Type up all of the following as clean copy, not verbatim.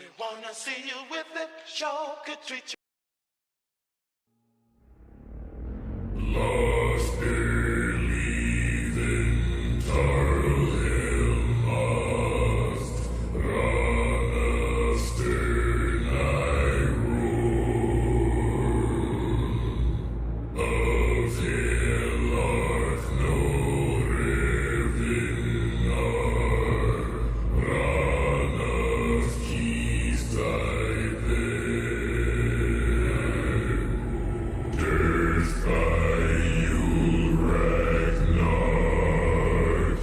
We wanna see you with it, show could treat you. Lost believing Tarl Hill must run a stern eye roar. Of hill arth no revenar, run of keys die there. Dearth by Yule Ragnar,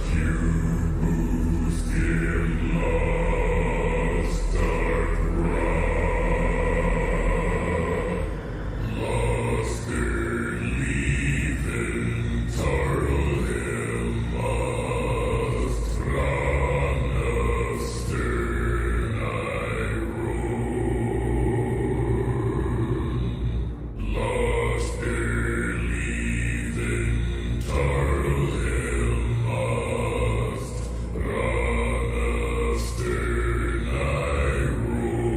Cubus dim lost dark lost leaving Tarl Hill must run of stern eye roar. Lost leaving Tarl Hill must run of stern eye roar.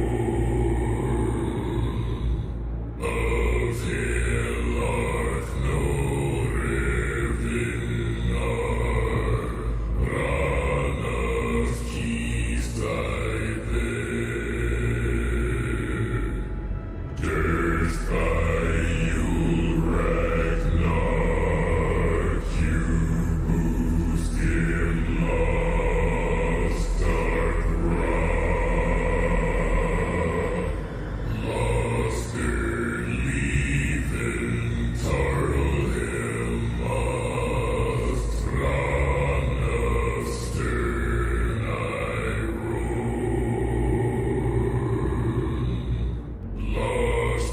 Of hill arth no revenar, run of keys die there. Dearth by Yule Ragnar, Cubus dim lost dark lost leaving Tarl Hill must run of stern eye roar. Lost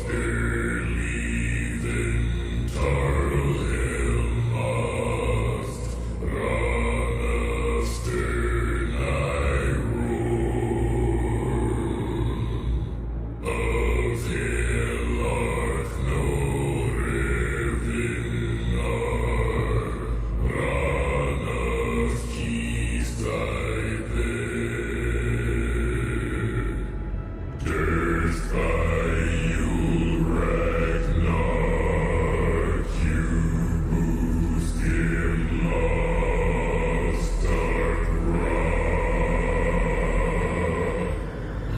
leaving Tarl Hill must run of stern eye roar. Of hill arth no revenar, run of keys die there. Dearth by Yule Ragnar, Cubus dim lost dark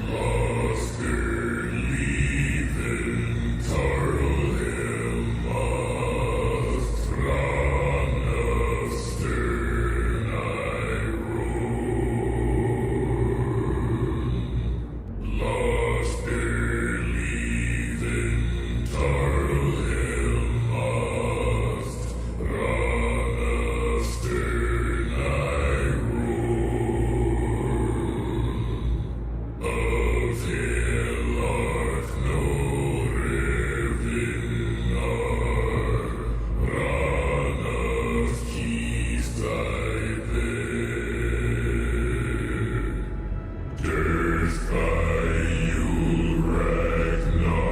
lost leaving Tarl Hill must run of stern eye roar. Lost leaving Tarl Hill must run of stern eye roar. Of hill arth no revenar, run of keys die there. Dearth by Yule Ragnar,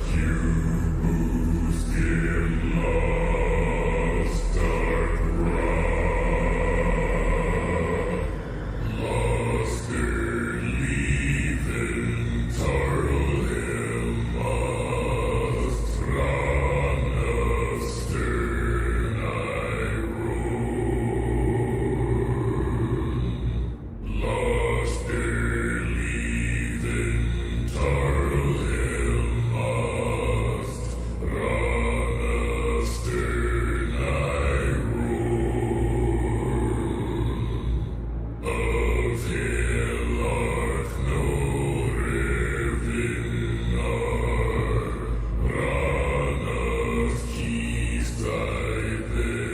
Cubus dim lost dark lost leaving Tarl Hill must run of stern eye roar. Lost leaving Tarl Hill must run of stern eye roar. Of hill arth no revenar, run of keys die there.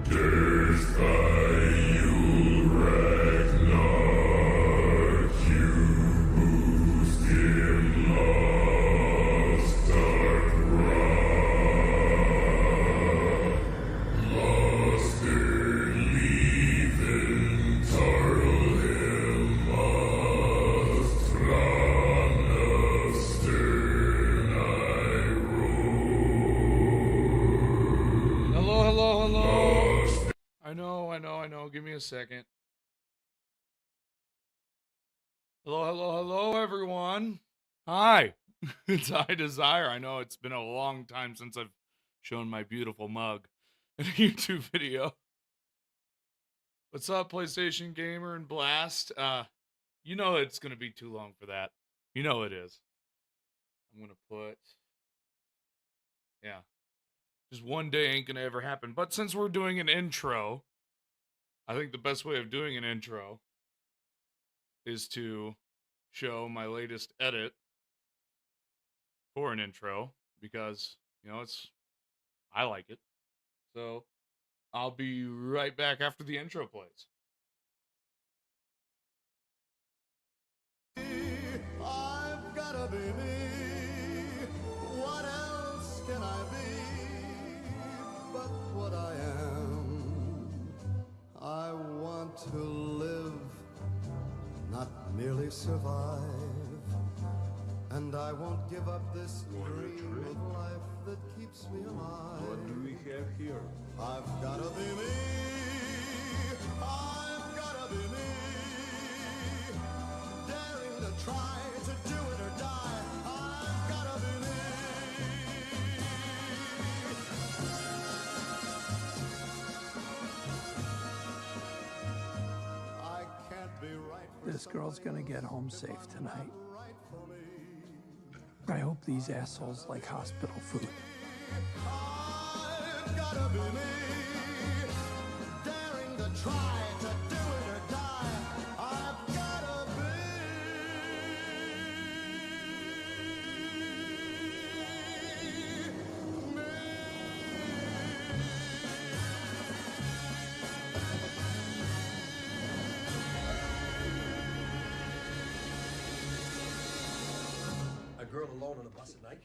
Dearth by Yule Ragnar, Cubus dim lost dark lost leaving Tarl Hill must run of stern eye roar. Hello, hello, hello. Lost I know. Give me a second. Hello, hello, hello, everyone. Hi, it's I Desire. I know it's been a long time since I've shown my beautiful mug in a YouTube video. What's up, PlayStation Gamer and Blast? You know it's gonna be too long for that. You know it is. I'm gonna put, yeah, just one day ain't gonna ever happen. But since we're doing an intro, I think the best way of doing an intro is to show my latest edit for an intro because, you know, I like it. So I'll be right back after the intro plays. I've gotta be me. What else can I be but what I am? I want to live, not merely survive. And I won't give up this dream of life that keeps me alive. What do we have here? I've gotta be me. I've gotta be me. Daring to try to do it or die. I've gotta be me. I can't be right for This girl's gonna get home safe tonight. right for me. I hope these assholes like hospital food. I've gotta be me. Daring to try to do it or die. I've gotta be me. A girl alone on a bus at night?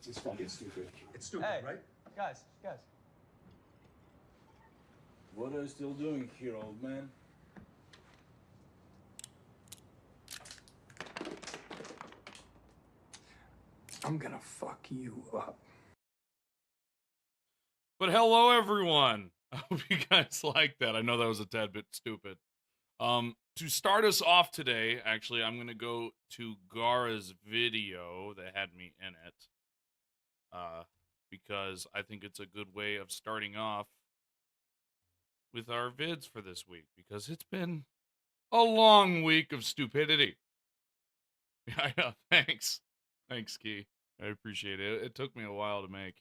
It's fucking stupid. It's stupid, Hey, right? guys. What are you still doing here, old man? I'm gonna fuck you up. But hello, everyone. I hope you guys like that. I know that was a tad bit stupid. To start us off today, actually, I'm gonna go to Gara's video that had me in it. Because I think it's a good way of starting off with our vids for this week, because it's been a long week of stupidity. Yeah, I know. Thanks, Key. I appreciate it. It took me a while to make.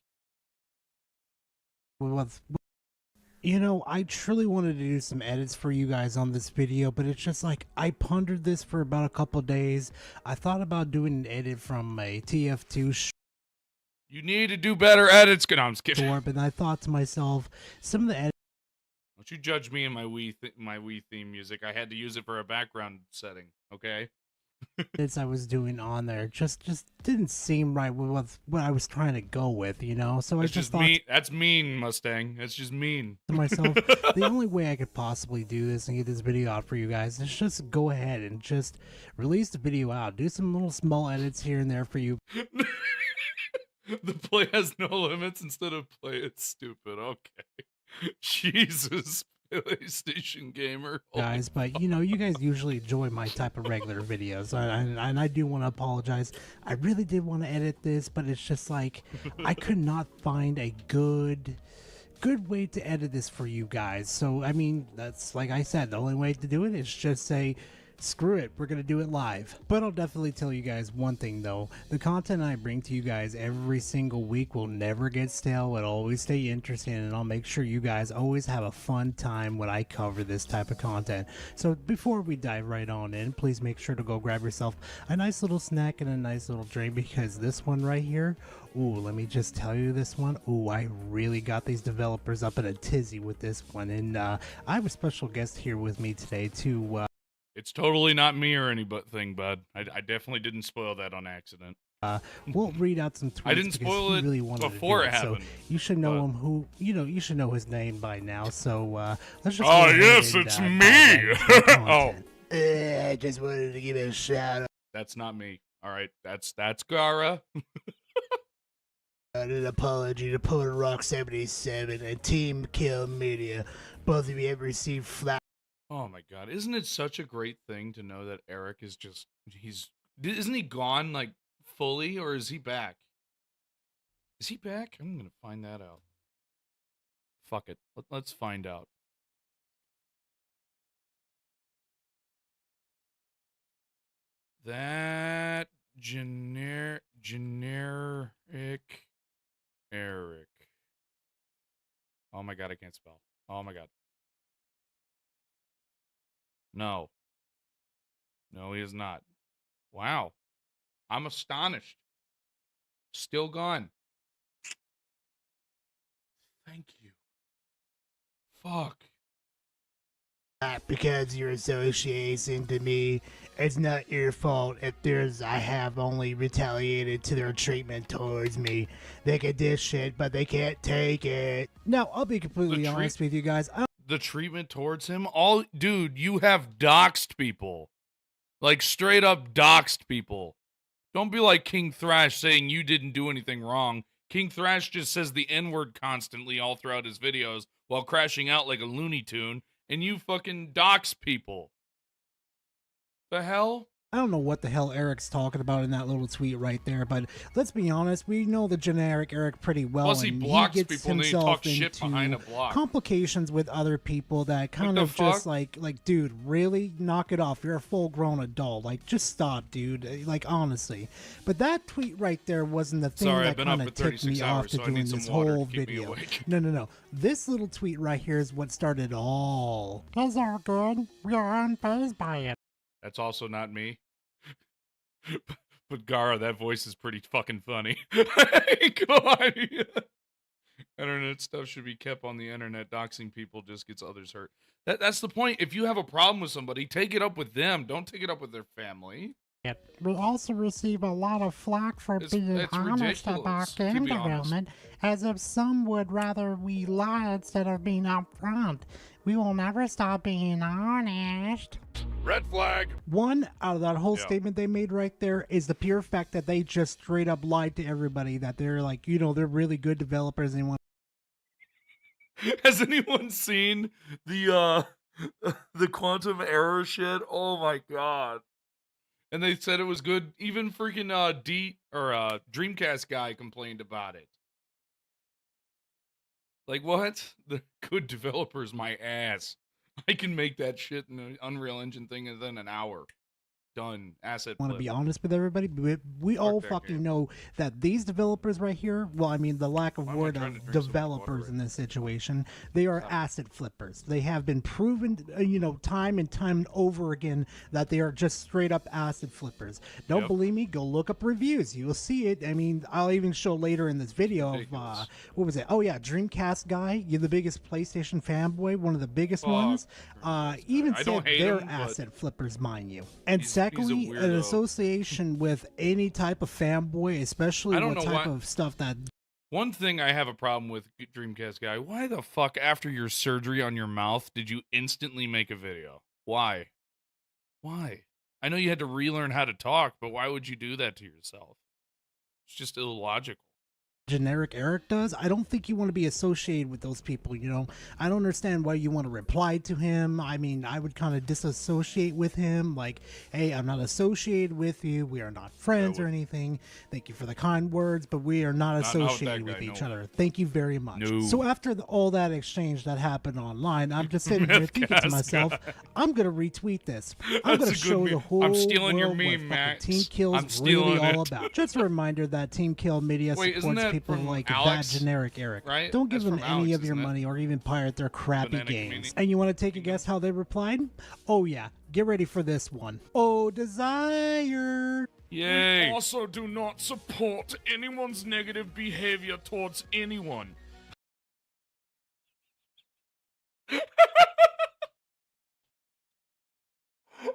You know, I truly wanted to do some edits for you guys on this video, but it's just like I pondered this for about a couple days. I thought about doing an edit from a TF2 You need to do better edits. No, I'm just kidding. short, and I thought to myself, some of the edits Don't you judge me and my Wii theme music. I had to use it for a background setting. Okay. I was doing on there just didn't seem right with what I was trying to go with, you know. So I It's just just thought mean. That's mean, Mustang. That's just mean. to myself, the only way I could possibly do this and get this video out for you guys is just go ahead and just release the video out. Do some little small edits here and there for you The play has no limits instead of play it's stupid. Okay. Jesus, PlayStation Gamer. guys, but you know, you guys usually enjoy my type of regular videos, and I do want to apologize. I really did want to edit this, but it's just like I could not find a good way to edit this for you guys. So I mean, that's like I said, the only way to do it is just say screw it, we're gonna do it live. But I'll definitely tell you guys one thing though, the content I bring to you guys every single week will never get stale. It'll always stay interesting, and I'll make sure you guys always have a fun time when I cover this type of content. So before we dive right on in, please make sure to go grab yourself a nice little snack and a nice little drink, because this one right here, ooh, let me just tell you, this one, ooh, I really got these developers up in a tizzy with this one. And I have a special guest here with me today to It's totally not me or anything, bud. I definitely didn't spoil that on accident. we'll read out some tweets. I didn't because spoil he it really wanted before to it do So happened, you should know but- him. Who you should know his name by now. So let's just. Oh, go ahead yes, and, it's dive me. right into the Oh. content. I just wanted to give a shout out That's not me. All right, that's Gara. and an apology to Polar Rock 77 and Team Kill Media. Both of you have received flat. Oh my God. Isn't it such a great thing to know that Eric is just, isn't he gone, like, fully, or is he back? Is he back? I'm gonna find that out. Fuck it. Let's find out. That generic Eric. Oh my God, I can't spell. Oh my God. No. No, he is not. Wow. I'm astonished. Still gone. Thank you. Fuck. Because you're associating to me, it's not your fault if I have only retaliated to their treatment towards me. They can dish shit, but they can't take it. Now, I'll be completely honest with you guys. The treatment towards him? Dude, you have doxed people. Like, straight up doxed people. Don't be like King Thrash saying you didn't do anything wrong. King Thrash just says the N-word constantly all throughout his videos while crashing out like a Looney Tune, and you fucking dox people. The hell? I don't know what the hell Eric's talking about in that little tweet right there, but let's be honest, we know the generic Eric pretty well. Plus, he and blocks he gets people and he himself talks shit into behind a block. complications with other people that kind of just like, dude, really? Knock it off. You're a full-grown adult. Like, just stop, dude. Like, honestly. But that tweet right there wasn't the thing that kind of tipped me off to doing this whole video. No. This little tweet right here is what started all. Those are good. We are unfazed by it. That's also not me. But Gara, that voice is pretty fucking funny. Come on. Internet stuff should be kept on the internet. Doxing people just gets others hurt. That's the point. If you have a problem with somebody, take it up with them. Don't take it up with their family. We also receive a lot of flack for being honest about game development, as if some would rather we lie instead of being upfront. We will never stop being honest. Red flag. One out of that whole statement they made right there is the pure fact that they just straight up lied to everybody that they're like, they're really good developers and they want. Has anyone seen the quantum error shit? Oh my God. And they said it was good. Even freaking Dreamcast guy complained about it. Like, what? The good developers, my ass. I can make that shit in the Unreal Engine thing in an hour. Done. Asset. I want to be honest with everybody. We all fucking know that these developers right here, well, I mean, the lack of word of developers in this situation, they are asset flippers. They have been proven, time and time and over again that they are just straight up asset flippers. Don't believe me? Go look up reviews. You will see it. I mean, I'll even show later in this video of, what was it? Oh, yeah, Dreamcast guy. You're the biggest PlayStation fanboy, one of the biggest ones. Even said they're asset flippers, mind you. And secondly, an association with any type of fanboy, especially what type of stuff that. One thing I have a problem with, Dreamcast guy, why the fuck after your surgery on your mouth did you instantly make a video? Why? Why? I know you had to relearn how to talk, but why would you do that to yourself? It's just illogical. Generic Eric does. I don't think you want to be associated with those people, I don't understand why you want to reply to him. I mean, I would kind of disassociate with him, like, hey, I'm not associated with you, we are not friends or anything, thank you for the kind words, but we are not associated with each other. Thank you very much. So after all that exchange that happened online, I'm just sitting here thinking to myself, I'm gonna retweet this. I'm gonna show the whole world your meme, what Max. Team Kill's really all about. Just a reminder that Team Kill Media supports people like Alex, that generic Eric. Right? Don't give them any of your money or even pirate their crappy games. And you want to take a guess how they replied? Oh yeah, get ready for this one. Oh, desire. Yay. We also do not support anyone's negative behavior towards anyone.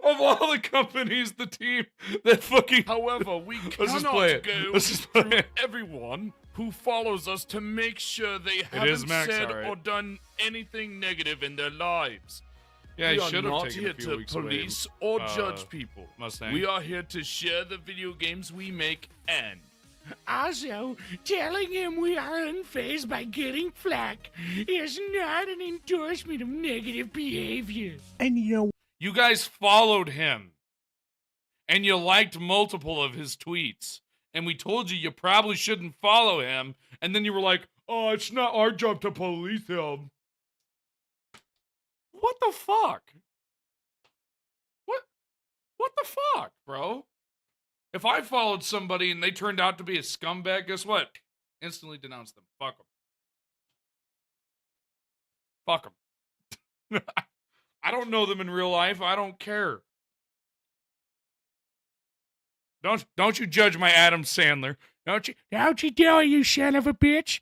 Of all the companies, the team that fucking. However, we cannot go through everyone who follows us to make sure they haven't said or done anything negative in their lives. Yeah, we are not here to police or judge people. Mustang. We are here to share the video games we make and. Also, telling him we are unfazed by getting flack is not an endorsement of negative behavior. And You guys followed him. And you liked multiple of his tweets. And we told you you probably shouldn't follow him. And then you were like, oh, it's not our job to police him. What the fuck? What the fuck, bro? If I followed somebody and they turned out to be a scumbag, guess what? Instantly denounce them. Fuck them. Fuck them. I don't know them in real life. I don't care. Don't you judge my Adam Sandler. Don't you do it, you son of a bitch.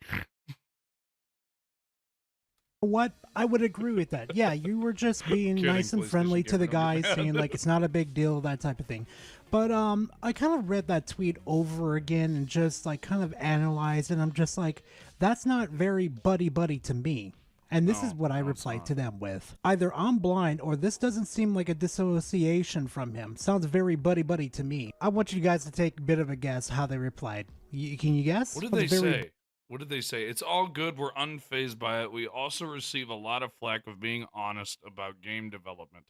What? I would agree with that. Yeah, you were just being Kidding, nice and PlayStation friendly to the Gamer number guy, saying like it's not a big deal, that type of thing. But I kind of read that tweet over again and just like kind of analyzed, and I'm just like, that's not very buddy to me. And this is what I replied to them with. Either I'm blind or this doesn't seem like a dissociation from him. Sounds very buddy to me. I want you guys to take a bit of a guess how they replied. Can you guess? What did they say? What did they say? It's all good. We're unfazed by it. We also receive a lot of flack of being honest about game development.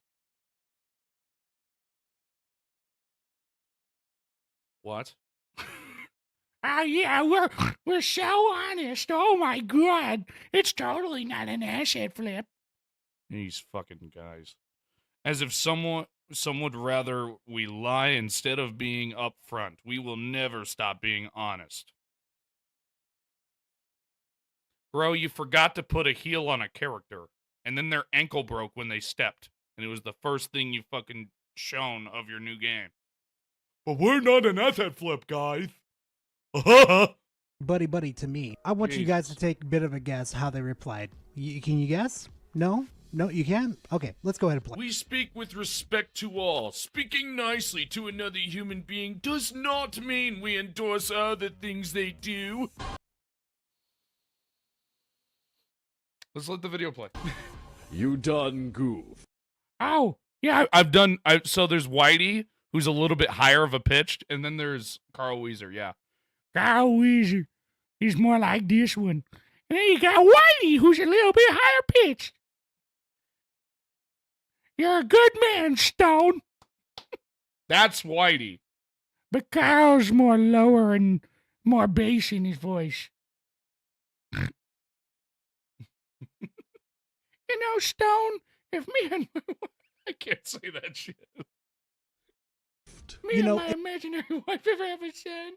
What? Oh yeah, we're so honest. Oh my god, it's totally not an asset flip. These fucking guys. As if some would rather we lie instead of being upfront. We will never stop being honest. Bro, you forgot to put a heel on a character, and then their ankle broke when they stepped, and it was the first thing you fucking shown of your new game. But we're not an asset flip, guys. buddy to me. I want you guys to take a bit of a guess how they replied. Can you guess? No, you can't. Okay, let's go ahead and play. We speak with respect to all. Speaking nicely to another human being does not mean we endorse other things they do. Let's let the video play. You done goof. Oh, yeah, so there's Whitey, who's a little bit higher of a pitched, and then there's Carl Weezer, yeah. Carl Weezer, he's more like this one. And then you got Whitey, who's a little bit higher pitched. You're a good man, Stone. That's Whitey. But Carl's more lower and more bass in his voice. You know, Stone, if me and I can't say that shit. Me and my imaginary wife ever have a son,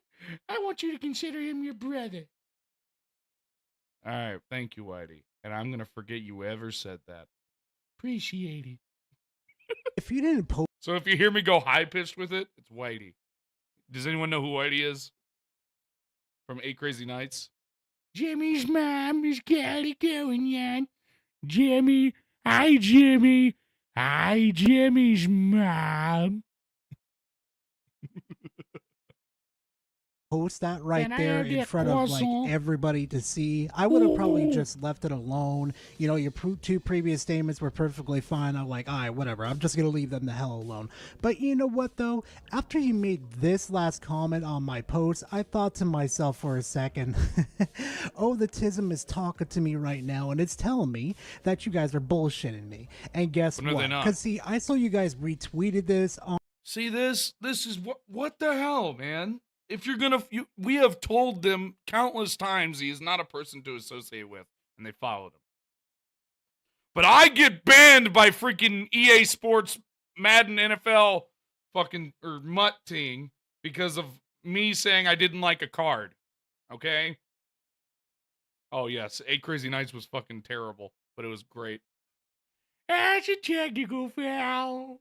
I want you to consider him your brother. All right, thank you, Whitey. And I'm going to forget you ever said that. Appreciate it. If you didn't post... So if you hear me go high-pitched with it, it's Whitey. Does anyone know who Whitey is? From 8 Crazy Nights? Jimmy's mom is got it going, Jan. Jimmy. Hi, Jimmy. Hi, Jimmy's mom. Post that right there in front of like everybody to see. I would have probably just left it alone. You know, your two previous statements were perfectly fine. I'm like, all right, whatever. I'm just gonna leave them the hell alone. But you know what though? After you made this last comment on my post, I thought to myself for a second, oh, the tism is talking to me right now, and it's telling me that you guys are bullshitting me. And guess what? Because see, I saw you guys retweeted this on. See this? This is what the hell, man? If you're gonna, we have told them countless times he is not a person to associate with, and they followed him. But I get banned by freaking EA Sports, Madden, NFL, fucking or Mutt team because of me saying I didn't like a card. Okay. Oh yes, 8 Crazy Nights was fucking terrible, but it was great. That's a technical foul.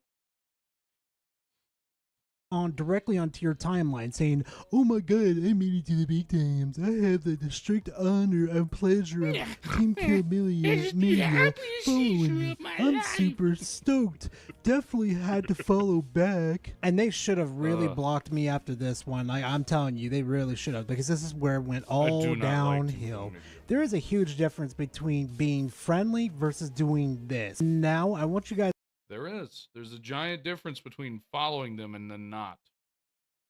Directly onto your timeline saying, oh my god, I made it to the big times. I have the strict honor and pleasure of Team Kill Media following me. I'm super stoked. Definitely had to follow back. And they should have really blocked me after this one. I'm telling you, they really should have, because this is where it went all downhill. There is a huge difference between being friendly versus doing this. Now, I want you guys. There is. There's a giant difference between following them and then not.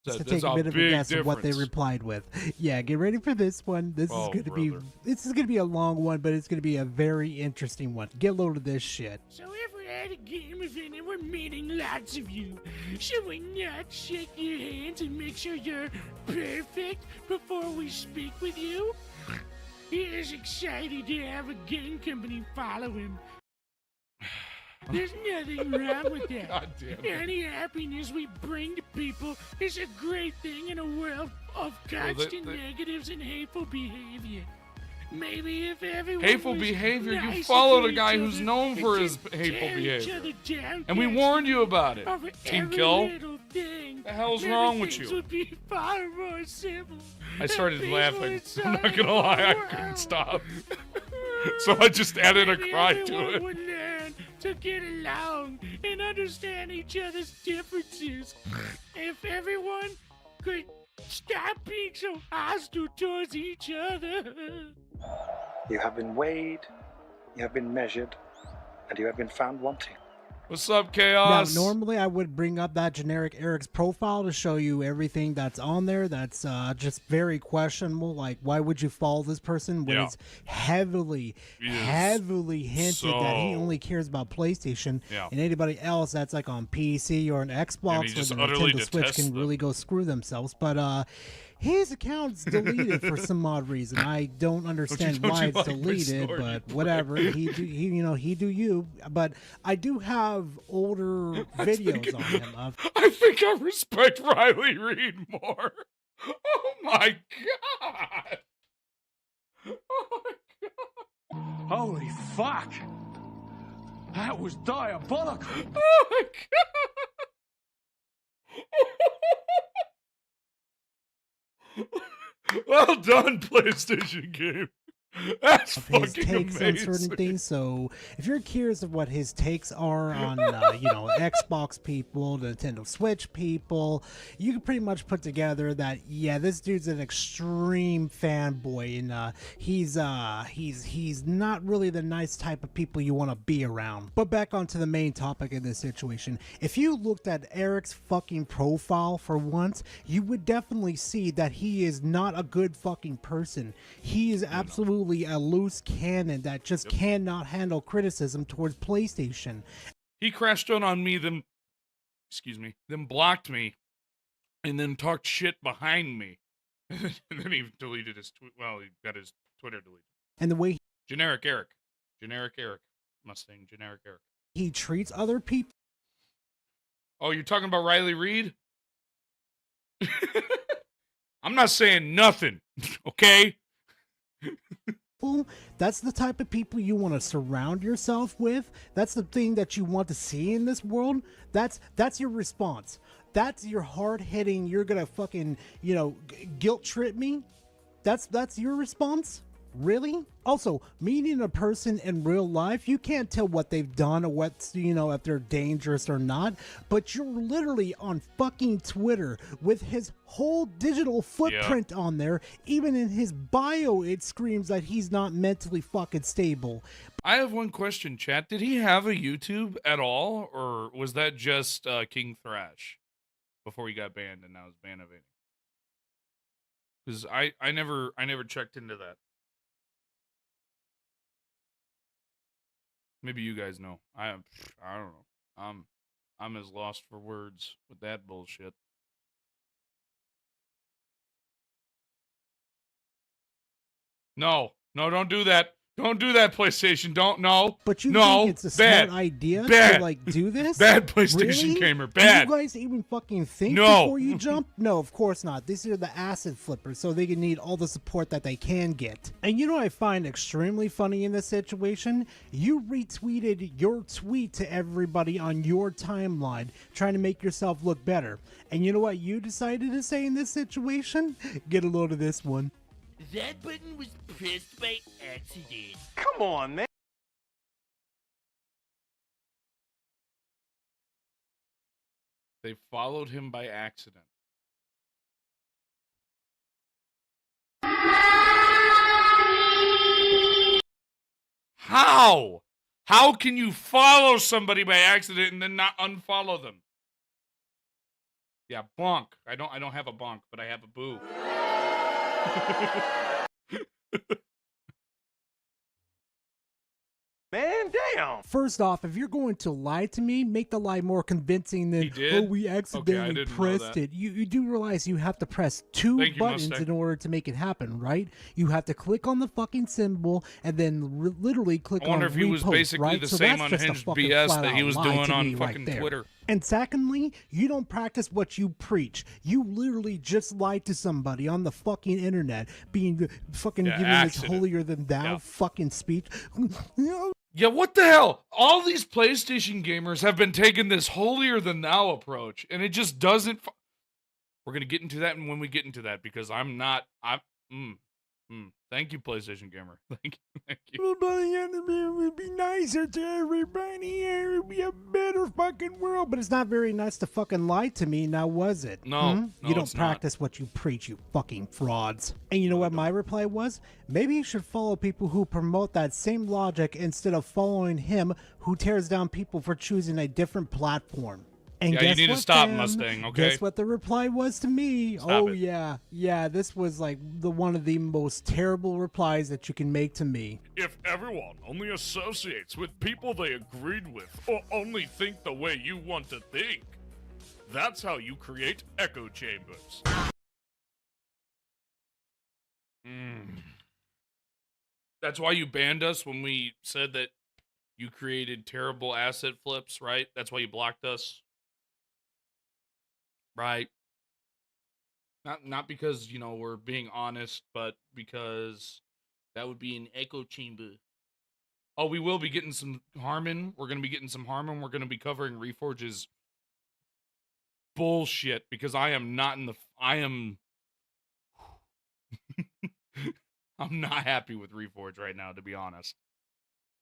Just to That's take a bit of a big guess of what they difference. replied with. Yeah, get ready for this one. This is Oh, going to be brother. a long one, but it's going to be a very interesting one. Get load of this shit. So if we're at a game event and we're meeting lots of you, should we not shake your hands and make sure you're perfect before we speak with you? He is excited to have a game company follow him. There's nothing wrong with that. God damn it. Any happiness we bring to people is a great thing in a world of Well, constant negatives and hateful behavior. Maybe if everyone Hateful was behavior? You nicer followed to a guy each who's other known and for his just hateful tear each behavior. other down And we constantly warned you about it. over Team every Kill? little thing, The hell's maybe wrong with things you? would be far more simple I and started peaceful laughing. inside I'm not gonna lie, I the couldn't world. stop. So I just added a Maybe cry to everyone it. would learn to get along and understand each other's differences. If everyone could stop being so hostile towards each other. You have been weighed, you have been measured, and you have been found wanting. What's up, Now, Chaos? normally I would bring up that generic Eric's profile to show you everything that's on there that's just very questionable. Like, why would you follow this person when Yeah. it's heavily hinted that he so- only cares about PlayStation, Yeah. and anybody else that's like on PC or an Xbox he or just the utterly Nintendo Switch detests can really go screw themselves. But his account's deleted for some odd reason. I don't understand don't why you it's like my deleted, story, but Brett? whatever. He do you. But I do have older videos on him of I think I respect Riley Reid more. Oh my god! Oh my god! Holy fuck! That was diabolical. Oh my god! Well done, PlayStation game. That's of his fucking takes on certain amazing. things. So if you're curious of what his takes are on, Xbox people, Nintendo Switch people, you can pretty much put together that this dude's an extreme fanboy, and he's not really the nice type of people you want to be around. But back onto the main topic of this situation. If you looked at Eric's fucking profile for once, you would definitely see that he is not a good fucking person. He is absolutely a loose cannon that just cannot handle criticism towards PlayStation. He crashed out on me, then blocked me, and then talked shit behind me. And then he deleted his tweet. Well, he got his Twitter deleted. And the way Generic Eric. Mustang, generic Eric. he treats other people Oh, you're talking about Riley Reid? I'm not saying nothing, okay? that's the type of people you want to surround yourself with. That's the thing that you want to see in this world. That's your response. That's your hard-hitting, you're gonna fucking, guilt trip me. That's your response? Really? Also, meeting a person in real life, you can't tell what they've done or what's, if they're dangerous or not, but you're literally on fucking Twitter with his whole digital footprint on there. Even in his bio, it screams that he's not mentally fucking stable. I have one question, chat. Did he have a YouTube at all, or was that just King Thrash before he got banned and now is Banovating? Because I never checked into that. Maybe you guys know. I don't know. I'm as lost for words with that bullshit. No, don't do that. Don't do that, PlayStation. Don't, no. But you no, think it's a bad, smart idea bad, to do this? Bad PlayStation Really? gamer, Do bad. you guys even fucking think No. before you jump? No, of course not. These are the acid flippers, so they can need all the support that they can get. And you know what I find extremely funny in this situation? You retweeted your tweet to everybody on your timeline, trying to make yourself look better. And you know what you decided to say in this situation? Get a load of this one. That button was pressed by accident. Come on, man. They followed him by accident. How? How can you follow somebody by accident and then not unfollow them? Yeah, bonk. I don't have a bonk, but I have a boo. Man, damn. First off, if you're going to lie to me, make the lie more convincing than, He did? oh, we Okay, I accidentally didn't know pressed that. it. You do realize you have to press two Thank you, buttons Mustang. in order to make it happen, right? You have to click on the fucking symbol and then literally click I on wonder if he was repost, basically right? the So same that's just a unhinged fucking BS that flat-out he was lie doing to on me fucking there. Twitter. And secondly, you don't practice what you preach. You literally just lied to somebody on the fucking internet, being fucking Yeah, giving accident. this holier than thou Yeah. fucking speech. Yeah, what the hell? All these PlayStation gamers have been taking this holier than thou approach, and it just doesn't. We're gonna get into that, and when we get into that, because I'm not. Thank you, PlayStation gamer. Thank you. It would be nicer to everybody. It would be a better fucking world. But it's not very nice to fucking lie to me, now was it? No, no, You don't it's not. practice what you preach, you fucking frauds. And you know what my reply was? Maybe you should follow people who promote that same logic instead of following him who tears down people for choosing a different platform. And Yeah, you guess need to what, stop, fam? Mustang, okay? Guess what the reply was to me? Stop it. Yeah, this was like one of the most terrible replies that you can make to me. If everyone only associates with people they agreed with or only think the way you want to think, that's how you create echo chambers. That's why you banned us when we said that you created terrible asset flips, right? That's why you blocked us. Right. Not because, we're being honest, but because that would be an echo chamber. Oh, we will be getting some Harmon. We're going to be getting some Harmon. We're going to be covering Reforge's bullshit because I am not in the... I'm not happy with Reforge right now, to be honest.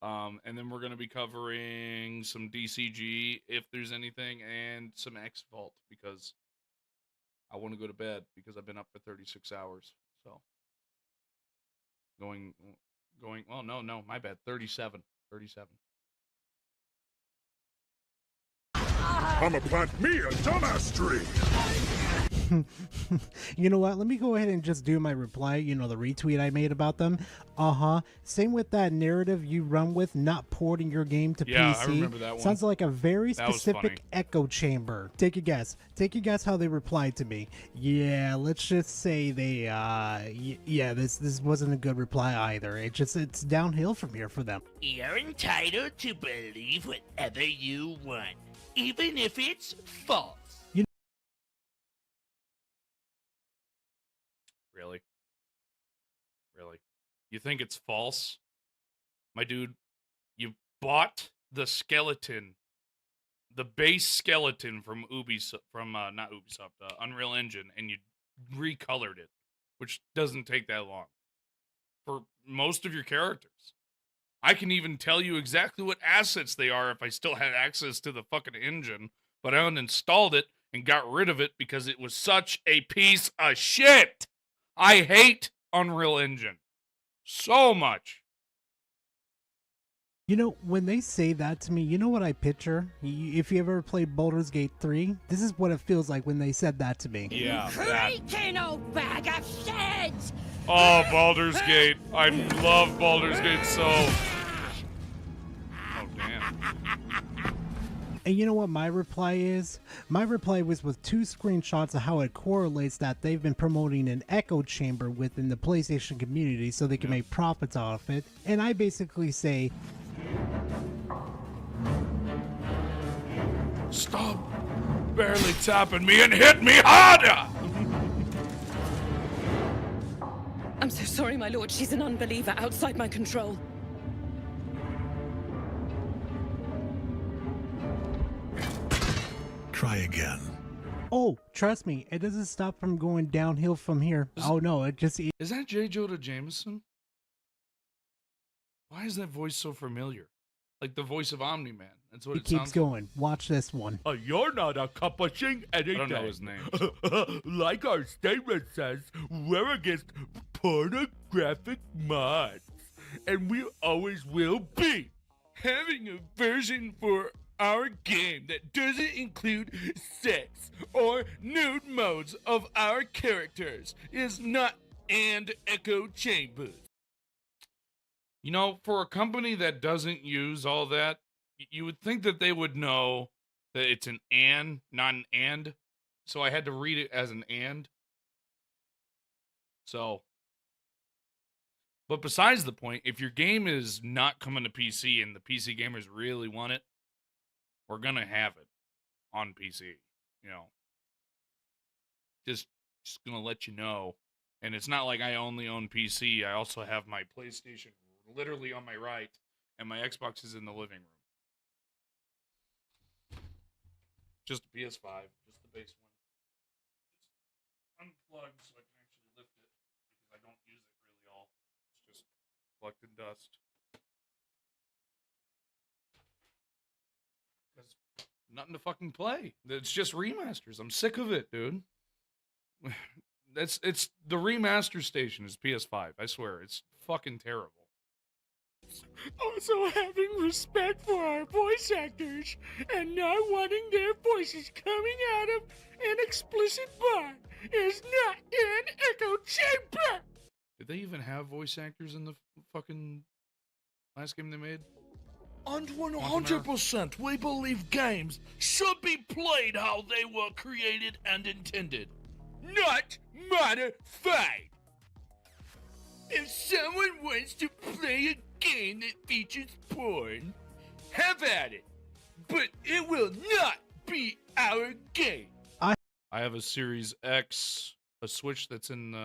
And then we're going to be covering some DCG, if there's anything, and some X Vault, because I want to go to bed, because I've been up for 36 hours, so. Oh, no, my bad, 37. I'ma plant me a dumbass tree! You know what? Let me go ahead and just do my reply, the retweet I made about them. Same with that narrative you run with, not porting your game to Yeah, PC. I remember that one. Sounds like a very That was specific funny. echo chamber. Take a guess. Take a guess how they replied to me. Yeah, let's just say they, this wasn't a good reply either. It's downhill from here for them. You're entitled to believe whatever you want, even if it's false. Really? You think it's false? My dude, you bought the skeleton, the base skeleton from Unreal Engine, and you recolored it, which doesn't take that long. For most of your characters. I can even tell you exactly what assets they are if I still had access to the fucking engine, but I uninstalled it and got rid of it because it was such a piece of shit. I hate Unreal Engine so much. When they say that to me, you know what I picture? If you ever played Baldur's Gate 3, this is what it feels like when they said that to me. Yeah, that. Freaking old bag of shit! Oh, Baldur's Gate. I love Baldur's Gate so. Oh, damn. And you know what my reply is? My reply was with 2 screenshots of how it correlates that they've been promoting an echo chamber within the PlayStation community so they can make profits off it. And I basically say, Stop barely tapping me and hit me harder! I'm so sorry, my lord. She's an unbeliever outside my control. Try again. oh, trust me, it doesn't stop from going downhill from here. Oh no, it just... Is that J. Jonah Jameson? Why is that voice so familiar? Like the voice of Omni-Man. That's what It it keeps sounds going. Watch this one. You're not accomplishing anything. I don't know his name. Like our statement says, we're against pornographic mods. And we always will be. Having a version for our game that doesn't include sex or nude modes of our characters is not and echo chambers. You know, for a company that doesn't use all that, you would think that they would know that it's an and, not an and. So I had to read it as an and. So, but besides the point, if your game is not coming to PC and the PC gamers really want it, we're gonna have it on PC. You know, just gonna let you know. And it's not like I only own PC. I also have my PlayStation literally on my right, and my Xbox is in the living room. Just a PS5, just the base one. It's unplugged so I can actually lift it because I don't use it really all. It's just collecting dust. Because nothing to fucking play. It's just remasters. I'm sick of it, dude. It's the remaster station is PS5. I swear, it's fucking terrible. Also, having respect for our voice actors and not wanting their voices coming out of an explicit bar is not an echo chamber. Did they even have voice actors in the fucking last game they made? And 100% we believe games should be played how they were created and intended, Not modified. If someone wants to play a game that features porn, have at it. But it will not be our game. I have a Series X, a Switch that's in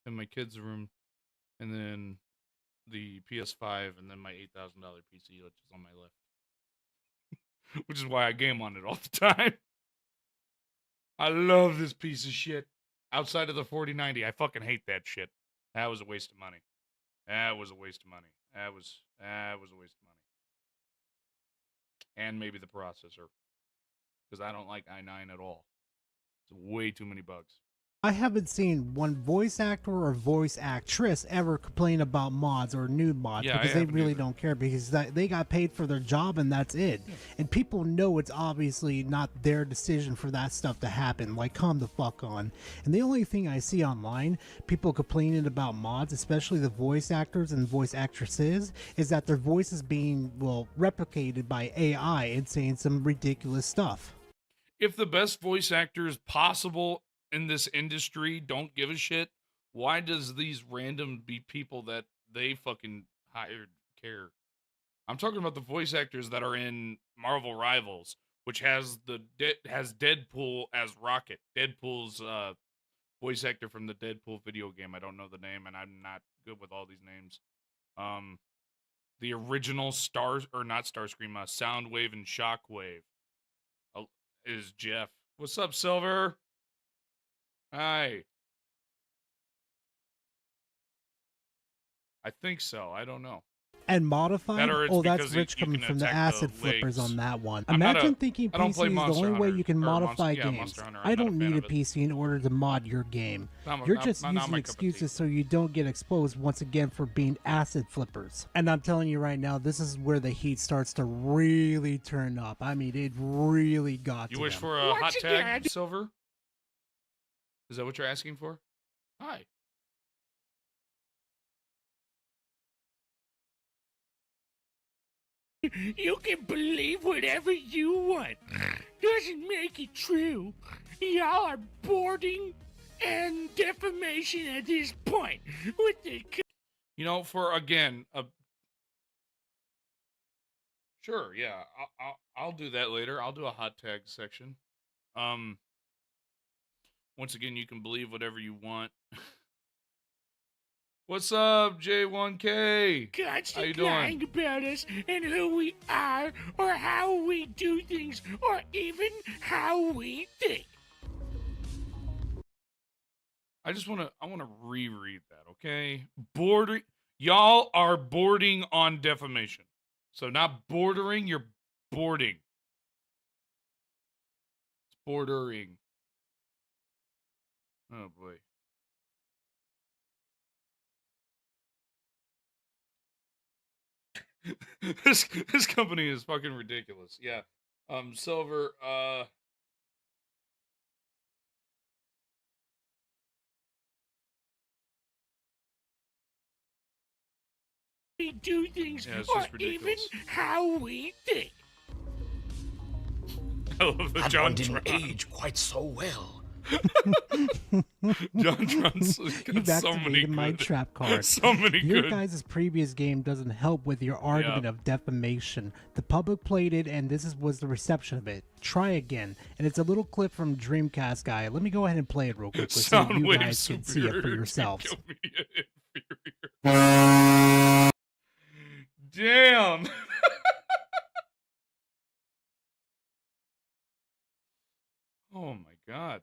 my kids' room, and then the PS5, and then my $8,000 PC, which is on my left. Which is why I game on it all the time. I love this piece of shit. Outside of the 4090, I fucking hate that shit. That was a waste of money. That was a waste of money. That was a waste of money. And maybe the processor. Because I don't like i9 at all. It's way too many bugs. I haven't seen one voice actor or voice actress ever complain about mods or nude mods because they really don't care because they got paid for their job and that's it. Yeah. And people know it's obviously not their decision for that stuff to happen. Like, calm the fuck on. And the only thing I see online, people complaining about mods, especially the voice actors and voice actresses, is that their voice is being, well, replicated by AI and saying some ridiculous stuff. If the best voice actors possible in this industry don't give a shit, why does these random people that they fucking hired care? I'm talking about the voice actors that are in Marvel Rivals, which has has Deadpool as Rocket. Deadpool's voice actor from the Deadpool video game. I don't know the name, and I'm not good with all these names. The original Soundwave and Shockwave is Jeff. What's up, Silver? Hi. I think so. I don't know. And modified? Oh, that's Rich coming from the acid flippers on that one. Imagine thinking PC is the only way you can modify games. I don't need a PC in order to mod your game. You're just using excuses so you don't get exposed once again for being acid flippers. And I'm telling you right now, this is where the heat starts to really turn up. I mean, it really got to them. You wish for a hot tag, Silver? Is that what you're asking for? Hi. You can believe whatever you want. Doesn't make it true. Y'all are boarding and defamation at this point. With the you know, for again, sure, yeah, I'll do that later. I'll do a hot tag section. Once again, you can believe whatever you want. What's up, J1K? How you doing? Lying about us and who we are, or how we do things, or even how we think. I want to reread that, okay? Y'all are boarding on defamation. So not bordering, you're boarding. It's bordering. Oh boy. This company is fucking ridiculous. Yeah. Silver, We do things, Yeah, it's or just even ridiculous. how we think. I love the That John one didn't Tron. age quite so well. John Tron's You've got so many activated my good, trap card. so many Your good. guys' previous game doesn't help with your argument of defamation. The public played it, and was the reception of it. Try again. And it's a little clip from Dreamcast guy. Let me go ahead and play it real quick so you Soundwave guys can see it for superior, yourselves. Kill Media inferior. Damn. Oh my god.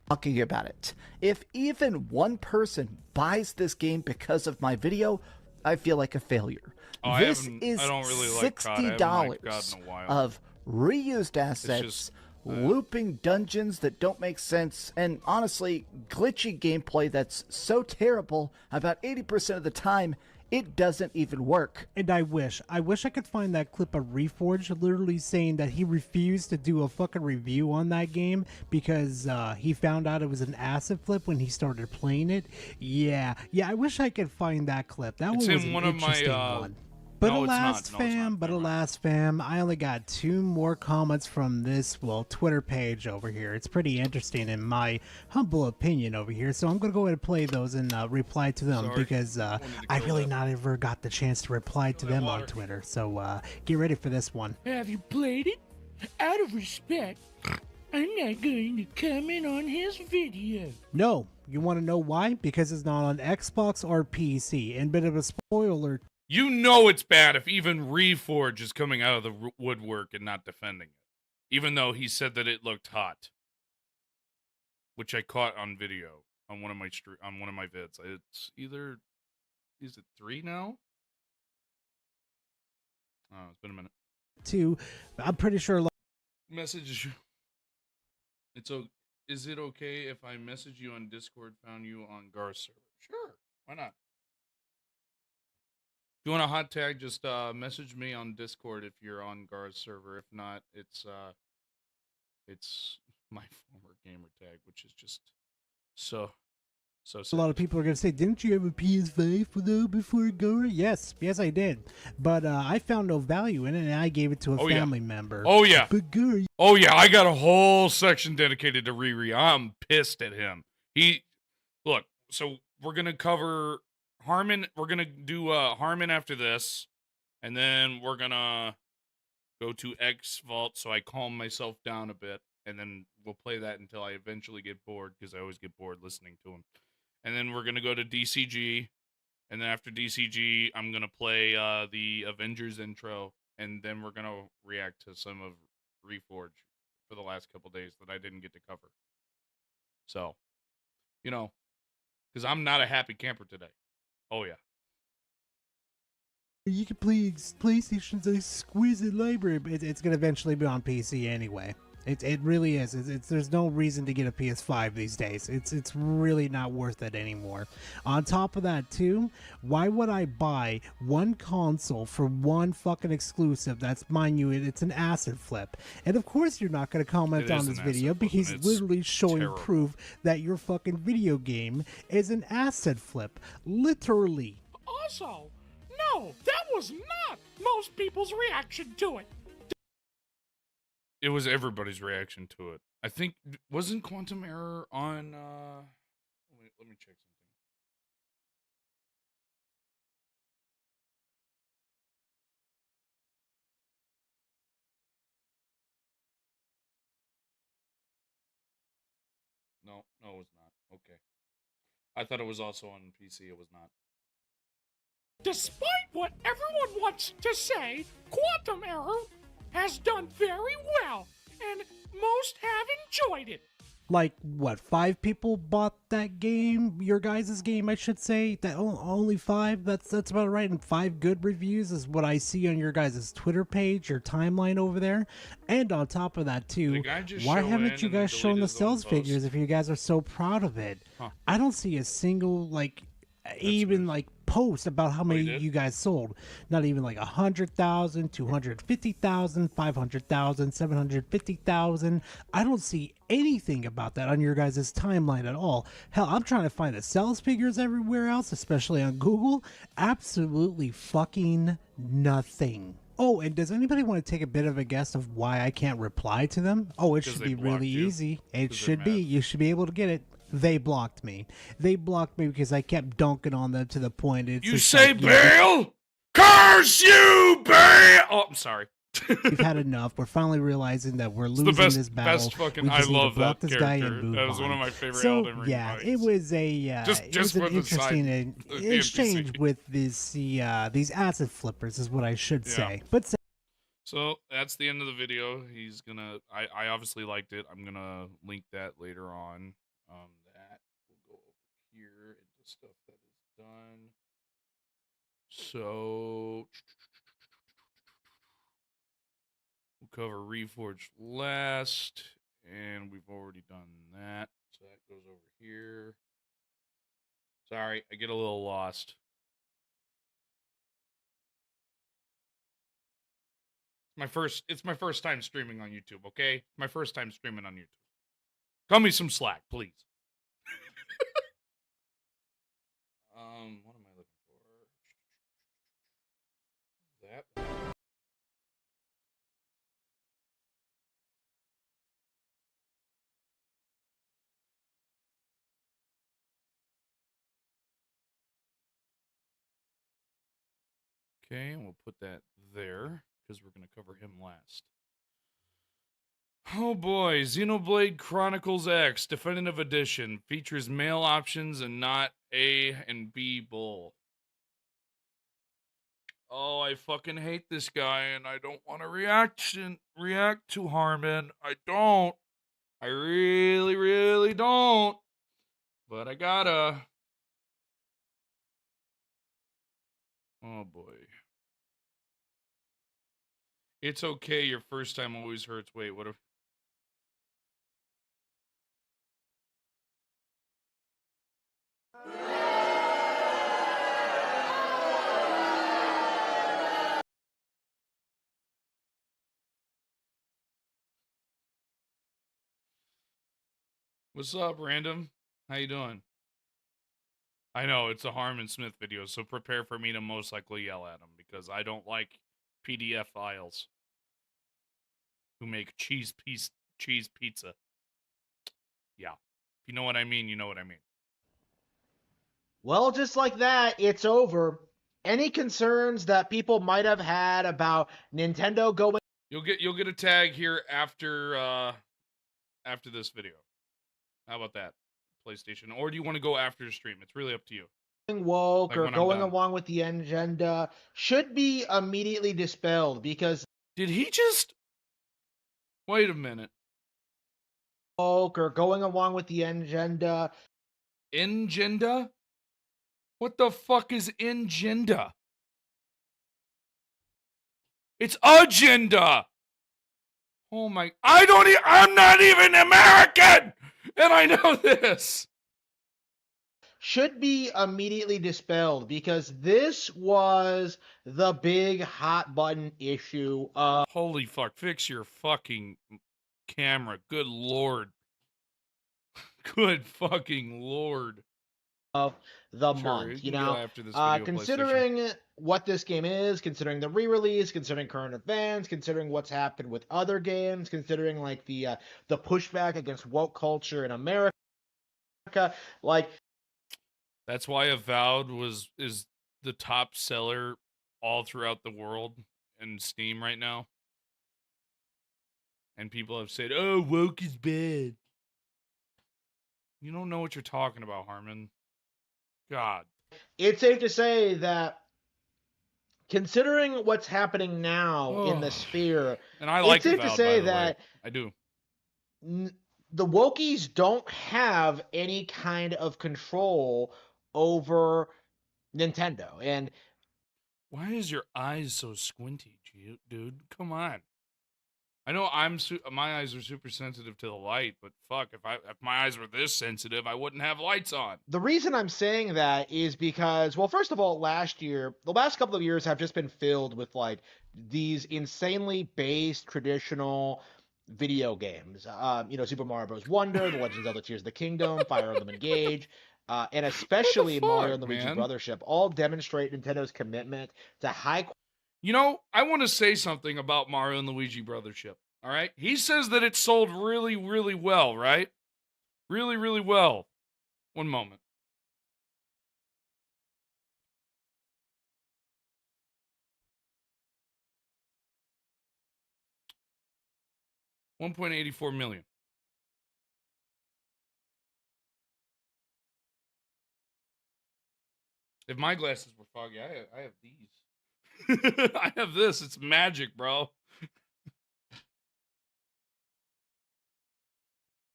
Talking about it. If even one person buys this game because of my video, I feel like a failure. Oh, This I is don't really like COD. I haven't $60 liked COD in a while. of reused assets, just, looping dungeons that don't make sense, and honestly, glitchy gameplay that's so terrible about 80% of the time it doesn't even work. And I wish I could find that clip of Reforged literally saying that he refused to do a fucking review on that game because he found out it was an asset flip when he started playing it. Yeah, I wish I could find that clip. That It's one was in an one of my, interesting one. But no, it's not. alas, No, it's fam, not. but alas, fam, I only got 2 more comments from this, Twitter page over here. It's pretty interesting in my humble opinion over here, so I'm going to go ahead and play those and reply to them because I really not ever got the chance to reply to them on Twitter. So get ready for this one. Have you played it? Out of respect, I'm not going to comment on his video. No, you want to know why? Because it's not on Xbox or PC. And bit of a spoiler. You know it's bad if even Reforge is coming out of the woodwork and not defending it, even though he said that it looked hot, which I caught on video on one of my vids. It's either is it 3 now? Oh, it's been a minute. 2, I'm pretty sure. Message. Is it okay if I message you on Discord? Found you on Gar's server. Sure, why not? If you want a hot tag, just message me on Discord if you're on Gar's server. If not, it's my former gamer tag, which is just so A lot of people are going to say, didn't you have a PS5 though before Gar? Yes, I did. But I found no value in it, and I gave it to a family member. Oh, yeah. But Gar... Oh, yeah, I got a whole section dedicated to Riri. I'm pissed at him. Look, so we're going to cover Harmon. We're going to do Harmon after this, and then we're going to go to X Vault, so I calm myself down a bit, and then we'll play that until I eventually get bored, because I always get bored listening to him. And then we're going to go to DCG. And then after DCG, I'm going to play the Avengers intro. And then we're going to react to some of Reforge for the last couple days that I didn't get to cover. So, because I'm not a happy camper today. Oh, yeah. You can play PlayStation's exquisite library, but it's going to eventually be on PC anyway. It really is. There's no reason to get a PS5 these days. It's really not worth it anymore. On top of that, too, why would I buy one console for one fucking exclusive? That's, mind you, it's an asset flip. And of course, you're not going to comment on this video because he's literally showing proof that your fucking video game is an asset flip. Literally. Also, no, that was not most people's reaction to it. It was everybody's reaction to it. I think, wasn't Quantum Error on, let me check something. No, it was not. Okay. I thought it was also on PC. It was not. Despite what everyone wants to say, Quantum Error has done very well, and most have enjoyed it. Like, what, 5 people bought that game? Your guys' game, I should say? That only 5? That's about right. And 5 good reviews is what I see on your guys' Twitter page, your timeline over there. And on top of that, too, why haven't you guys shown the sales figures if you guys are so proud of it? Huh. I don't see a single, even, post about how many did? you guys sold. Not even like 100,000, 250,000, 500,000, 750,000. I don't see anything about that on your guys' timeline at all. Hell, I'm trying to find the sales figures everywhere else, especially on Google. Absolutely fucking nothing. Oh, and does anybody want to take a bit of a guess of why I can't reply to them? Oh, it should be really easy. It should be. You should be able to get it. They blocked me. They blocked me because I kept dunking on them to the point it's You just say like, bail? Curse you, bail! Oh, I'm sorry. we've had enough. We're finally realizing that we're losing this battle. Best fucking. We I just need to love block that this guy character. and move That was on. one of my favorite so, Elden Ring yeah, fights. it was a Just it was for an the side, interesting the exchange NPC. with these acid flippers, is what I should say. But So that's the end of the video. He's gonna. I obviously liked it. I'm gonna link that later on. That will go over here into stuff that is done. So we'll cover Reforged last, and we've already done that. So that goes over here. Sorry, I get a little lost. It's my first time streaming on YouTube, okay? My first time streaming on YouTube. Cut me some slack, please. What am I looking for? That. Okay, and we'll put that there because we're going to cover him last. Oh boy, Xenoblade Chronicles X Definitive Edition features male options and not A and B bull. Oh, I fucking hate this guy and I don't want to react to Harmon. I don't. I really, really don't. But I gotta. Oh boy. It's okay, your first time always hurts. Wait, what if... What's up, random? How you doing? I know, it's a Harmon Smith video, so prepare for me to most likely yell at him, because I don't like PDF files who make cheese pizza. Yeah. If you know what I mean, you know what I mean. Well, just like that, it's over. Any concerns that people might have had about Nintendo going... You'll get a tag here after this video. How about that, PlayStation? Or do you want to go after the stream? It's really up to you. woke Like or when I'm going done. along with the agenda should be immediately dispelled because... Did he just... Wait a minute. Woke or going along with the agenda... Agenda? What the fuck is agenda? It's agenda! Oh my... I'm not even American! And I know this! Should be immediately dispelled because this was the big hot button issue of... Holy fuck, fix your fucking camera. Good lord. Good fucking lord. Of the Sure, month, you you can go know, after this video, considering what this game is, considering the re-release, considering current events, considering what's happened with other games, considering like the pushback against woke culture in America, like... That's why Avowed is the top seller all throughout the world in Steam right now. And people have said, "Oh, woke is bad." You don't know what you're talking about, Harmon. God. It's safe to say that considering what's happening now in the sphere, and I like it's safe Avowed, to say by the that way. I do. The wokies don't have any kind of control over Nintendo. And why is your eyes so squinty, dude? Come on. I know my eyes are super sensitive to the light, but fuck, if my eyes were this sensitive, I wouldn't have lights on. The reason I'm saying that is because, well, first of all, the last couple of years have just been filled with like these insanely based traditional video games. Super Mario Bros. Wonder, The Legend of Zelda: Tears of the Kingdom, Fire Emblem Engage, and especially Mario and Luigi Brothership, all demonstrate Nintendo's commitment to high. You know, I want to say something about Mario and Luigi Brothership. All right, he says that it sold really, really well, right? Really, really well. One moment. $1.84 million. If my glasses were foggy, I have these. I have this. It's magic, bro.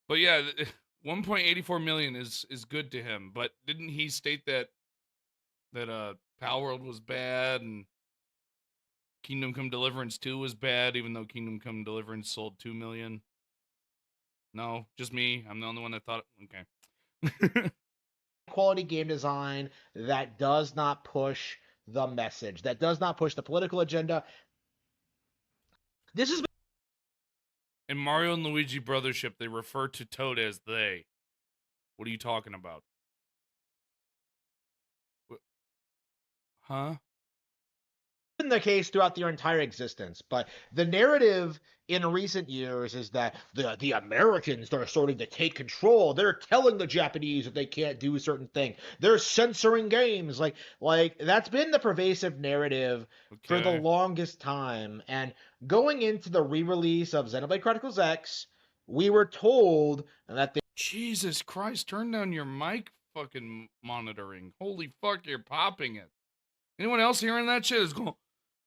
But yeah, 1.84 million is good to him. But didn't he state that Pal World was bad and Kingdom Come Deliverance 2 was bad, even though Kingdom Come Deliverance sold 2 million? No, just me. I'm the only one that thought okay. Quality game design that does not push the message, that does not push the political agenda. This is in Mario and Luigi Brothership, they refer to Toad as they. What are you talking about? Huh? Been the case throughout their entire existence, but the narrative in recent years is that the Americans are starting to take control. They're telling the Japanese that they can't do a certain thing. They're censoring games. Like that's been the pervasive narrative for the longest time. And going into the re-release of Xenoblade Chronicles X, we were told that Jesus Christ, turn down your mic fucking monitoring. Holy fuck, you're popping it. Anyone else hearing that shit is going...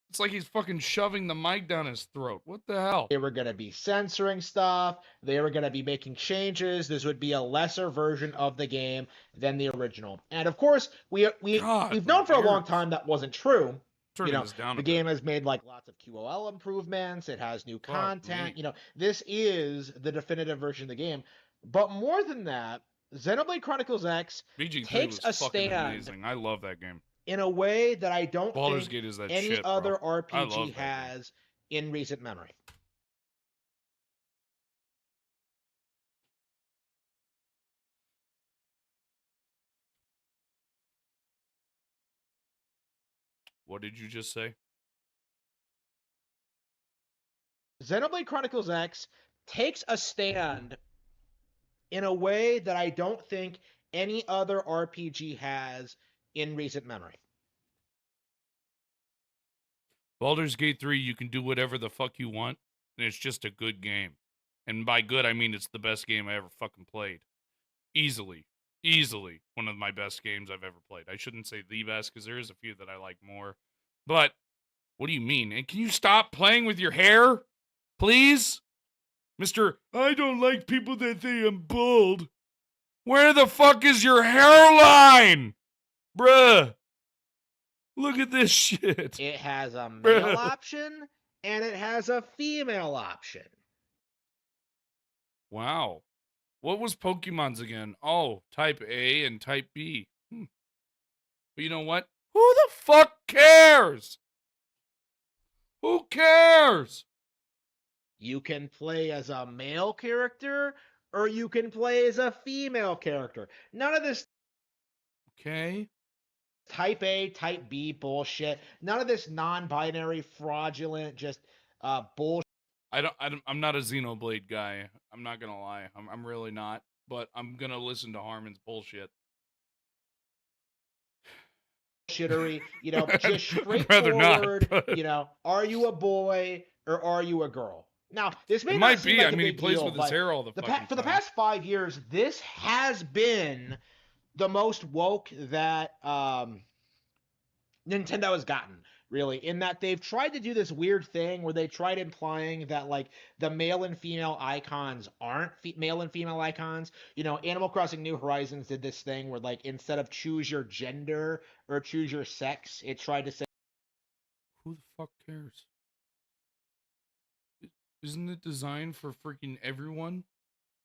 It's like he's fucking shoving the mic down his throat. What the hell? They were going to be censoring stuff. They were going to be making changes. This would be a lesser version of the game than the original. And of course, we've known for a long time that wasn't true. The game has made like lots of QOL improvements. It has new content. This is the definitive version of the game. But more than that, Xenoblade Chronicles X takes a stand. Amazing. I love that game. In a way that I don't Baldur's think Gate is that any shit, other bro. RPG has in recent memory. What did you just say? Xenoblade Chronicles X takes a stand in a way that I don't think any other RPG has in recent memory. Baldur's Gate 3, you can do whatever the fuck you want, and it's just a good game. And by good, I mean it's the best game I ever fucking played. Easily one of my best games I've ever played. I shouldn't say the best, because there is a few that I like more. But, what do you mean? And can you stop playing with your hair? Please? Mr. I don't like people that say I'm bald. Where the fuck is your hairline? Bruh. Look at this shit. It has a male option, and it has a female option. Wow. What was Pokemon's again? Oh, Type A and Type B. But you know what? Who the fuck cares? Who cares? You can play as a male character, or you can play as a female character. None of this... Okay. Type A, Type B bullshit. None of this non-binary, fraudulent, just bullshit. I'm not a Xenoblade guy. I'm not gonna lie. I'm really not. But I'm gonna listen to Harmon's bullshit. Shittery, just straightforward. Not, are you a boy or are you a girl? Now, this might be. Like he plays with his hair all the fucking time. For the past 5 years, this has been the most woke that Nintendo has gotten, really, in that they've tried to do this weird thing where they tried implying that, like, the male and female icons aren't male and female icons. Animal Crossing New Horizons did this thing where, like, instead of choose your gender or choose your sex, it tried to say... Who the fuck cares? Isn't it designed for freaking everyone?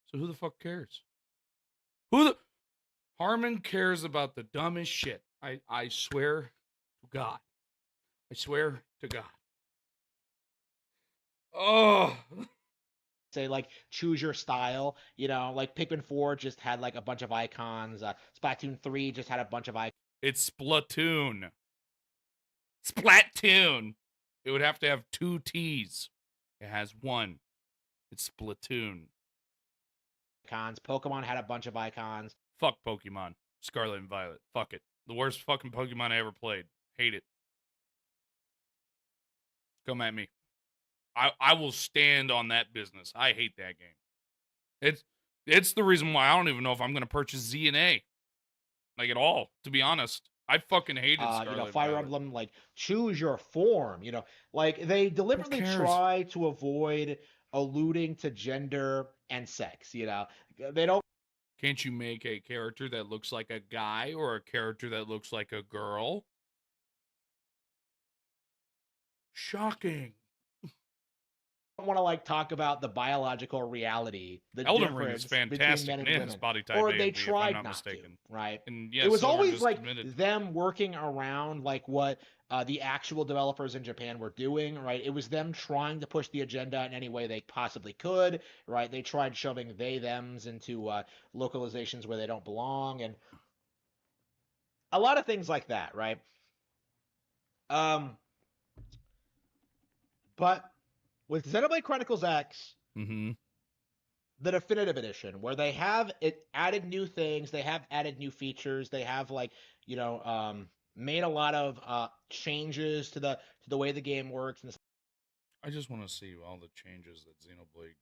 So who the fuck cares? Harmon cares about the dumbest shit. I swear to God. I swear to God. Oh. Say like choose your style, like Pikmin 4 just had like a bunch of icons. Splatoon 3 just had a bunch of icons. It's Splatoon. Splatoon. It would have to have 2 T's. It has 1. It's Splatoon. Pokemon had a bunch of icons. Fuck Pokemon. Scarlet and Violet. Fuck it. The worst fucking Pokemon I ever played. Hate it. Come at me. I will stand on that business. I hate that game. It's the reason why I don't even know if I'm going to purchase Z and A. Like, at all, to be honest. I fucking hated Scarlet Fire Violet. Emblem, like, choose your form, Like, they deliberately try to avoid alluding to gender and sex, They don't... Can't you make a character that looks like a guy or a character that looks like a girl? Shocking. Want to like talk about the biological reality, the Elden Ring difference is fantastic, between men and and women, his body type or A they and B, if I'm tried not not mistaken. to, right? And yes, it was Silver always just like admitted. them working around like what the actual developers in Japan were doing, right? It was them trying to push the agenda in any way they possibly could, right? They tried shoving they thems into localizations where they don't belong, and a lot of things like that, right? But with Xenoblade Chronicles X, Mm-hmm. the definitive edition, where they have it added new things, they have added new features, they have like made a lot of changes to the way the game works. And I just want to see all the changes that Xenoblade.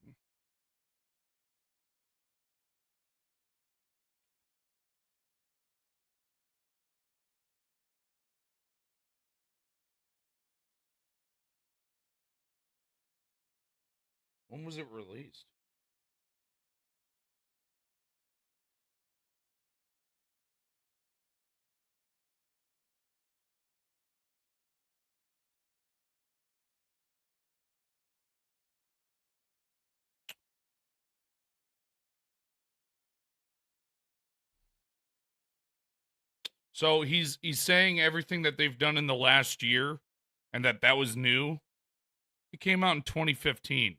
When was it released? So he's saying everything that they've done in the last year, and that was new. It came out in 2015.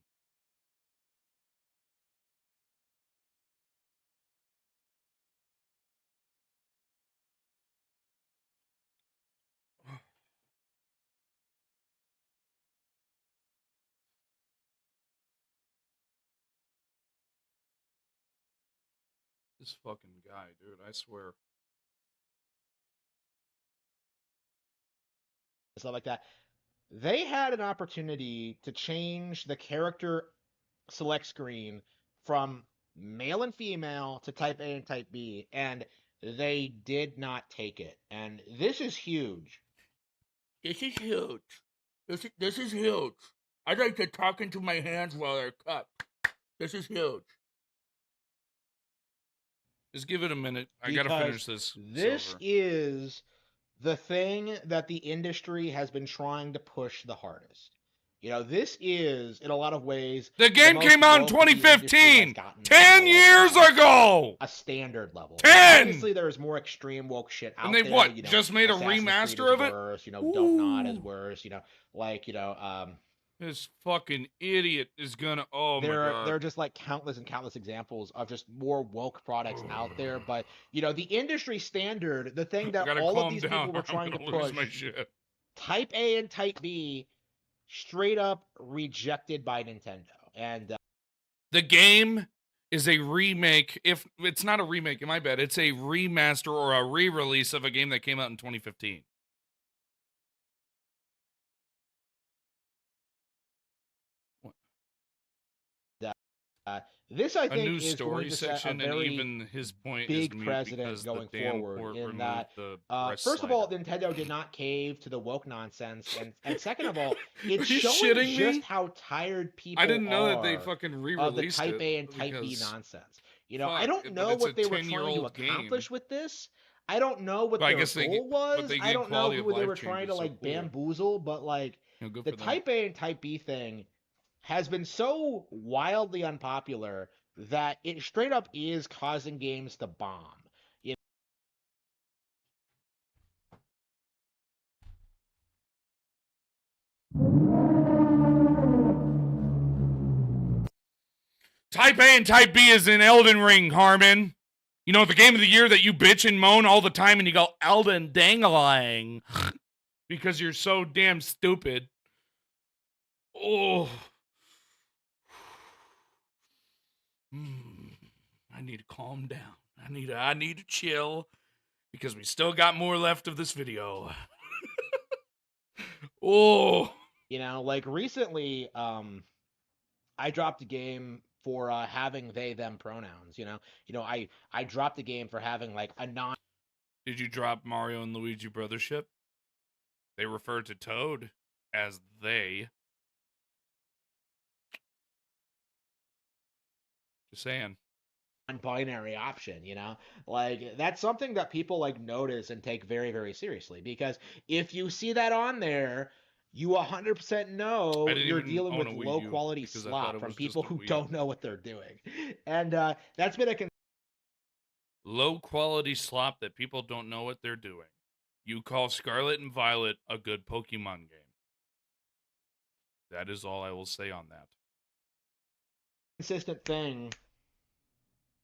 This fucking guy, dude, I swear. stuff like that. They had an opportunity to change the character select screen from male and female to type A and type B, and they did not take it. And this is huge. This is huge. This is huge. I'd like to talk into my hands while they're cut. This is huge. Just give it a minute. I gotta finish this. This Silver. is the thing that the industry has been trying to push the hardest. This is, in a lot of ways, The game came out in 2015! 10 years ago! A standard level. 10! Obviously, there's more extreme woke shit out And they there. what? Just made a Assassin's remaster Creed of is it? worse, Don't Nod is worse, This fucking idiot is gonna. Oh my god. there are just like countless and countless examples of just more woke products out there. But the industry standard, the thing that all of these people were trying to push, Type A and Type B, straight up rejected by Nintendo. And the game is a remake. If it's not a remake, my bad. It's a remaster or a re-release of a game that came out in 2015. This, I a think, new is story going to set a section, very and even his point big is mute precedent because going the damn forward. port In removed that, the first of all, Nintendo did not cave to the woke nonsense, and second of all, it's you showing shitting just me? how tired people I didn't know that they are fucking of the re-released Type A it and Type B because- nonsense. I Fuck, don't but know it's what a they were trying to 10-year-old accomplish game. with this. I don't know what But I their guess they goal get- but was. they I get don't know quality of who they life were trying to changes, so like cool. bamboozle, but like Good the for them. Type A and Type B thing has been so wildly unpopular that it straight up is causing games to bomb. You Type A and Type B is in Elden Ring, Harmon. You know, the game of the year that you bitch and moan all the time and you go, Elden Dangling, because you're so damn stupid. Oh. I need to calm down. I need to chill because we still got more left of this video. Oh. You know, like recently, I dropped a game for having they them pronouns. I dropped a game for having like a non. Did you drop Mario and Luigi Brothership? They refer to Toad as they. Just saying. Binary option, like that's something that people like notice and take very, very seriously, because if you see that on there, you 100% know you're dealing with low quality slop from people who don't know what they're doing. And that's been a low quality slop that people don't know what they're doing. You call Scarlet and Violet a good Pokemon game. That is all I will say on that. Consistent thing.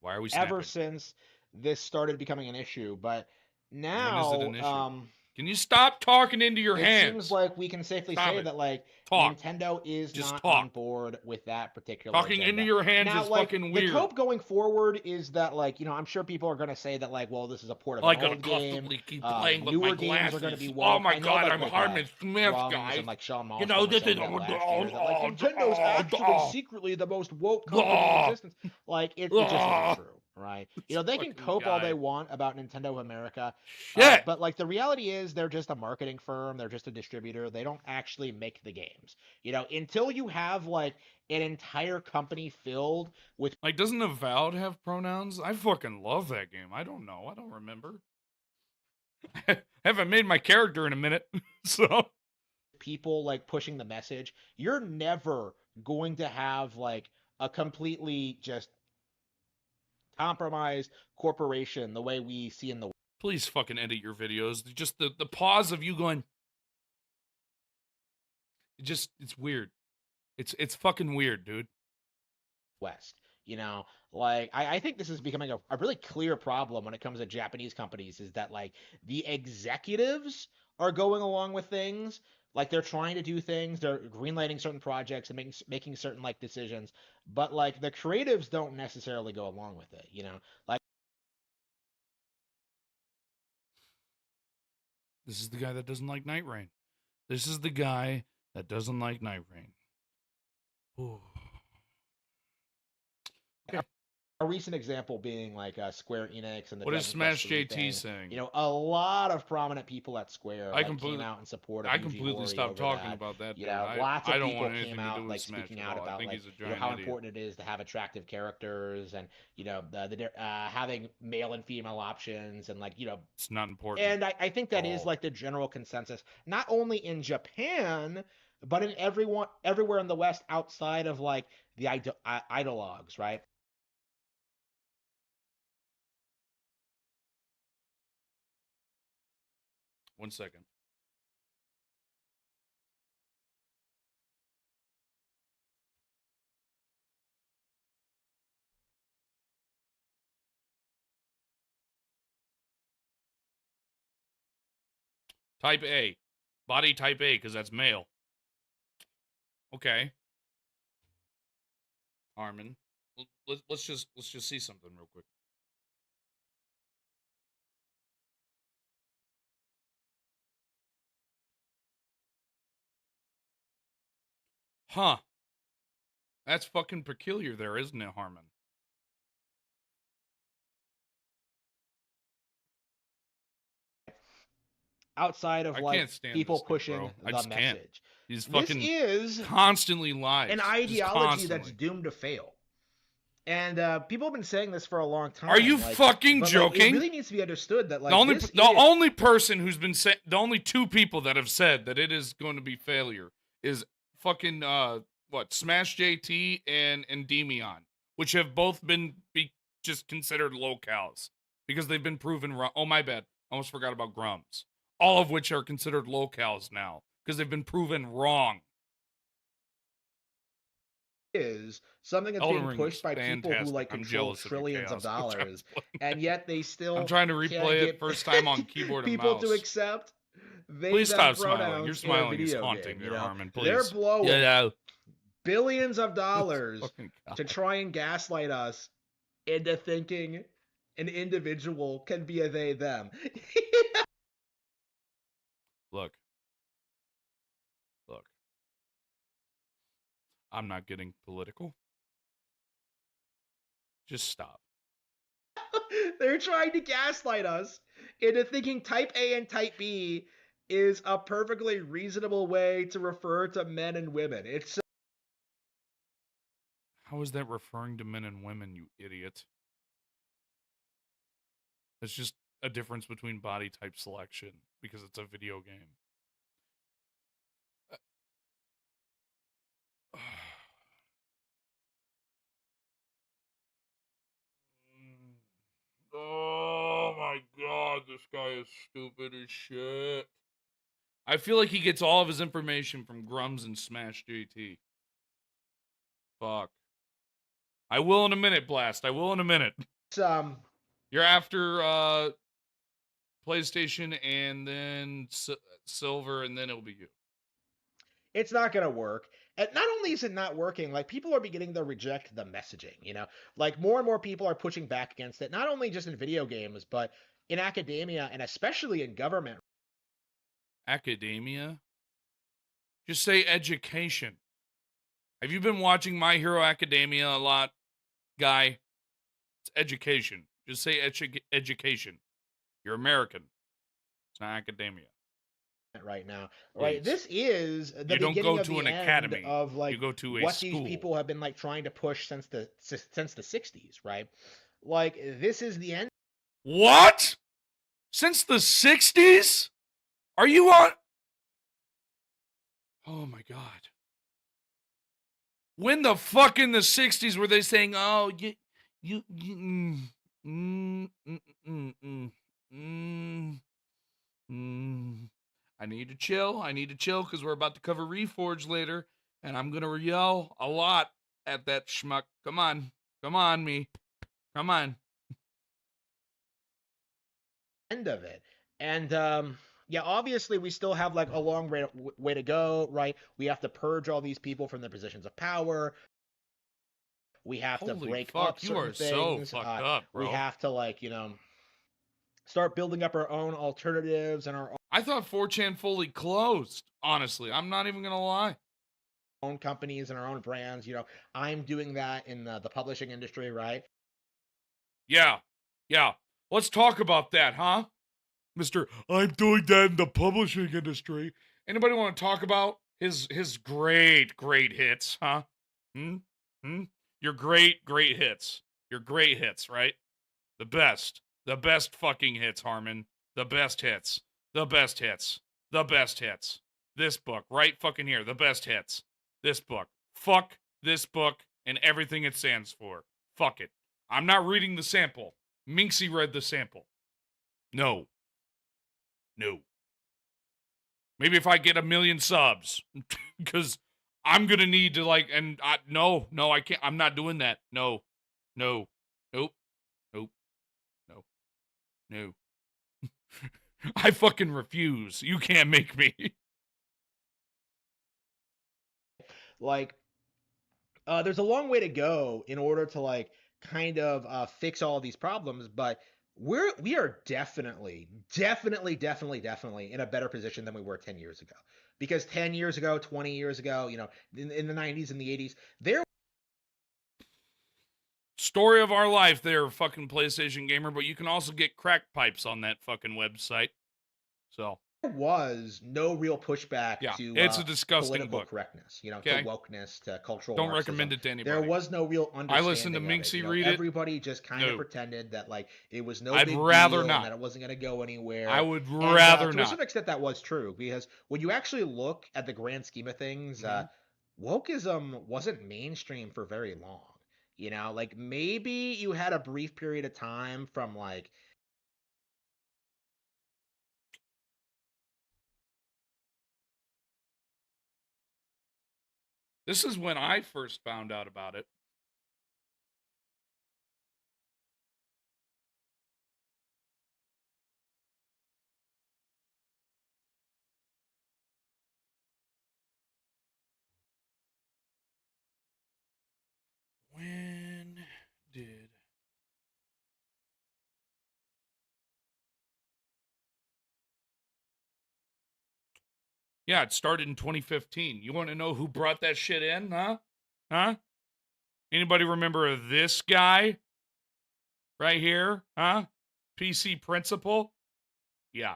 Why are we ever since this started becoming an issue? But now, when is it an issue? Can you stop talking into your hands? It seems like we can safely say that like Nintendo is not on board with that particular talking agenda. Into your hands now, is like, fucking weird. The hope going forward is that like I'm sure people are going to say that like, well, this is a port of an old game. Keep playing with newer my games glasses. are going to be oh my god, I'm like, Harmon Smith, guys. And, like Sean Moss this is Nintendo's actually secretly the most woke company in existence. Like it just isn't true. Right, they can cope all they want about Nintendo of America, but like the reality is they're just a marketing firm. They're just a distributor. They don't actually make the games. Until you have like an entire company filled with like, doesn't Avowed have pronouns? I fucking love that game. I don't know. I don't remember. I haven't made my character in a minute, so people like pushing the message. You're never going to have like a completely just compromised corporation the way we see in the. Please fucking edit your videos. Just the pause of you going. It's weird. It's fucking weird, dude. West, like I think this is becoming a really clear problem when it comes to Japanese companies, is that like the executives are going along with things. Like they're trying to do things, they're greenlighting certain projects and making certain like decisions, but like the creatives don't necessarily go along with it, Like this is the guy that doesn't like Night Rain. This is the guy that doesn't like Night Rain. Ooh. Okay. A recent example being like Square Enix and the. What is Smash JT saying? A lot of prominent people at Square came out in support of. I completely stopped talking about that. Lots of I don't people want anything came out to do with like Smash speaking out about like idiot. how important it is to have attractive characters and having male and female options and like it's not important. And I think that is like the general consensus, not only in Japan, but in everywhere in the West outside of like the ideologues, right? One second. Type A. Body type A, because that's male. Okay. Harmon. Let's just see something real quick. Huh. That's fucking peculiar there, isn't it, Harmon? Outside of like people pushing the message. He's fucking this is constantly lies. An ideology that's doomed to fail. And people have been saying this for a long time. Are you fucking joking? It really needs to be understood that like the only person who's been the only two people that have said that it is going to be failure is fucking Smash JT and Endymion, which have both been just considered locales because they've been proven wrong. Oh, my bad. Almost forgot about Grums. All of which are considered locales now because they've been proven wrong. Is something that's Elden being Ring pushed is by people who like fantastic. I'm control jealous of you, trillions of Chaos, which I dollars, was playing and yet they still I'm trying to can't replay it get first time on keyboard and people to mouse. accept they Please them stop smiling. Your pronouns in a smiling is video haunting game. there, You know, Harmon. they're Please. blowing Yeah. billions of dollars Fucking God. to try and gaslight us into thinking an individual can be a they them. Look. I'm not getting political. Just stop. They're trying to gaslight us into thinking type A and type B is a perfectly reasonable way to refer to men and women. It's How is that referring to men and women, you idiot? It's just a difference between body type selection because it's a video game. Oh my God, this guy is stupid as shit. I feel like he gets all of his information from Grums and Smash JT. Fuck. I will in a minute, Blast. I will in a minute. You're after PlayStation and then Silver, and then it'll be you. It's not going to work. And not only is it not working, like people are beginning to reject the messaging, you know? Like more and more people are pushing back against it, not only just in video games, but in academia and especially in government. Academia? Just say education. Have you been watching My Hero Academia a lot, guy? It's education. Just say education. You're American. It's not academia. Right now, Please. right? This is the you don't beginning go of to the an end academy. of like you go to a what school. these people have been like trying to push since the 60s, right? Like this is the end. What? Since the 60s? Are you on? Oh my God. When the fuck in the 60s were they saying, oh, I need to chill because we're about to cover Reforged later, and I'm going to yell a lot at that schmuck. Come on, me. Come on. End of it. And yeah, obviously we still have like a long way to go, right? We have to purge all these people from their positions of power. We have to break up certain things. So fucked up, bro. We have to like, you know, start building up our own alternatives and our I thought 4chan fully closed, honestly. I'm not even going to lie. Own companies and our own brands, you know. I'm doing that in the publishing industry, right? Yeah. Let's talk about that, huh? Mr. I'm doing that in the publishing industry. Anybody want to talk about his great hits, huh? Your great hits. Your great hits, right? The best fucking hits, Harmon. The best hits. This book, right fucking here. The best hits. This book. Fuck this book and everything it stands for. Fuck it. I'm not reading the sample. Minxie read the sample. No. Maybe if I get 1 million subs, because I'm gonna need to no, I can't. I'm not doing that. No. Nope. I fucking refuse. You can't make me. Like, there's a long way to go in order to like kind of fix all of these problems, but we are definitely in a better position than we were 10 years ago. Because 10 years ago, 20 years ago, you know, in the 90s and the 80s, there story of our life there, fucking PlayStation Gamer, but you can also get crack pipes on that fucking website. So was no real pushback to it's a disgusting political book. correctness, you know, to wokeness, to cultural Don't Marxism. recommend it to anybody. There was no real understanding. I listened to Minxie read it. Everybody just kind of pretended that like it was no I'd big rather deal not. and that it wasn't going to go anywhere. I would rather to not. a certain extent that was true, because when you actually look at the grand scheme of things, wokeism wasn't mainstream for very long. You know, like maybe you had a brief period of time from like This is when I first found out about it. When did... Yeah, it started in 2015. You want to know who brought that shit in, huh? Huh? Anybody remember this guy? Right here? Huh? PC Principal? Yeah.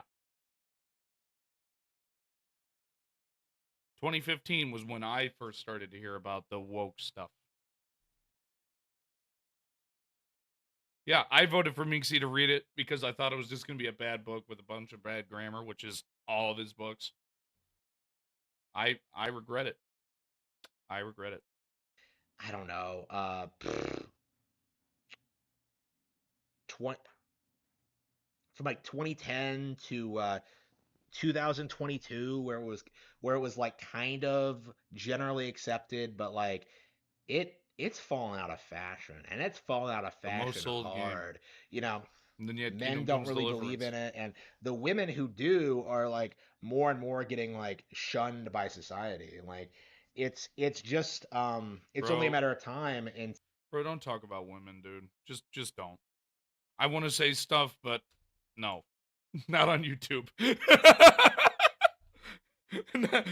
2015 was when I first started to hear about the woke stuff. Yeah, I voted for Minksy to read it because I thought it was just going to be a bad book with a bunch of bad grammar, which is all of his books. I regret it. I regret it. I don't know, 20 from like 2010 to 2022 where it was like kind of generally accepted, but like it's fallen out of fashion, and it's fallen out of The most fashion sold game. hard. You know, And then yet men Kingdom don't Comes really believe Deliverance. in it, and the women who do are like more and more getting like shunned by society. Like it's just it's only a Bro, matter of time. And bro, don't talk about women, dude. Just don't. I want to say stuff, but no. Not on YouTube.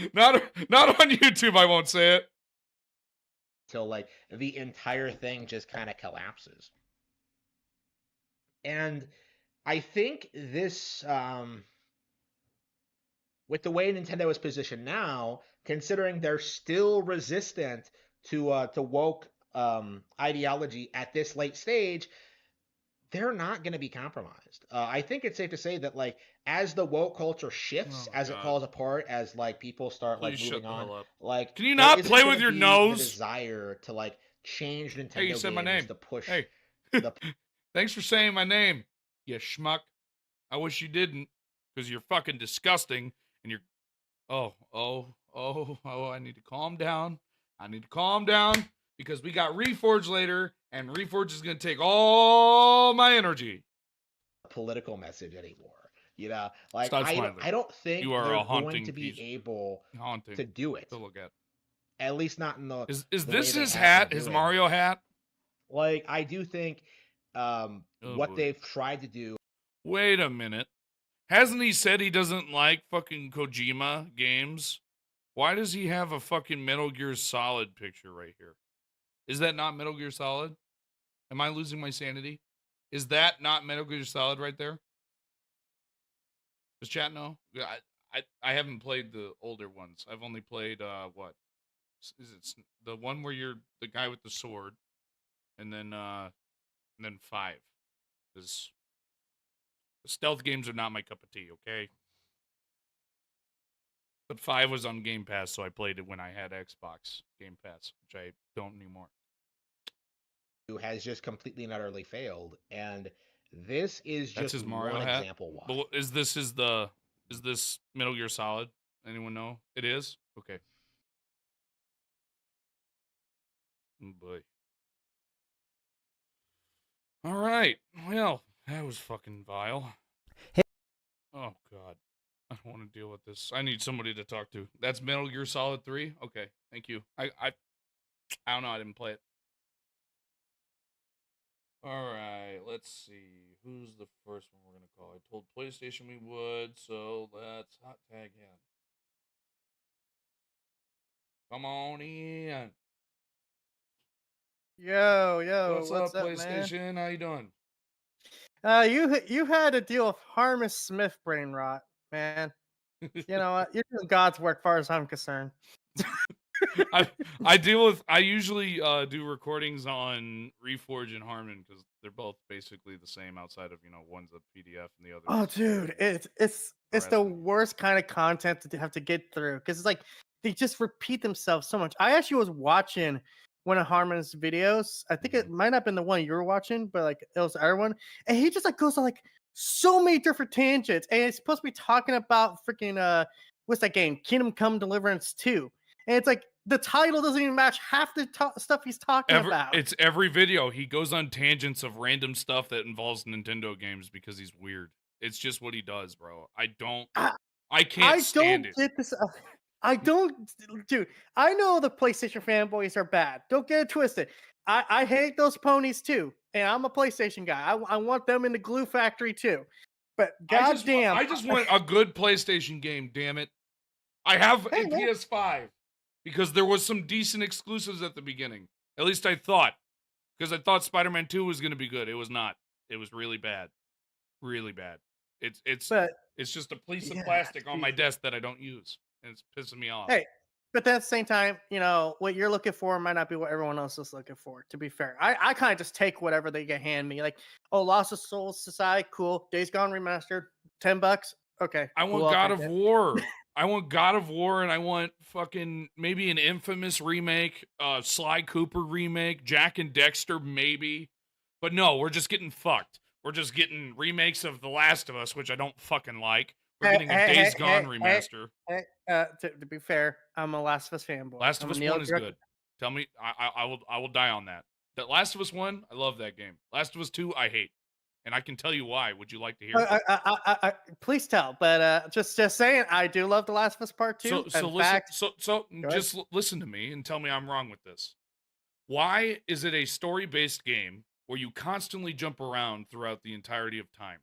not on YouTube, I won't say it. till like the entire thing just kind of collapses. And I think this with the way Nintendo is positioned now, considering they're still resistant to woke ideology at this late stage, they're not going to be compromised. I think it's safe to say that like as the woke culture shifts, Oh, as it God. falls apart, as like people start like Please moving shut the on, hell up. like Can you there not isn't play gonna with your be the nose? desire to like change Nintendo Hey, you said my games name. to push Hey. the Thanks for saying my name, you schmuck. I wish you didn't, because you're fucking disgusting, and you're... Oh, I need to calm down. I need to calm down, because we got Reforge later, and Reforge is going to take all my energy. political message anymore. You know, like Stop smiling. I don't think You are they're a going haunting to be piece. able Haunting to do it. to look at. At least not in the Is the way this they his have been hat? His doing. Mario hat? Like I do think Oh, what boy. they've tried to do. Wait a minute. Hasn't he said he doesn't like fucking Kojima games? Why does he have a fucking Metal Gear Solid picture right here? Is that not Metal Gear Solid? Am I losing my sanity? Is that not Metal Gear Solid right there? Does chat know? I haven't played the older ones. I've only played what? Is it the one where you're the guy with the sword, and then 5? Because stealth games are not my cup of tea. Okay. But 5 was on Game Pass, so I played it when I had Xbox Game Pass, which I don't anymore. Who has just completely and utterly failed, and this is That's just his Mario one hat. example why. But is this Metal Gear Solid? Anyone know? It is? Okay. Oh boy. All right. Well, that was fucking vile. Hey. Oh god. I don't want to deal with this. I need somebody to talk to. That's Metal Gear Solid 3? Okay. Thank you. I don't know. I didn't play it. All right, let's see. Who's the first one we're going to call? I told PlayStation we would, so let's hot tag him. Come on in. Yo, What's up, PlayStation? Man? How you doing? You had to deal with Harmus Smith brain rot, man. You know what? You're doing God's work, as far as I'm concerned. I usually do recordings on Reforge and Harmon because they're both basically the same outside of one's a PDF and the other. Oh, dude, it's the worst kind of content to have to get through because it's like they just repeat themselves so much. I actually was watching one of Harmon's videos. I think it might not have been the one you were watching, but like it was our one. And he just like goes on like so many different tangents. And it's supposed to be talking about freaking what's that game? Kingdom Come Deliverance 2. And it's like the title doesn't even match half the stuff he's talking about. It's every video. He goes on tangents of random stuff that involves Nintendo games because he's weird. It's just what he does, bro. I can't stand it. Get this. I don't, dude. I know the PlayStation fanboys are bad. Don't get it twisted. I hate those ponies too, and I'm a PlayStation guy. I want them in the glue factory too. But goddamn, I just want a good PlayStation game. Damn it! I have a PS5 because there was some decent exclusives at the beginning. At least I thought, because I thought Spider-Man 2 was going to be good. It was not. It was really bad, really bad. It's just a piece of plastic on my desk that I don't use, and it's pissing me off. Hey, but at the same time, you know, what you're looking for might not be what everyone else is looking for, to be fair. I kind of just take whatever they can hand me. Like, oh, Lost of Souls Society, cool. Days Gone Remastered, $10. Okay. I want God of War. I want God of War, and I want fucking maybe an Infamous remake, Sly Cooper remake, Jack and Dexter maybe. But no, we're just getting fucked. We're just getting remakes of The Last of Us, which I don't fucking like. We're getting a Days Gone remaster. To be fair, I'm a Last of Us fanboy. Last of Us 1 is good. Tell me, I will die on that. That Last of Us 1, I love that game. Last of Us 2, I hate. And I can tell you why. Would you like to hear? Please tell. But just saying, I do love The Last of Us Part 2. Just listen to me and tell me I'm wrong with this. Why is it a story-based game where you constantly jump around throughout the entirety of time?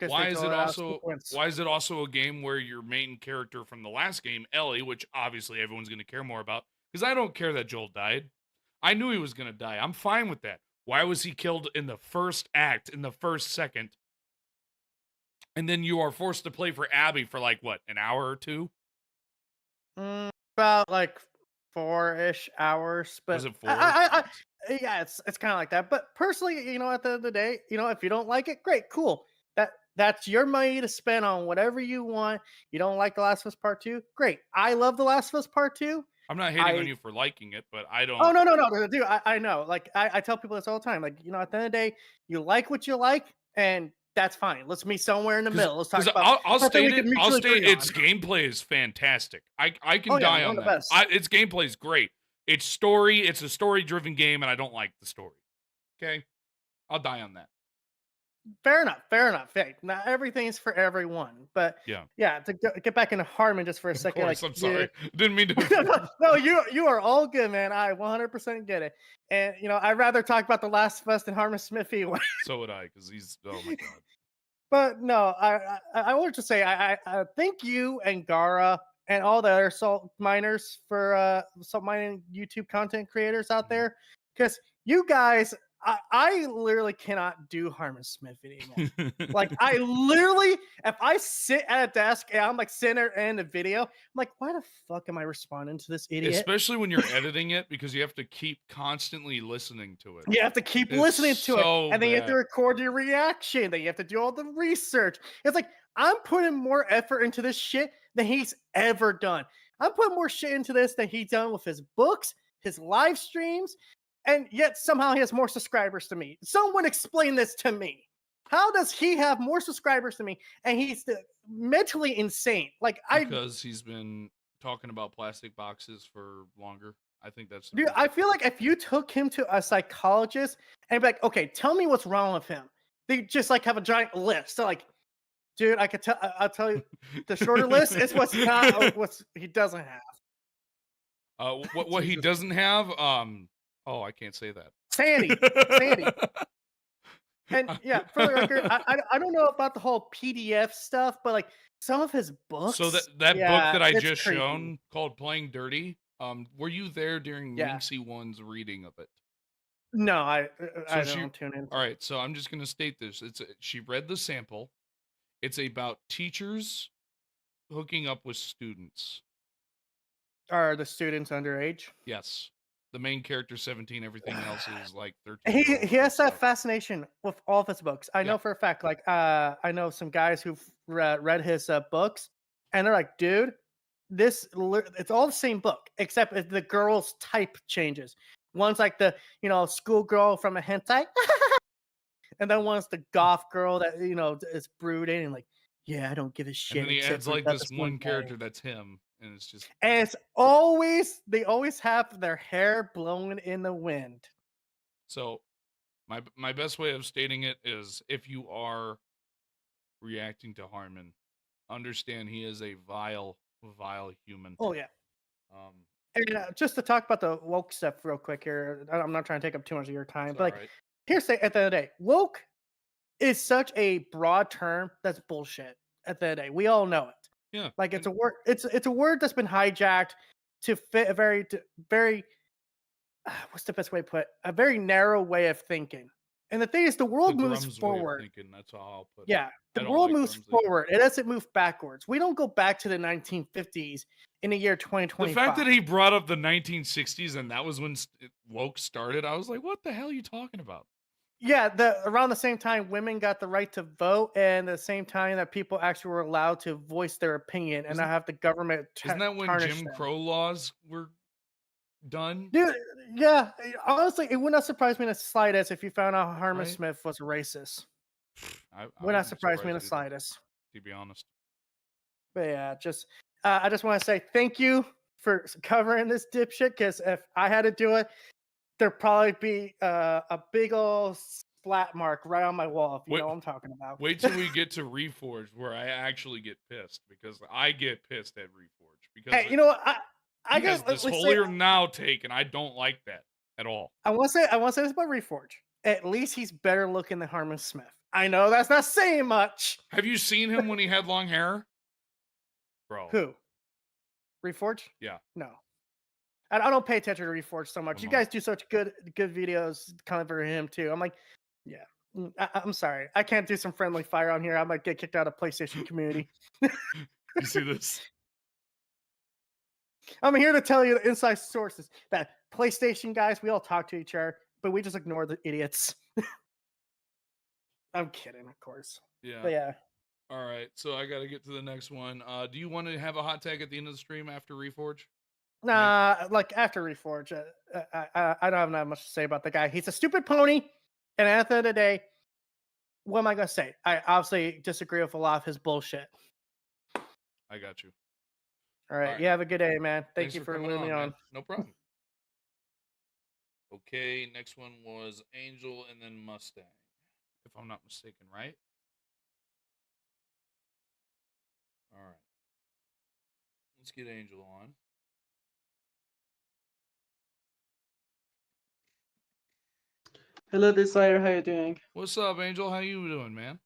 Why is it also a game where your main character from the last game, Ellie, which obviously everyone's going to care more about, because I don't care that Joel died. I knew he was going to die. I'm fine with that. Why was he killed in the first act, in the first second? And then you are forced to play for Abby for like, what, an hour or two? About like 4-ish hours. But was it 4? Yeah, it's kind of like that. But personally, you know, at the end of the day, you know, if you don't like it, great, cool. That's your money to spend on whatever you want. You don't like The Last of Us Part 2? Great. I love The Last of Us Part 2. I'm not hating on you for liking it, but I don't. Oh, no, dude. I know. Like, I tell people this all the time. Like, you know, at the end of the day, you like what you like, and that's fine. Let's meet somewhere in the middle. Let's talk about. I'll state its gameplay is fantastic. I can die on that. Its gameplay is great. It's a story-driven game, and I don't like the story. Okay? I'll die on that. Fair enough. Hey, not everything's for everyone, but yeah. To get back into Harmon just for a second, of course, I'm sorry, didn't mean to. No, you are all good, man. I 100% get it, and you know I'd rather talk about The Last of Us than Harmon Smith anyway. So would I, because he's oh my god. But no, I wanted to say I thank you and Gara and all the other salt miners for salt mining YouTube content creators out there, because you guys. I literally cannot do Harmon Smith anymore. Like, I literally, if I sit at a desk and I'm like sitting there in the video, I'm like, why the fuck am I responding to this idiot? Especially when you're editing it, because you have to keep constantly listening to it. You have to keep listening to it. And then you have to record your reaction. Then you have to do all the research. It's like, I'm putting more effort into this shit than he's ever done. I'm putting more shit into this than he's done with his books, his live streams, and yet somehow he has more subscribers to me. Someone explain this to me. How does he have more subscribers to me and he's mentally insane? Because he's been talking about plastic boxes for longer. I think that's. Dude, I feel like if you took him to a psychologist and be like, okay, tell me what's wrong with him. They just like have a giant list. So like, dude, I'll tell you the shorter list is what he doesn't have. What he doesn't have, oh, I can't say that. Sandy. And yeah, for the record, I don't know about the whole PDF stuff, but like some of his books. So that book that I just shown called Playing Dirty, were you there during Winksy One's reading of it? No, I don't tune in. All right, so I'm just going to state this. She read the sample. It's about teachers hooking up with students. Are the students underage? Yes. The main character 17, everything else is like 13. He has that fascination with all of his books. I know for a fact. Like I know some guys who've read his books, and they're like, dude, it's all the same book except the girl's type changes. One's like the schoolgirl from a hentai, and then one's the goth girl that is brooding and like, yeah, I don't give a And shit then he except adds for like about this one one guy. character that's him, and it's just And they always have their hair blowing in the wind. so. My best way of stating it is, if you are reacting to Harmon, understand he is a vile human. Oh yeah. Um, And just to talk about the woke stuff real quick here, I'm not trying to take up too much of your time, but like, right. here's the at the end of the day, woke is such a broad term that's bullshit. At the end of the day, we all know it. Yeah. Like it's a word. It's a word that's been hijacked to fit a very what's the best way to put it? A very narrow way of thinking. And the thing is, the world moves Grum's way of forward. thinking, that's how I'll put it. Yeah, I the don't world like moves Grum's either. forward. It doesn't move backwards. We don't go back to the 1950s in the year The 2025. fact that he brought up the 1960s and that was when woke started, I was like, what the hell are you talking about? Yeah, around the same time women got the right to vote, and the same time that people actually were allowed to voice their opinion and not have the government Isn't that when tarnish Jim them. Crow laws were done? Dude, yeah, honestly, it would not surprise me in the slightest if you found out Harmon Right? Smith was a racist. I Would not wouldn't be surprise me in the surprised either, slightest. to be honest. But yeah, I just want to say thank you for covering this dipshit, because if I had to do it, there'd probably be a big old splat mark right on my wall, if you know what I'm talking about. Wait till we get to Reforged, where I actually get pissed, because I get pissed at Reforged. Because Hey, you know what? I he has guess this let's say holier now take, and I don't like that at all. I want to say this about Reforge. At least he's better looking than Harmon Smith. I know that's not saying much. Have you seen him when he had long hair? Bro. Who? Reforge? Yeah. No. I don't pay attention to Reforge so much. You guys do such good videos covering him too. I'm like, yeah. I'm sorry. I can't do some friendly fire on here. I might get kicked out of PlayStation community. You see this? I'm here to tell you the inside sources that PlayStation guys, we all talk to each other, but we just ignore the idiots. I'm kidding, of course. Yeah. But yeah. All right. So I got to get to the next one. Do you want to have a hot tag at the end of the stream after Reforge? Nah, like after Reforge, I don't have that much to say about the guy. He's a stupid pony, and at the end of the day, what am I gonna say? I obviously disagree with a lot of his bullshit. I got you. All right, you have a good day, man. Thank Thanks you for coming letting me on. man. No problem. Okay, next one was Angel and then Mustang, if I'm not mistaken, right? All right. Let's get Angel on. Hello, Desire. How you doing? What's up, Angel? How you doing, man?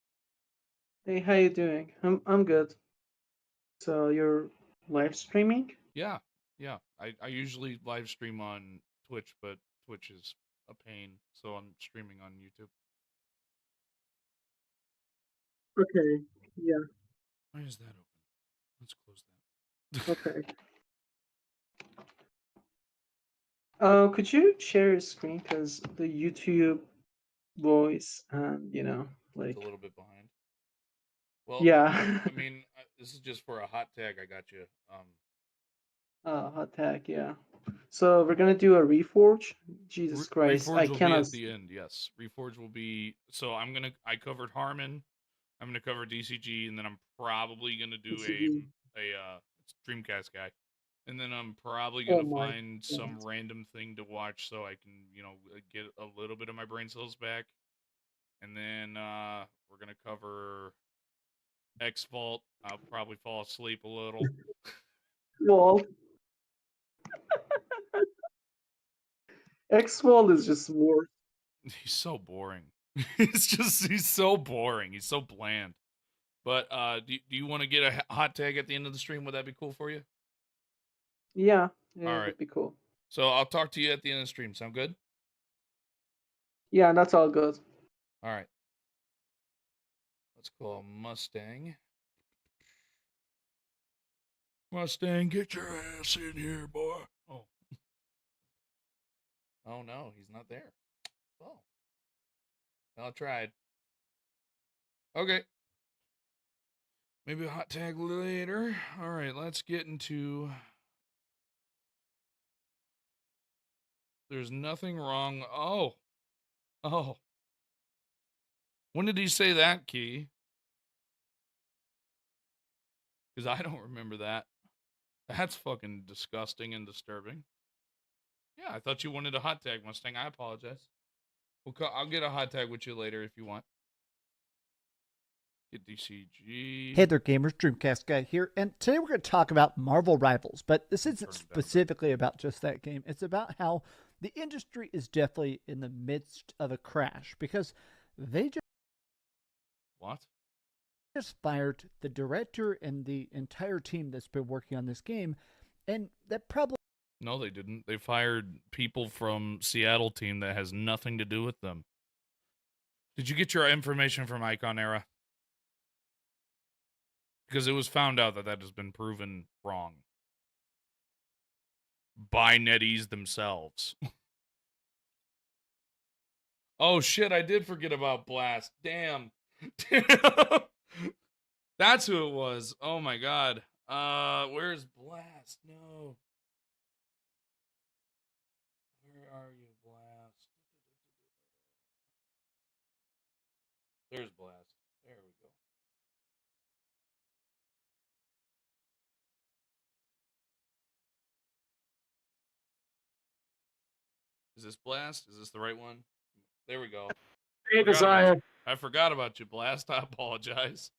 Hey, how you doing? I'm good. So you're live streaming? Yeah. I usually live stream on Twitch, but Twitch is a pain, so I'm streaming on YouTube. Okay. Yeah. Why is that open? Let's close that. Okay. Could you share your screen, because the YouTube voice and like It's a little bit behind. Well, yeah. I mean, this is just for a hot tag. I got you. Hot tag, yeah. So we're gonna do a Reforge. Jesus Christ, Reforge I will cannot. be at the end. Yes, Reforge will be. So I covered Harmon. I'm gonna cover DCG, and then I'm probably gonna do DCG. a Dreamcast guy, and then I'm probably gonna Oh my find some random thing to watch so I can get a little bit of my brain cells back, and then we're gonna cover X Vault. I'll probably fall asleep a little. Well, X-Wall is just more. He's so boring. He's so boring. He's so bland. But do you want to get a hot tag at the end of the stream? Would that be cool for you? Yeah, All right. that'd be cool. So I'll talk to you at the end of the stream. Sound good? Yeah, that's all good. All right. Let's call Mustang. Mustang, get your ass in here, boy. Oh. Oh no, he's not there. Oh. Well, I tried. Okay. Maybe a hot tag later. All right, let's get into. There's nothing wrong. Oh. When did he say that, Key? Because I don't remember that. That's fucking disgusting and disturbing. Yeah, I thought you wanted a hot tag, Mustang. I apologize. I'll get a hot tag with you later if you want. Get DCG. Hey there, gamers. Dreamcast Guy here, and today we're going to talk about Marvel Rivals, but this isn't specifically about just that game. It's about how the industry is definitely in the midst of a crash, because they just fired the director and the entire team that's been working on this game, and that probably... No, they didn't. They fired people from Seattle team that has nothing to do with them. Did you get your information from Icon Era? Because it was found out that has been proven wrong. By NetEase themselves. Oh shit, I did forget about Blast. Damn. That's who it was. Oh my god. Where's Blast? No. Where are you, Blast? There's Blast. There we go. Is this Blast? Is this the right one? There we go. Hey, Desire. I forgot about you, Blast. I apologize.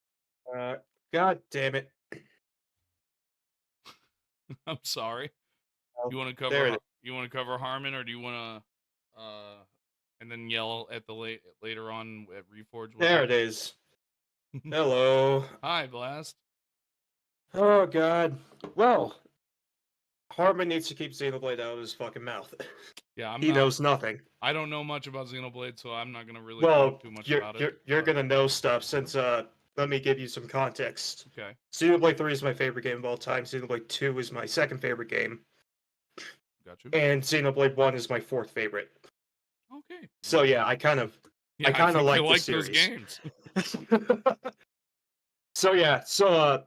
God damn it. I'm sorry. Oh, You want to cover Harmon, or do you want to and then yell at the later on at Reforge? There it is. Hello. Hi, Blast. Oh god. Well, Harmon needs to keep Xenoblade out of his fucking mouth. Yeah, he knows nothing. I don't know much about Xenoblade, so I'm not gonna really Well, talk too much about it. you're gonna know stuff since let me give you some context. Okay. Xenoblade 3 is my favorite game of all time. Xenoblade 2 is my second favorite game. Got you. And Xenoblade 1 is my fourth favorite. Okay. So yeah, I kind of like the series. Those games. So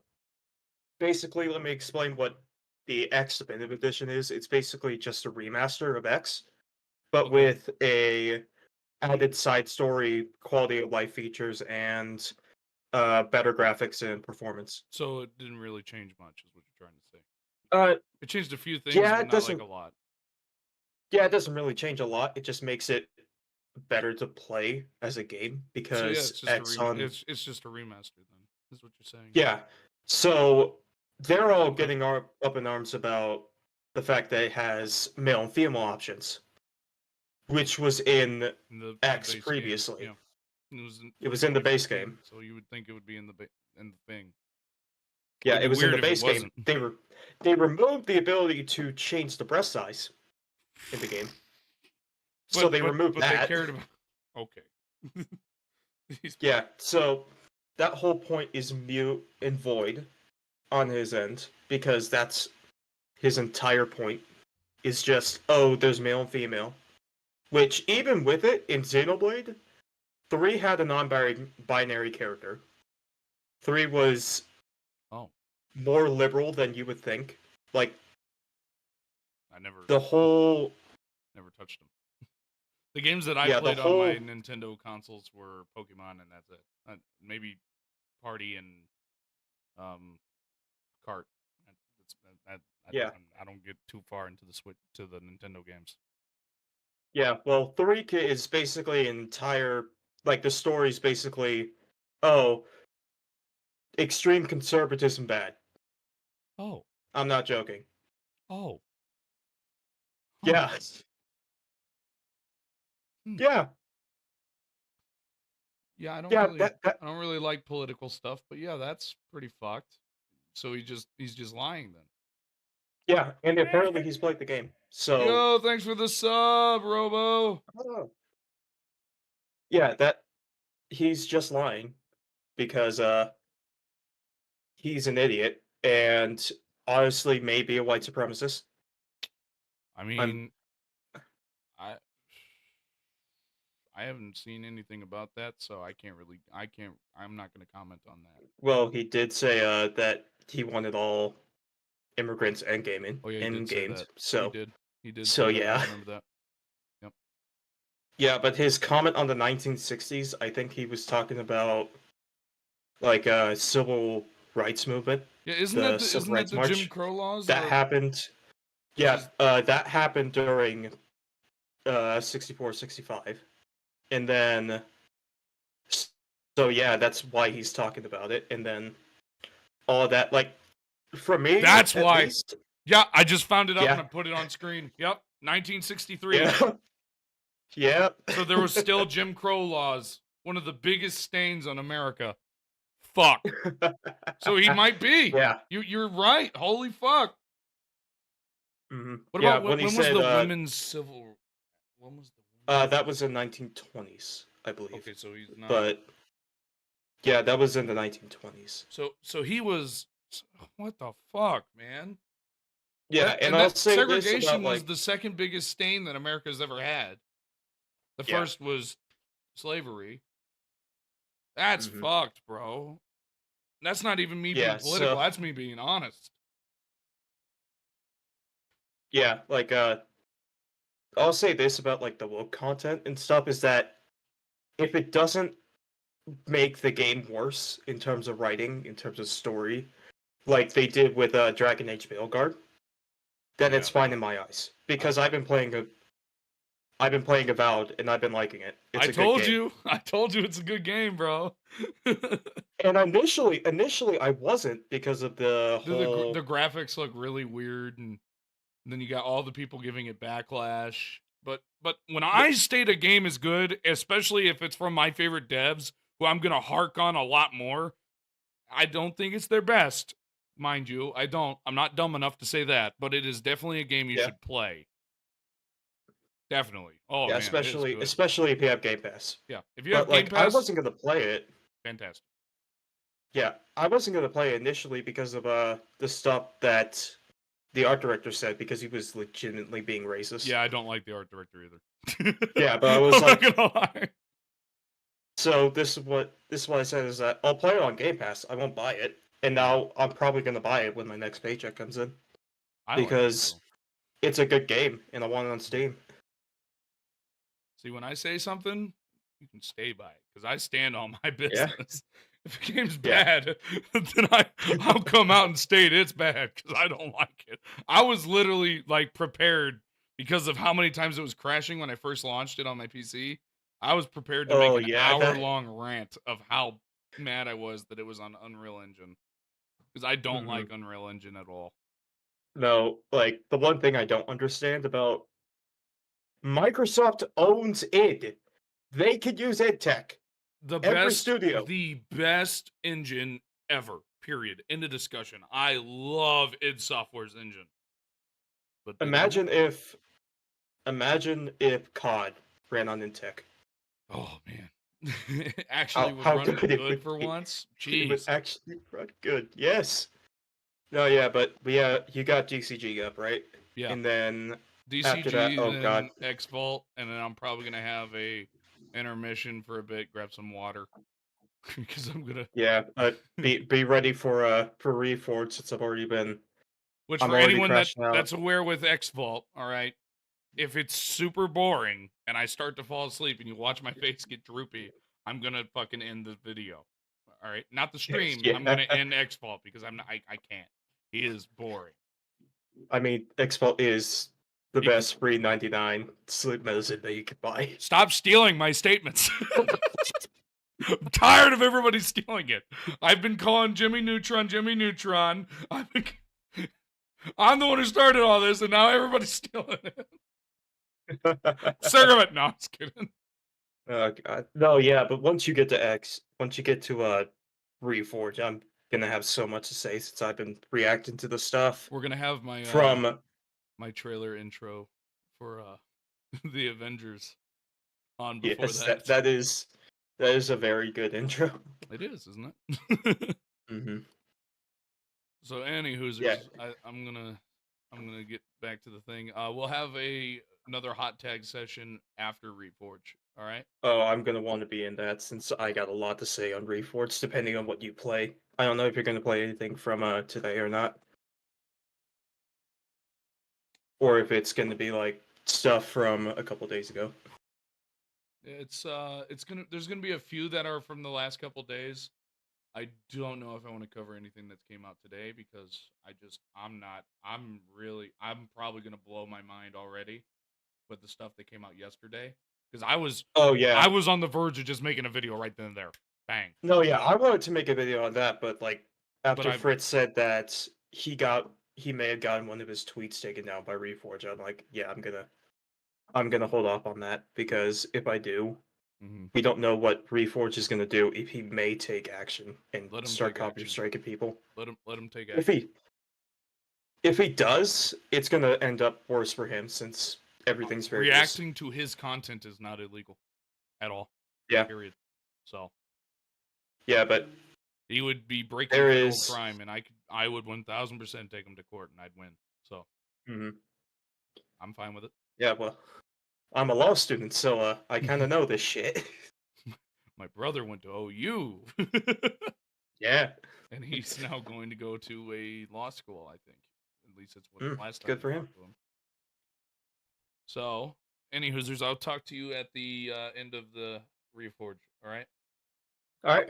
basically let me explain what the X Definitive Edition is. It's basically just a remaster of X, but with a added side story, quality of life features, and better graphics and performance. So it didn't really change much, is what you're trying to say. It changed a few things, yeah, but it not doesn't, like a lot. Yeah, it doesn't really change a lot. It just makes it better to play as a game because So yeah, it's just a remaster then. Is what you're saying. Yeah. So they're all getting up in arms about the fact that it has male and female options, which was in the X base previously. Game. Yeah. It was in the base game. So you would think it would be in the thing. Yeah, It'd it be was in weird the if it base game. wasn't. They removed the ability to change the breast size in the game. So they removed that. They cared about. Okay. Yeah, so that whole point is mute and void on his end because that's his entire point. Is just, oh, there's male and female. Which, even with it, in Xenoblade, 3 had a non-binary character. 3 was more liberal than you would think. Like, never touched them. The games that I played on my Nintendo consoles were Pokemon, and that's it. Maybe Party and Kart. I don't get too far into the Nintendo games. Yeah, well, 3 is basically an entire, like, the story's basically, oh, extreme conservatism bad. Oh. I'm not joking. Oh. Yeah. Yeah. Yeah, I don't really like political stuff, but yeah, that's pretty fucked. So he's just lying then. Yeah, and apparently he's played the game. So yo, thanks for the sub, Robo. Oh. Yeah, that he's just lying because he's an idiot and honestly maybe a white supremacist. I mean, I I haven't seen anything about that, so I'm not gonna comment on that. Well, he did say that he wanted all immigrants and gaming Oh yeah, he in did say games. that. So He did so say that. yeah. I remember that. Yep. Yeah, but his comment on the 1960s, I think he was talking about like civil rights movement. Yeah, isn't the that civil rights the march Jim Crow laws that or- happened? Yeah, that happened during 64, 65. And then so yeah, that's why he's talking about it. And then all that, like, for me, That's at why. least, Yeah, I just found it up Yeah. and I put it on screen. Yep, 1963. yeah, yeah. So there was still Jim Crow laws, one of the biggest stains on America. Fuck. So he might be. Yeah. You're right. Holy fuck. Mhm. What Yeah, about when he when was said, the women's civil? When was that was in 1920s, I believe. Okay, so he's not. But yeah, that was in the 1920s. So he was. What the fuck, man? Yeah, and I'll that say this segregation about, was like, the second biggest stain that America's ever had. The Yeah. first was slavery. That's fucked, bro. That's not even me being Yeah, political. so- That's me being honest. Yeah, like I'll say this about like the woke content and stuff is that if it doesn't make the game worse in terms of writing, in terms of story, like they did with Dragon Age Veilguard, then it's fine in my eyes. Because I've been playing Avowed and I've been liking it. It's a good game. I told you it's a good game, bro. And initially I wasn't because of the whole The graphics look really weird, and then you got all the people giving it backlash. But when I state a game is good, especially if it's from my favorite devs, who I'm gonna hark on a lot more, I don't think it's their best, mind you. I don't. I'm not dumb enough to say that, but it is definitely a game you should play. Definitely. Oh yeah, man, it is good. especially if you have Game Pass. Yeah, if you have But, like, Game I Pass, wasn't gonna play it. fantastic. Yeah, I wasn't gonna play it initially because of the stuff that the art director said, because he was legitimately being racist. Yeah, I don't like the art director either. Yeah, but I was I'm like, not gonna lie. so this is what I said is that I'll play it on Game Pass. I won't buy it, and now I'm probably gonna buy it when my next paycheck comes in, because it's a good game and I want it on Steam. See, when I say something, you can stay by it, because I stand on my business. If the game's bad, then I'll come out and state it's bad, because I don't like it. I was literally like prepared because of how many times it was crashing when I first launched it on my PC. I was prepared to make an hour-long rant of how mad I was that it was on Unreal Engine, because I don't like Unreal Engine at all. No, like, the one thing I don't understand about Microsoft owns id. They could use id tech. Every studio. The best engine ever. Period. End of discussion. I love id Software's engine. But Imagine if COD ran on Intech. Oh man. Actually was how running good it good would for be. once. It would Jeez. actually run good. Yes. No, yeah, but you got DCG up, right? Yeah. And then DCG, after that, oh then god. X Vault, and then I'm probably gonna have a intermission for a bit, grab some water. Because I'm gonna Yeah, but be ready for Reforged, since I've already been. Which, I'm for already anyone crashing out. that's aware with X Vault, all right, if it's super boring and I start to fall asleep and you watch my face get droopy, I'm gonna fucking end the video. All right, not the stream. Yeah. I'm gonna end X Vault because I can't. He is boring. I mean, Xbox is the best free 99 sleep medicine that you could buy. Stop stealing my statements. I'm tired of everybody stealing it. I've been calling Jimmy Neutron. I'm the one who started all this, and now everybody's stealing it. Circumvent. No, I'm just kidding. Oh god. No, yeah, but once you get to Reforge, I'm gonna have so much to say, since I've been reacting to the stuff. We're gonna have my from my trailer intro for the Avengers on before yes, that. that is a very good intro. It is, isn't it? Mm-hmm. So, anywho's, Yeah. I'm gonna get back to the thing. We'll have another hot tag session after Reforge. All right. Oh, I'm gonna want to be in that since I got a lot to say on Reforged, depending on what you play. I don't know if you're gonna play anything from today or not, or if it's gonna be like stuff from a couple days ago. It's there's gonna be a few that are from the last couple days. I don't know if I want to cover anything that came out today because I'm probably gonna blow my mind already with the stuff that came out yesterday because I was on the verge of just making a video right then and there. Bang. No, yeah, I wanted to make a video on that, but like after Fritz said that he may have gotten one of his tweets taken down by Reforge, I'm like, yeah, I'm gonna hold off on that because if I do, we don't know what Reforge is gonna do. If he may take action and start copy striking people. Let him take action. If he does, it's gonna end up worse for him since everything's very reacting to his content is not illegal at all. Yeah. Period. So. Yeah, but he would be breaking federal crime, and I would 1000% take him to court, and I'd win. So. I'm fine with it. Yeah, well, I'm a law student, so I kind of know this shit. My brother went to OU. Yeah. And he's now going to go to a law school, I think. At least that's what last time good for him. So, any Hoosers, I'll talk to you at the end of the Reforge, all right? All right.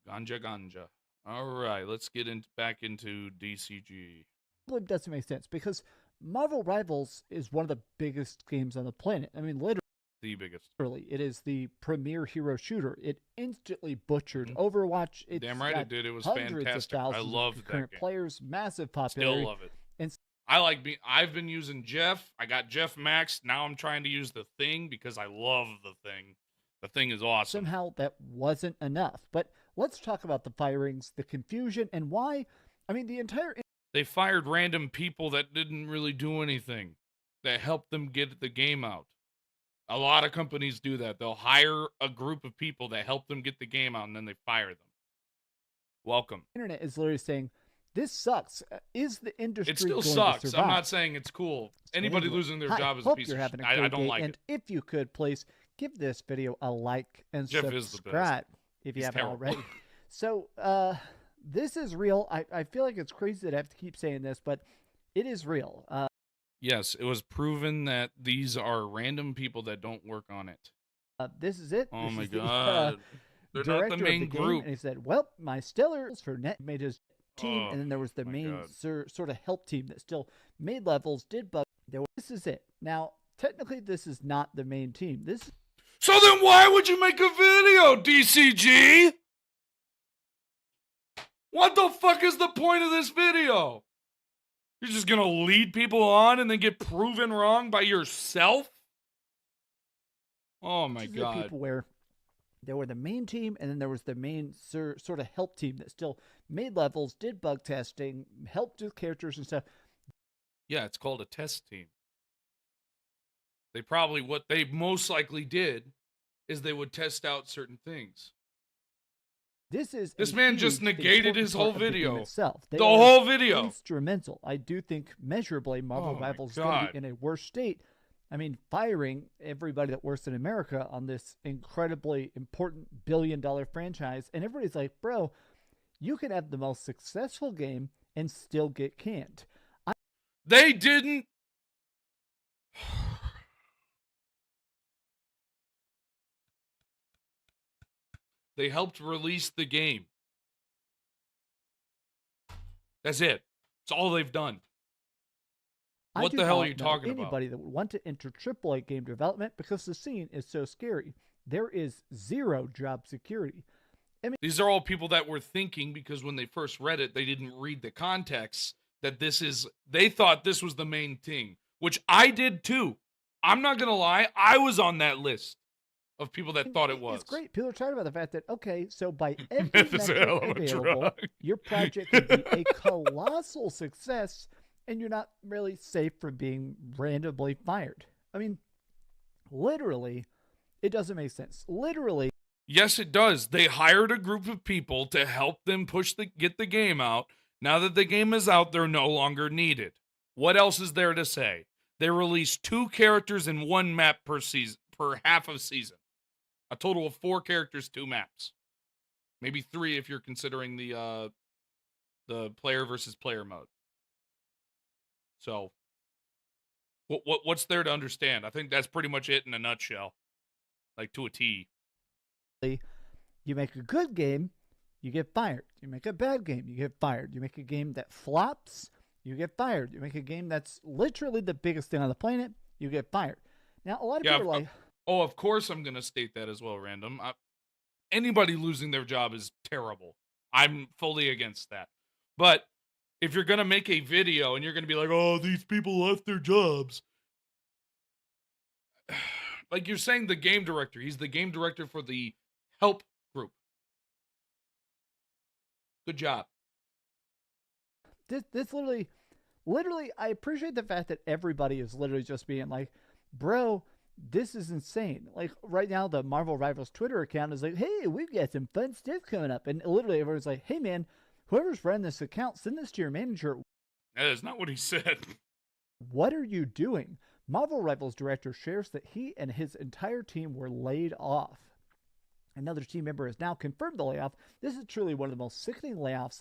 Ganja. All right, let's get back into DCG. It doesn't make sense because Marvel Rivals is one of the biggest games on the planet. I mean, literally. The biggest. It is the premier hero shooter. It instantly butchered Overwatch. It's damn right it did. It was hundreds fantastic. Of I thousands loved of that current game. players, massive popularity. Still love it. And I've been using Jeff. I got Jeff Max. Now I'm trying to use the Thing because I love the Thing. The Thing is awesome. Somehow that wasn't enough. But let's talk about the firings, the confusion, and why. I mean, the entire. They fired random people that didn't really do anything. That helped them get the game out. A lot of companies do that. They'll hire a group of people that help them get the game out, and then they fire them. Welcome. Internet is literally saying, this sucks. Is the industry It still going sucks. to survive? I'm not saying it's cool. Anybody losing their job is a hope piece you're of having shit. a great I don't day, like and it. if you could, please give this video a like and Jeff is the best. subscribe if you He's haven't terrible. already. So, this is real. I feel like it's crazy that I have to keep saying this, but it is real. Yes, it was proven that these are random people that don't work on it. This is it. Oh This my is the, god. They're not director the of main game, group. And he said, well, my stellar for net made his team, Oh, and then there was the my main God. sort of help team that still made levels, did bug. This is it. Now, technically, this is not the main team. This. So then why would you make a video, DCG? What the fuck is the point of this video? You're just gonna lead people on and then get proven wrong by yourself? Oh my This is the god. people where there were the main team, and then there was the main sort of help team that still made levels, did bug testing, helped with characters and stuff. Yeah, it's called a test team. What they most likely did is they would test out certain things. This man just negated his whole video. The whole video. Instrumental. I do think measurably Marvel Oh my Rivals is going God. to be in a worse state. I mean, firing everybody that works in America on this incredibly important billion-dollar franchise, and everybody's like, bro, you can have the most successful game and still get canned. They didn't. They helped release the game. That's it. It's all they've done. I What do the hell not are you know talking about? anybody that would want to enter AAA game development because the scene is so scary. There is zero job security. I mean, These are all people that were thinking because when they first read it, they didn't read the context that they thought this was the main thing, which I did too. I'm not going to lie. I was on that list of people that thought it was. It's great. People are talking about the fact that, okay, so by every Meth is a metric hell of a available, drug. your project can be a colossal success, and you're not really safe from being randomly fired. I mean, literally, it doesn't make sense. Literally. Yes, it does. They hired a group of people to help them get the game out. Now that the game is out, they're no longer needed. What else is there to say? they release 2 characters and 1 map per season, per half of season. A total of 4 characters, 2 maps. Maybe 3 if you're considering the player versus player mode. So, what's there to understand? I think that's pretty much it in a nutshell. Like, to a T. You make a good game, you get fired. You make a bad game, you get fired. You make a game that flops, you get fired. You make a game that's literally the biggest thing on the planet, you get fired. Now, a lot of people are like... Oh, of course I'm going to state that as well, Random. Anybody losing their job is terrible. I'm fully against that. But if you're going to make a video and you're going to be like, oh, these people left their jobs. Like you're saying the game director. He's the game director for the help group. Good job. This literally, I appreciate the fact that everybody is literally just being like, bro, this is insane. Like right now, the Marvel Rivals Twitter account is like, hey, we've got some fun stuff coming up. And literally everyone's like, hey man, whoever's running this account, send this to your manager. That is not what he said. What are you doing? Marvel Rivals director shares that he and his entire team were laid off. Another team member has now confirmed the layoff. This is truly one of the most sickening layoffs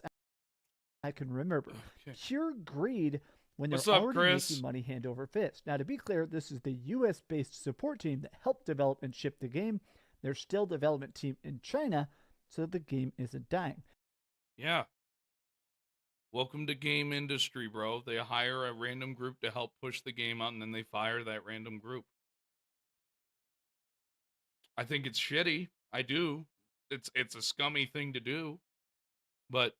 I can remember. Okay. Pure greed when they're already making money hand over fist. Now, to be clear, this is the U.S.-based support team that helped develop and ship the game. There's still development team in China, so the game isn't dying. Yeah. Welcome to game industry, bro. They hire a random group to help push the game out, and then they fire that random group. I think it's shitty. I do. It's a scummy thing to do. But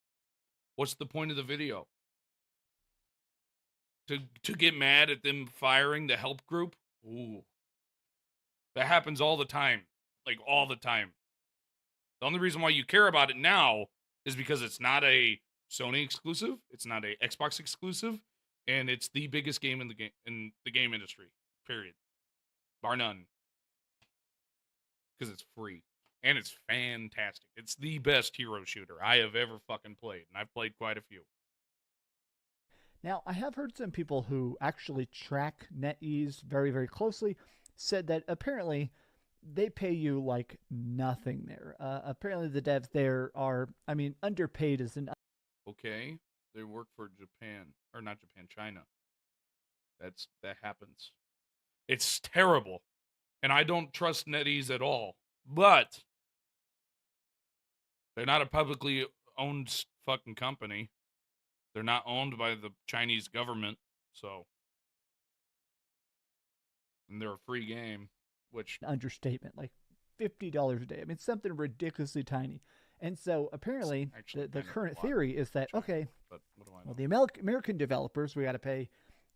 what's the point of the video? To get mad at them firing the help group? Ooh. That happens all the time. Like, all the time. The only reason why you care about it now is because it's not a Sony exclusive, it's not a Xbox exclusive, and it's the biggest game in the game industry. Period. Bar none. Because it's free. And it's fantastic. It's the best hero shooter I have ever fucking played, and I've played quite a few. Now, I have heard some people who actually track NetEase very, very closely said that apparently they pay you like nothing there. Apparently the devs there are, I mean, underpaid as an... Okay, they work for Japan, or not Japan, China. That happens. It's terrible, and I don't trust NetEase at all. But they're not a publicly owned fucking company. They're not owned by the Chinese government, so. And they're a free game, which... Understatement, like $50 a day. I mean, something ridiculously tiny. And so apparently the current theory is that, okay, well, the American developers, we got to pay,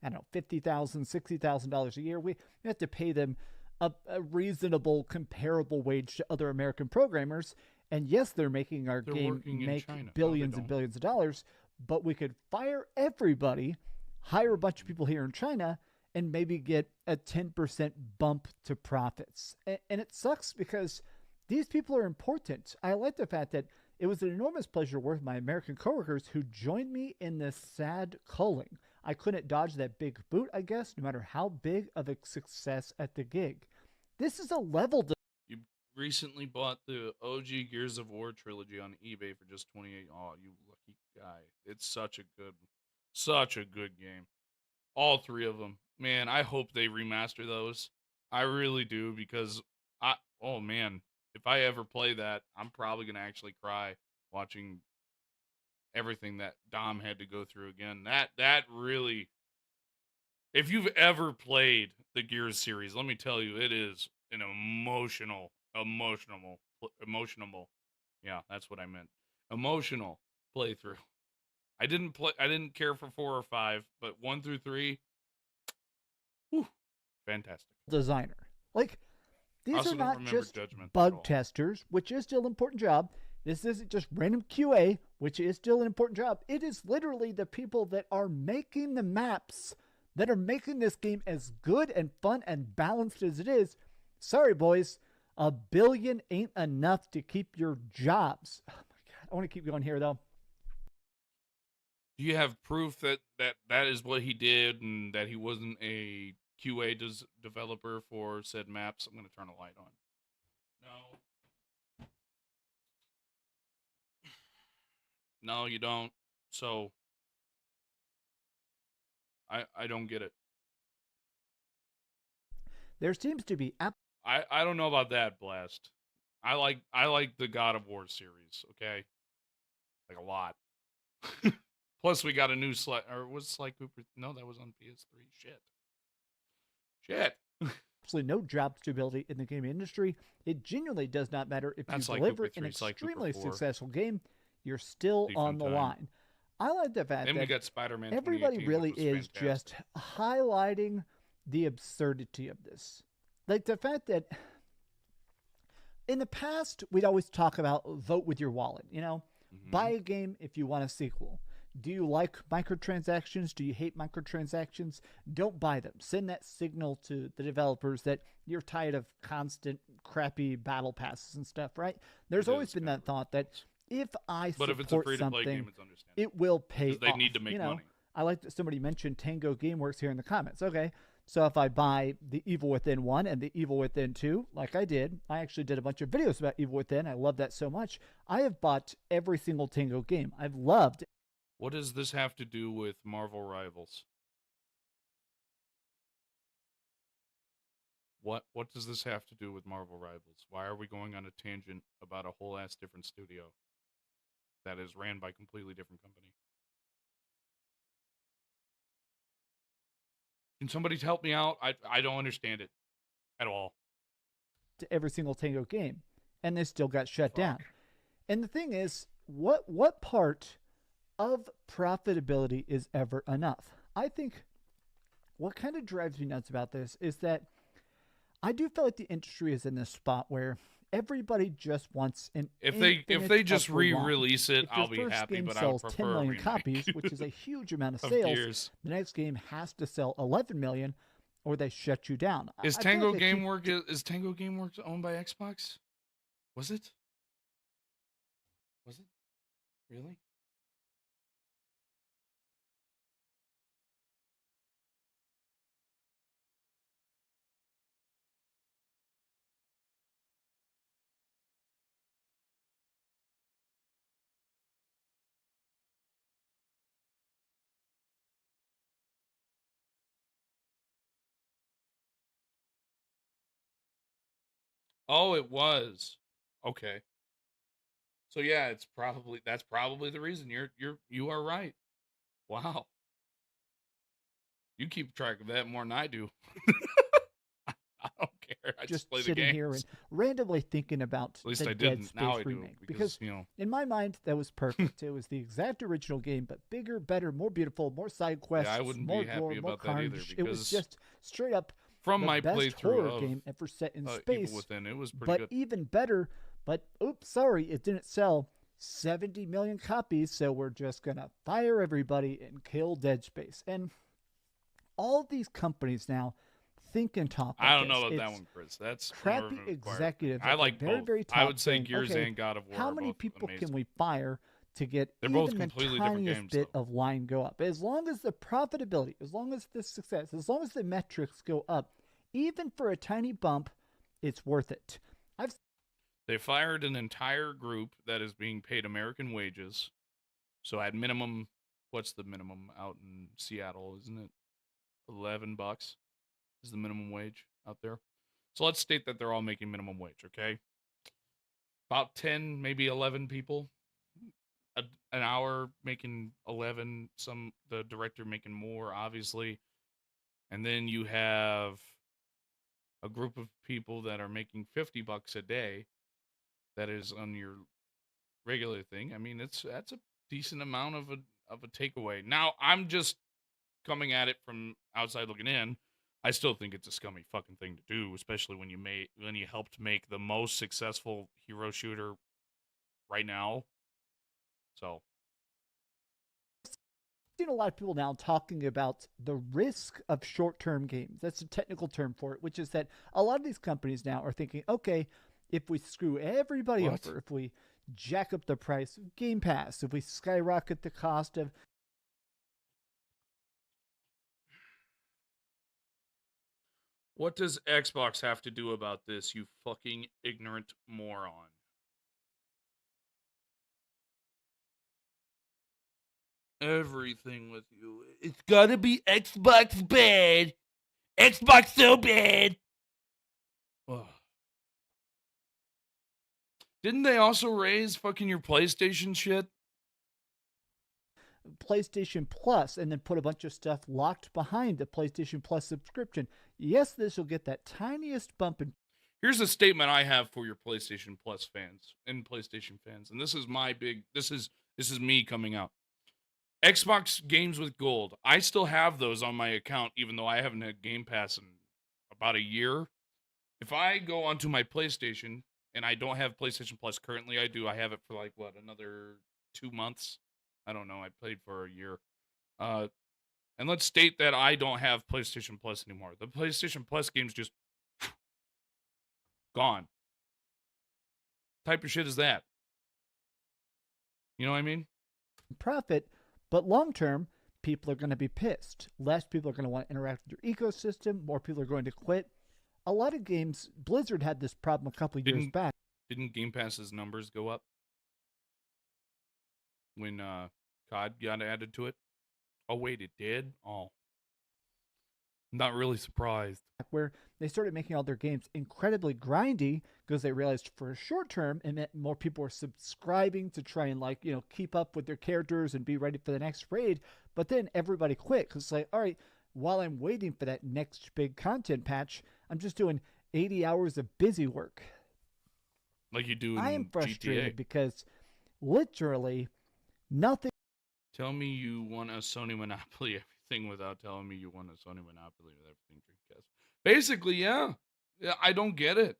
I don't know, $50,000, $60,000 a year. We have to pay them a reasonable, comparable wage to other American programmers. And yes, they're making our game make billions and billions of dollars, but we could fire everybody, hire a bunch of people here in China, and maybe get a 10% bump to profits. And it sucks because these people are important. I like the fact that it was an enormous pleasure working with my American coworkers who joined me in this sad culling. I couldn't dodge that big boot, I guess, no matter how big of a success at the gig. This is a level... You recently bought the OG Gears of War trilogy on eBay for just $28. Oh, you lucky guy. It's such a good game. All 3 of them. Man, I hope they remaster those. I really do, because oh man, if I ever play that, I'm probably going to actually cry watching everything that Dom had to go through again. That really, if you've ever played the Gears series, let me tell you, it is an emotional, yeah, that's what I meant. Emotional playthrough. I didn't care for 4 or 5, but 1 through 3, whew, fantastic. Designer. Like, these are not just bug testers, which is still an important job. This isn't just random QA, which is still an important job. It is literally the people that are making the maps, that are making this game as good and fun and balanced as it is. Sorry, boys. $1 billion ain't enough to keep your jobs. Oh my God. I want to keep going here, though. Do you have proof that is what he did and that he wasn't a QA developer for said maps? I'm going to turn a light on. No. No, you don't. So I don't get it. There seems to be I don't know about that, Blast. I like the God of War series, okay? Like a lot. Plus we got a new or was Sly Cooper? No, that was on PS3. Shit. absolutely no job stability in the game industry. It genuinely does not matter if That's you Sly deliver Cooper an 3, Sly Cooper extremely 4. successful game, you're still Thief on in the Time. line. I like the fact Then we that got Spider-Man everybody 2018, really which was is just highlighting the absurdity of this. Like the fact that in the past, we'd always talk about vote with your wallet, you know? Buy a game if you want a sequel. Do you like microtransactions? Do you hate microtransactions? Don't buy them. Send that signal to the developers that you're tired of constant crappy battle passes and stuff, right? There's always been that thought that if I But support if it's a free-to-play something, game, it's understandable. it will pay Because they off. need to make you know? money. I like that somebody mentioned Tango Gameworks here in the comments. Okay, so if I buy the Evil Within 1 and the Evil Within 2, like I did, I actually did a bunch of videos about Evil Within. I love that so much. I have bought every single Tango game. I've loved. What does this have to do with Marvel Rivals? What does this have to do with Marvel Rivals? Why are we going on a tangent about a whole ass different studio that is ran by a completely different company? Can somebody help me out? I don't understand it at all. To every single Tango game, and they still got shut down. And the thing is, what part of profitability is ever enough? I think what kind of drives me nuts about this is that I do feel like the industry is in this spot where everybody just wants an If they just upper re-release line. it, If your I'll be first happy, game but I would sells prefer 10 a million remake. copies, which is a huge amount of Of sales. Gears. The next game has to sell 11 million, or they shut you down. Is I feel Tango like they keep- GameWorks is Tango GameWorks owned by Xbox? Was it? Was it? Really? Oh, it was. Okay. So yeah, that's probably the reason. You are right. Wow. You keep track of that more than I do. I don't care. I just play the sitting games. here and randomly thinking about At least the I Dead didn't. Space Now I do, remake because, you know. in my mind that was perfect. It was the exact original game, but bigger, better, more beautiful, more side quests, I wouldn't be more happy gore, more about that either, carnage. It was because just straight up from the my best playthrough horror of, game ever set in Evil space. Within, it was pretty but good. even better. But oops, sorry, it didn't sell 70 million copies, so we're just gonna fire everybody and kill Dead Space. And all these companies now think and talk. I like don't know this. about that It's one, Chris. That's more of crappy an acquired thing. executives. I at the like very, both. very top I would say saying, Gears okay, and God of War how are many both people amazing. can we fire to get They're even both the completely different tiniest games, bit of line go up? As long as the profitability, as long as the success, as long as the metrics go up, even for a tiny bump, it's worth it. They fired an entire group that is being paid American wages. So at minimum, what's the minimum out in Seattle? Isn't it $11 is the minimum wage out there? So let's state that they're all making minimum wage, okay? About 10, maybe 11 people an hour making 11, the director making more, obviously. And then you have a group of people that are making $50 a day. That is on your regular thing. I mean, that's a decent amount of a takeaway. Now, I'm just coming at it from outside looking in. I still think it's a scummy fucking thing to do, especially when you helped make the most successful hero shooter right now. So, I've seen a lot of people now talking about the risk of short-term games. That's a technical term for it, which is that a lot of these companies now are thinking, okay, if we screw everybody over, if we jack up the price of Game Pass, if we skyrocket the cost of What does Xbox have to do about this, you fucking ignorant moron? Everything with you. It's gotta be Xbox bad. Xbox so bad. Ugh. Didn't they also raise fucking your PlayStation shit? PlayStation Plus and then put a bunch of stuff locked behind the PlayStation Plus subscription. Yes, this will get that tiniest bump in. Here's a statement I have for your PlayStation Plus fans and PlayStation fans, and this is my big. This is me coming out. Xbox games with gold. I still have those on my account, even though I haven't had Game Pass in about a year. If I go onto my PlayStation and I don't have PlayStation Plus currently, I do. I have it for like what, another 2 months. I don't know. I played for a year. And let's state that I don't have PlayStation Plus anymore. The PlayStation Plus game's just gone. What type of shit is that? You know what I mean? Profit, but long term, people are going to be pissed. Less people are going to want to interact with your ecosystem. More people are going to quit. A lot of games, Blizzard had this problem a couple of years back. Didn't Game Pass's numbers go up when COD got added to it? Oh, wait, it did? Oh. Not really surprised. Where they started making all their games incredibly grindy because they realized for a short term it meant more people were subscribing to try and keep up with their characters and be ready for the next raid. But then everybody quit because it's like, all right, while I'm waiting for that next big content patch, I'm just doing 80 hours of busy work. Like you do in I am frustrated GTA. because literally nothing. Tell me you want a Sony Monopoly everything without telling me you want a Sony Monopoly with everything Dreamcast. Basically, yeah. Yeah, I don't get it.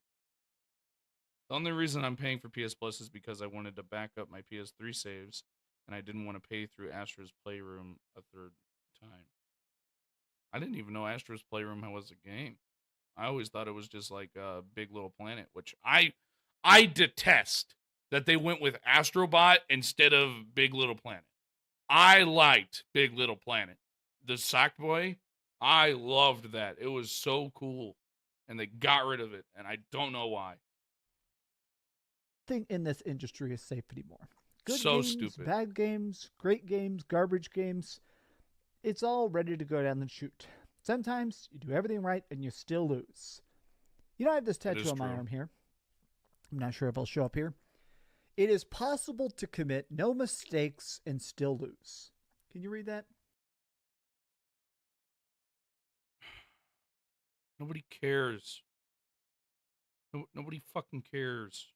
The only reason I'm paying for PS Plus is because I wanted to back up my PS3 saves, and I didn't want to pay through Astra's Playroom a third time. I didn't even know Astra's Playroom was a game. I always thought it was just like Big Little Planet, which I detest that they went with Astrobot instead of Big Little Planet. I liked Big Little Planet. The Sackboy, I loved that. It was so cool. And they got rid of it, and I don't know why. Nothing in this industry is safe anymore. Good So games, stupid. bad games, great games, garbage games. It's all ready to go down the chute. Sometimes you do everything right and you still lose. You know, I have this That tattoo is on my true. arm here. I'm not sure if it'll show up here. It is possible to commit no mistakes and still lose. Can you read that? Nobody cares. Nobody fucking cares.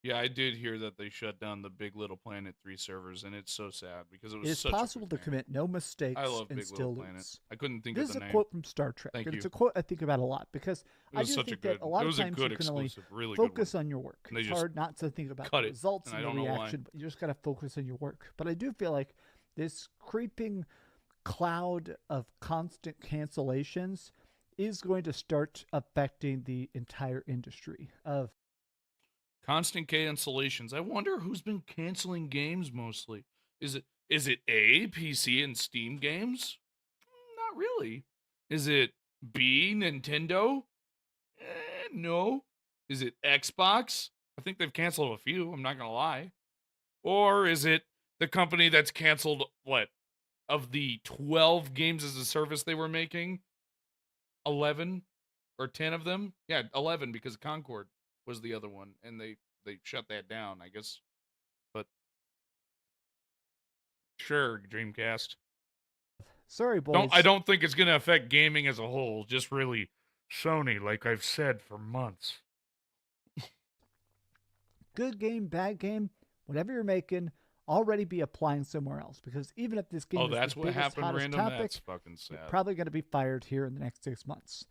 Yeah, I did hear that they shut down the Big Little Planet 3 servers, and it's so sad because it It was is such possible a to good game. commit no mistakes I love and Big still Little Planet. lose. I couldn't think This of the is a name. quote from Star Trek. Thank and you. It's a quote I think about a lot because I was do such a think that good- a lot it of was a times good you can only exclusive, really good focus one. on your work. And they It's just hard not to think about cut the it, results and and I the don't know why. reaction, but you just got to focus on your work. But I do feel like this creeping cloud of constant cancellations is going to start affecting the entire industry of Constant cancellations. I wonder who's been canceling games mostly. Is it A, PC and Steam games? Not really. Is it B, Nintendo? No. Is it Xbox? I think they've canceled a few, I'm not going to lie. Or is it the company that's canceled, what, of the 12 games as a service they were making? 11 or 10 of them? Yeah, 11 because Concord was the other one, and they shut that down, I guess. But sure, Dreamcast. sorry, boys. I don't think it's going to affect gaming as a whole, just really Sony, like I've said for months. good game, bad game, whatever you're making, already be applying somewhere else. Because even if this game Oh, is that's the what biggest, happened, hottest Random? topic, That's fucking sad. you're probably going to be fired here in the next 6 months.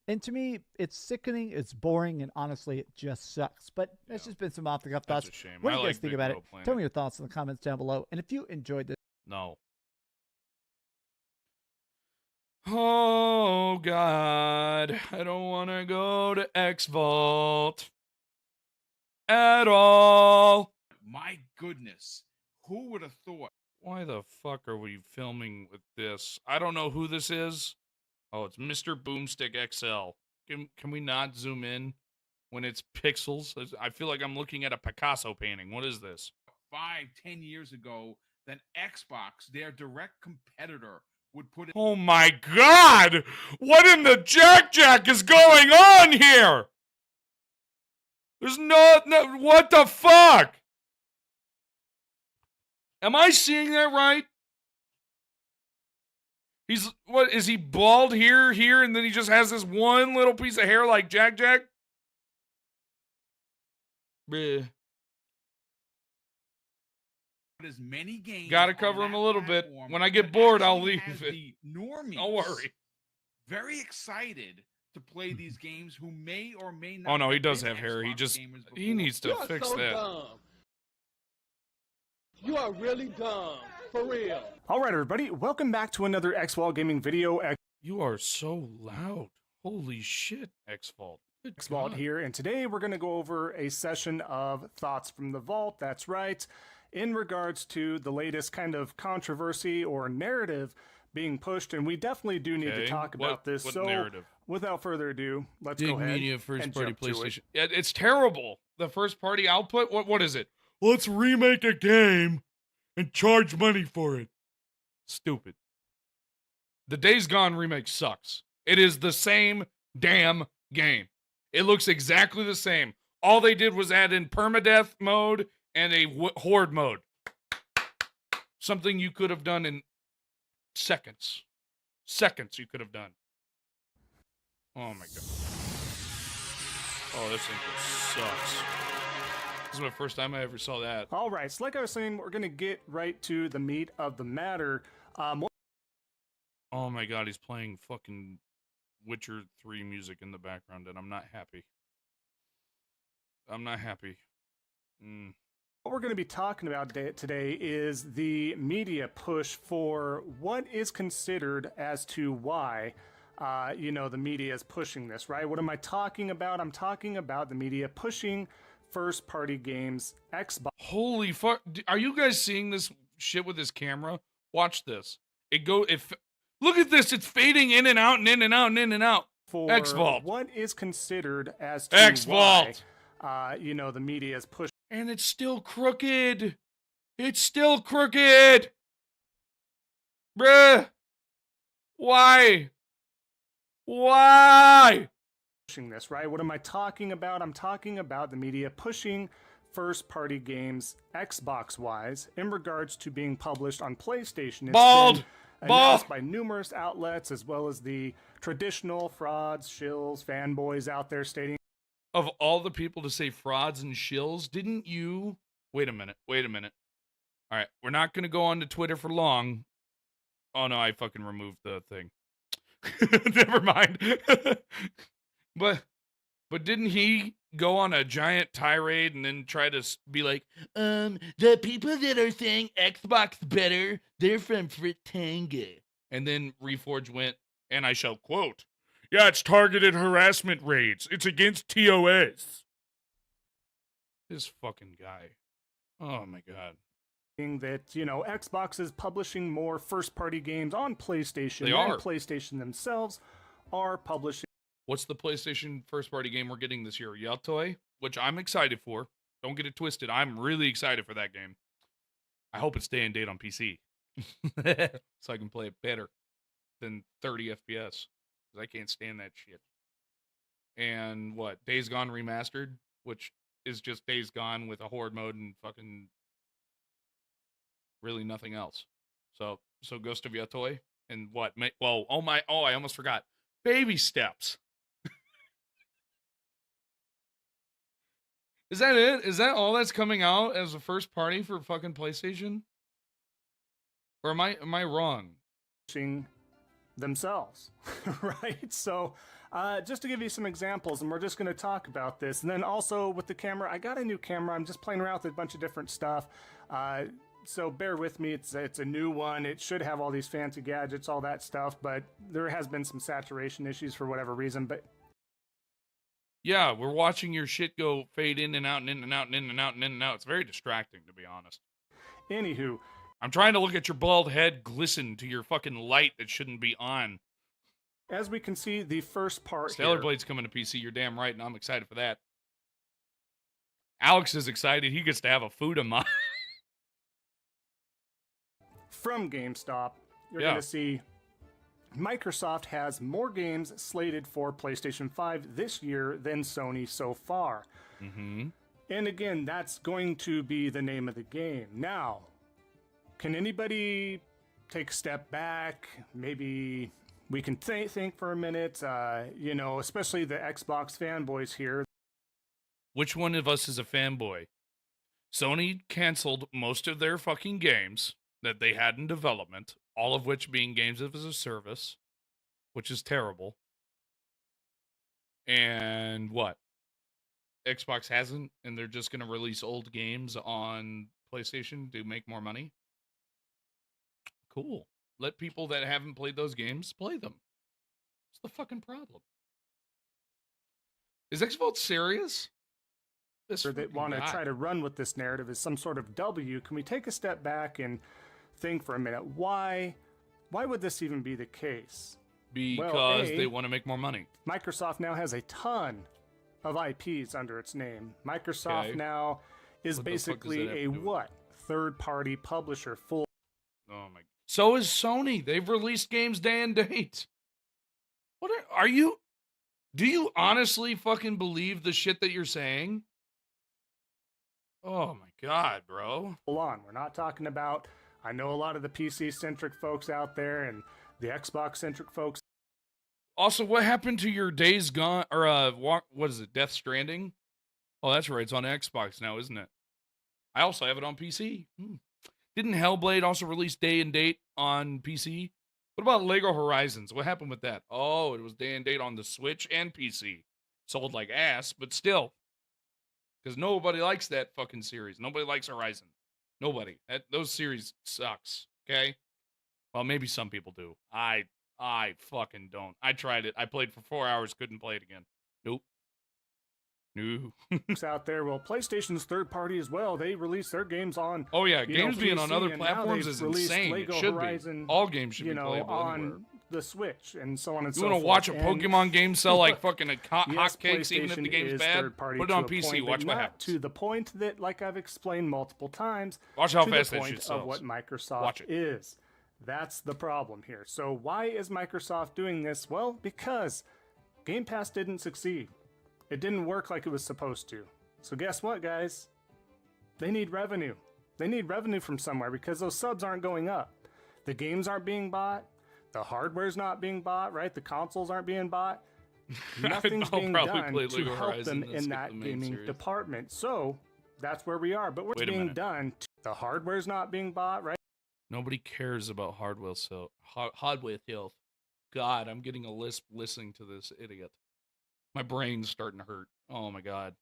And to me, it's sickening, it's boring, and honestly, it just sucks. But that's just been some off-the-cuff That's thoughts. a shame. What do I you guys like think Big about it? Little Planet. Tell me your thoughts in the comments down below. And if you enjoyed this, No. Oh, God. I don't want to go to X Vault at all. My goodness. Who would have thought? Why the fuck are we filming with this? I don't know who this is. Oh, it's Mr. Boomstick XL. Can we not zoom in when it's pixels? I feel like I'm looking at a Picasso painting. What is this? 5-10 years ago, then Xbox, their direct competitor, would put it. Oh my God! What in the Jack is going on here? There's no, what the fuck? Am I seeing that right? He's, what, is he bald here, and then he just has this one little piece of hair like Jack? Bleh. As many games. Gotta cover him a little bit. When I get bored, I'll leave it. The normies, don't worry. Very excited to play these games who may or may not. Oh no, he does been have hair. He Xbox just, gamers he needs to fix that. Dumb. You are really dumb. For real. All right, everybody. Welcome back to another X-Vault Gaming video. You are so loud. Holy shit, X-Vault. X-Vault here, and today we're going to go over a session of Thoughts from the Vault. That's right. In regards to the latest kind of controversy or narrative being pushed, and we definitely do need to talk about this. What so, narrative? Without further ado, let's Big go ahead media first and party jump to PlayStation. it. It's terrible. The first party output. What is it? Let's remake a game and charge money for it. Stupid. The Days Gone remake sucks. It is the same damn game. It looks exactly the same. All they did was add in permadeath mode and a horde mode. Something you could have done in seconds. Seconds you could have done. Oh my god. Oh, this thing sucks. This is the first time I ever saw that. All right, so like I was saying, we're going to get right to the meat of the matter. Oh my god, he's playing fucking Witcher 3 music in the background, and I'm not happy. I'm not happy. What we're going to be talking about today is the media push for what is considered as to why, the media is pushing this, right? What am I talking about? I'm talking about the media pushing first-party games, Xbox. Holy fuck. Are you guys seeing this shit with this camera? Watch this. Look at this. It's fading in and out and in and out and in and out. For X-Vault. what is considered as to X-Vault. why, the media is pushing. And it's still crooked. It's still crooked. Bruh. Why? Why? Pushing this, right? What am I talking about? I'm talking about the media pushing first-party games, Xbox-wise, in regards to being published on PlayStation. It's Bald. been announced by numerous outlets, as well as the traditional frauds, shills, fanboys out there stating. Of all the people to say frauds and shills, didn't you? Wait a minute. All right, we're not going to go on to Twitter for long. Oh no, I fucking removed the thing. Never mind. But didn't he go on a giant tirade and then try to be like, the people that are saying Xbox better, they're from Fritanga. And then Reforge went, and I shall quote, yeah, it's targeted harassment raids. It's against TOS. This fucking guy. Oh my god. That, Xbox is publishing more first-party games on PlayStation. They are. And PlayStation themselves are publishing. What's the PlayStation first-party game we're getting this year? Yotoi, which I'm excited for. Don't get it twisted. I'm really excited for that game. I hope it's staying date on PC. So I can play it better than 30 FPS. Because I can't stand that shit. And what? Days Gone Remastered? Which is just Days Gone with a horde mode and fucking really nothing else. So Ghost of Yotoi and what? I almost forgot. Baby Steps. Is that it? Is that all that's coming out as a first party for fucking PlayStation? Or am I wrong? Themselves, right? So just to give you some examples, and we're just going to talk about this. And then also with the camera, I got a new camera. I'm just playing around with a bunch of different stuff. So bear with me. It's a new one. It should have all these fancy gadgets, all that stuff, but there has been some saturation issues for whatever reason. But yeah, we're watching your shit go fade in and out and in and out and in and out and in and out. It's very distracting, to be honest. Anywho, I'm trying to look at your bald head glisten to your fucking light that shouldn't be on. as we can see, the first part Stellar here. Blade's coming to PC. You're damn right, and I'm excited for that. Alex is excited. He gets to have a food of mine. From GameStop, you're Yeah. going to see Microsoft has more games slated for PlayStation 5 this year than Sony so far. Mm-hmm. And again, that's going to be the name of the game. Now, can anybody take a step back? Maybe we can think for a minute, you know, especially the Xbox fanboys here. Which one of us is a fanboy? Sony canceled most of their fucking games that they had in development, all of which being games as a service, which is terrible. And what? Xbox hasn't, and they're just going to release old games on PlayStation to make more money? Cool. Let people that haven't played those games play them. What's the fucking problem? Is Xbox serious? Or that want to try to run with this narrative as some sort of W. Can we take a step back and think for a minute? Why would this even be the case? Because they want to make more money. Microsoft now has a ton of IPs under its name. Microsoft now is basically a what? Third-party publisher full. Oh my. So is Sony. They've released games day and date. What are you? Do you honestly fucking believe the shit that you're saying? Oh my god, bro. Hold on. We're not talking about, I know a lot of the PC-centric folks out there and the Xbox-centric folks. Also, what happened to your Days Gone, or what is it, Death Stranding? Oh, that's right. It's on Xbox now, isn't it? I also have it on PC. Didn't Hellblade also release day and date on PC? What about Lego Horizons? What happened with that? Oh, it was day and date on the Switch and PC. Sold like ass, but still. Because nobody likes that fucking series. Nobody likes Horizon. Nobody. Those series sucks, okay? Well, maybe some people do. I fucking don't. I tried it. I played for 4 hours, couldn't play it again. Nope. No. Out there, well, PlayStation's third party as well. They release their games on. Oh yeah, games PC, being on other and now platforms they've is released insane. Lego It should Horizon, be. All games should be on playable anywhere. the Switch and so on and You so forth. want to watch a And- Pokemon game sell like fucking Yes, hotcakes, even if the PlayStation game's is bad? third-party Put it on to a PC. point, but Watch what not happens. to the point that, like I've explained multiple times, Watch how to fast the that point shit sells. of what Microsoft Watch it. is. That's the problem here. So why is Microsoft doing this? Well, because Game Pass didn't succeed. It didn't work like it was supposed to. So guess what, guys? They need revenue. They need revenue from somewhere because those subs aren't going up. The games aren't being bought. The hardware's not being bought, right? The consoles aren't being bought. Nothing's I'll being probably done play to Lego help Horizon them and in skip that the main gaming series. department. So that's where we are. But what's Wait a being minute. done? The hardware's not being bought, right? Nobody cares about hardware sales. Hardware sales. God, I'm getting a lisp listening to this idiot. My brain's starting to hurt. Oh my god.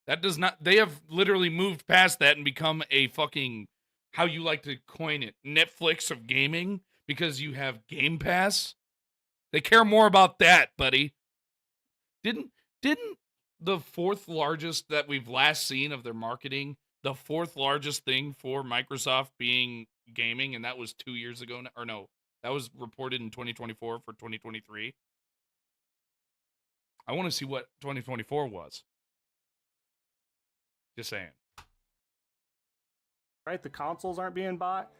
That does not. They have literally moved past that and become a fucking, how you like to coin it, Netflix of gaming, because you have Game Pass. They care more about that, buddy. Didn't the fourth largest that we've last seen of their marketing, the fourth largest thing for Microsoft being gaming, and that was 2 years ago, or no, that was reported in 2024 for 2023. I want to see what 2024 was. Just saying. Right? The consoles aren't being bought.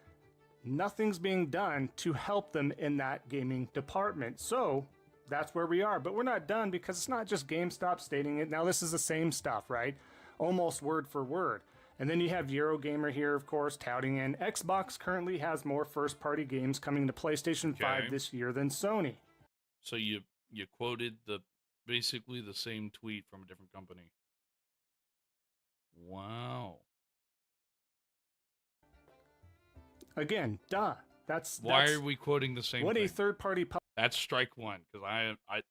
Nothing's being done to help them in that gaming department. So that's where we are. But we're not done because it's not just GameStop stating it. Now, this is the same stuff, right? Almost word for word. And then you have Eurogamer here, of course, touting in Xbox currently has more first-party games coming to PlayStation 5 this year than Sony. So you quoted basically the same tweet from a different company. Wow. Again, duh. Why are we quoting the same what thing? a third-party That's strike one, because I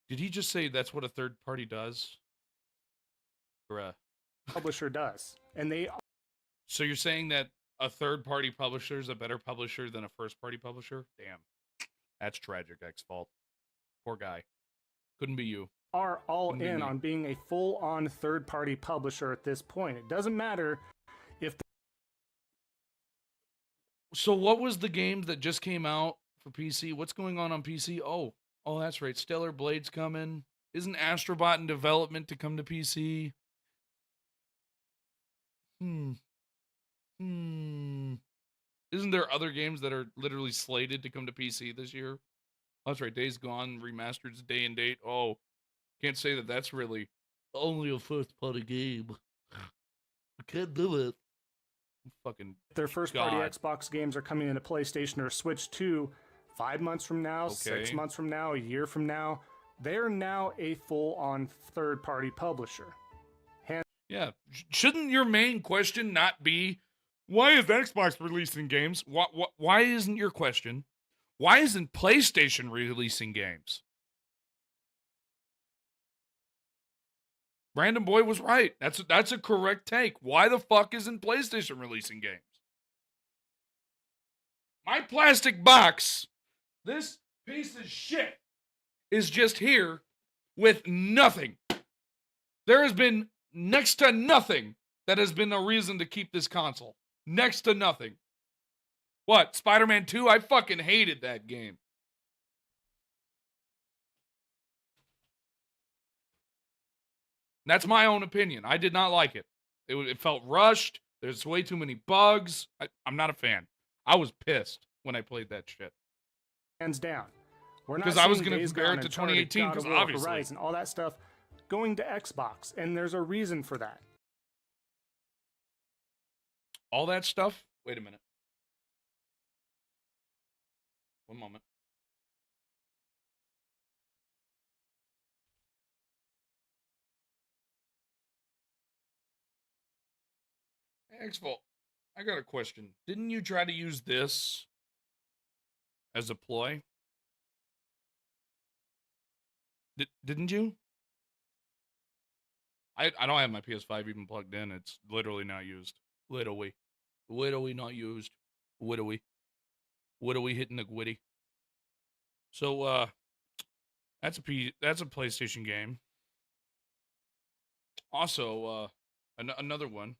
did he just say that's what a third party does? Bruh. publisher does. And they So you're saying that a third party publisher is a better publisher than a first party publisher? Damn. That's tragic, X-Fault. Poor guy. Couldn't be you. are all Couldn't be in me. on being a full-on third-party publisher at this point. It doesn't matter if So what was the game that just came out for PC. What's going on PC? Oh, that's right. Stellar Blade's coming. Isn't Astrobot in development to come to PC? Isn't there other games that are literally slated to come to PC this year? Oh, that's right. Days Gone Remastered's day and date. Oh, can't say that that's really only a first-party game. I can't do it. Fucking Their first-party Xbox games are coming into PlayStation or Switch 2 5 months from now, 6 months from now, a year from now. They're now a full-on third-party publisher. Yeah. Shouldn't your main question not be, why is Xbox releasing games? Why isn't your question, why isn't PlayStation releasing games? Brandon Boy was right. That's a correct take. Why the fuck isn't PlayStation releasing games? My plastic box, this piece of shit, is just here with nothing. There has been next to nothing that has been a reason to keep this console. Next to nothing. What, Spider-Man 2? I fucking hated that game. That's my own opinion. I did not like it. It felt rushed. There's way too many bugs. I'm not a fan. I was pissed when I played that shit. Hands down. Because I was going to compare it to 2018, because obviously. Horizon, all that stuff going to Xbox, and there's a reason for that. All that stuff? Wait a minute. One moment. Xvault, I got a question. Didn't you try to use this as a ploy? Didn't you? I don't have my PS5 even plugged in. It's literally not used. Literally not used. Literally hitting the gwitty. So that's a PlayStation game. Also, another one.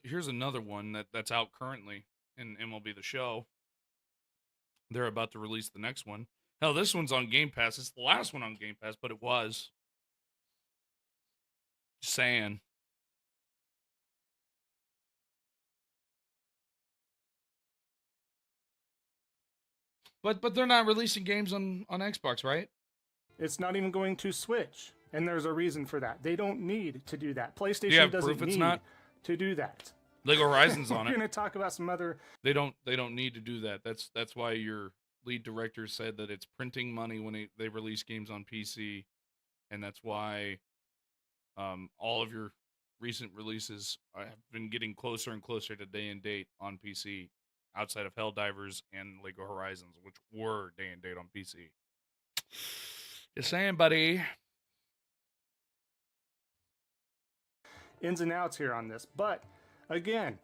Here's another one that's out currently in MLB The Show. They're about to release the next one. Hell, this one's on Game Pass. It's the last one on Game Pass, but it was. Just saying. But they're not releasing games on Xbox, right? It's not even going to Switch, and there's a reason for that. They don't need to do that. PlayStation doesn't need to do that. Lego Horizon's on it. We're going to talk about some other. They don't need to do that. That's why your lead director said that it's printing money when they release games on PC, and that's why all of your recent releases have been getting closer and closer to day and date on PC, outside of Helldivers and Lego Horizons, which were day and date on PC. Just saying, buddy. Ins and outs here on this, but again,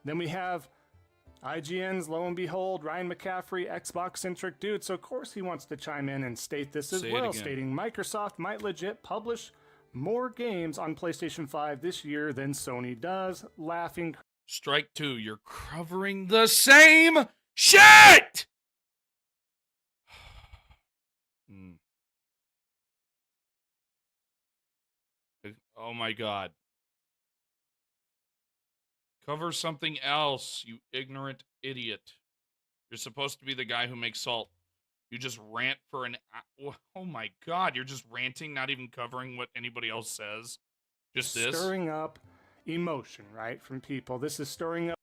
then we have IGN's, lo and behold, Ryan McCaffrey, Xbox-centric dude, so of course he wants to chime in and state this as well, stating Microsoft might legit publish more games on PlayStation 5 this year than Sony does, laughing. Strike two, you're covering the same shit! Oh my god. Cover something else, you ignorant idiot. You're supposed to be the guy who makes salt. You just rant for an... Oh my god, you're just ranting, not even covering what anybody else says. Just this? Stirring up emotion, right, from people. This is stirring up...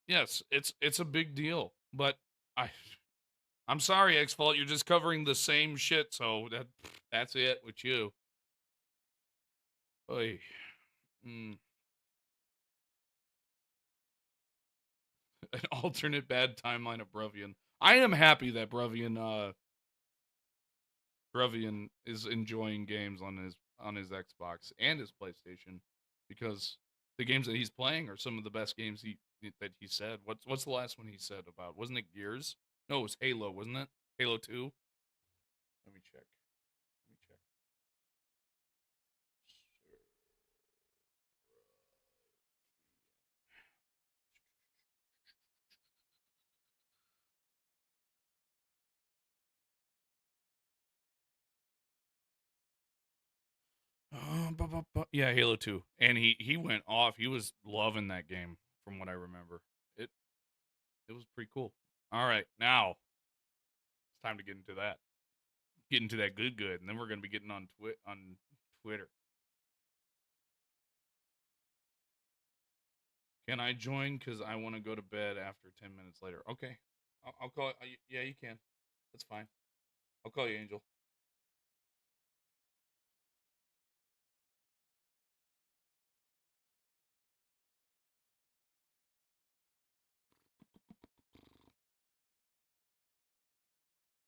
Yes, it's a big deal, but I'm sorry, Xvault, you're just covering the same shit, so that's it with you. Oy. An alternate bad timeline of Brevian. I am happy that Brevian is enjoying games on his Xbox and his PlayStation, because the games that he's playing are some of the best games that he said. What's the last one he said about? Wasn't it Gears? No, it was Halo, wasn't it? Halo 2? Let me check. Yeah, Halo 2. And he went off. He was loving that game from what I remember. It was pretty cool. All right, now it's time to get into that. Get into that good, and then we're going to be getting on Twitter. Can I join? Because I want to go to bed after 10 minutes later. Okay. I'll call. Yeah, you can. That's fine. I'll call you, Angel.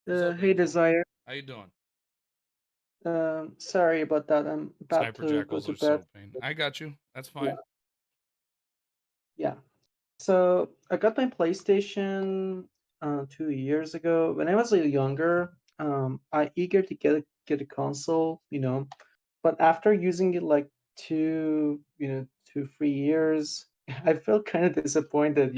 Hey, Desire. How you doing? Sorry about that. I'm about Sniper to go jackals to are bed. so pain. I got you. That's Yeah. fine. Yeah. So I got my PlayStation 2 years ago. When I was a little younger, I eager to get a console, but after using it like 2, 3 years, I felt kind of disappointed.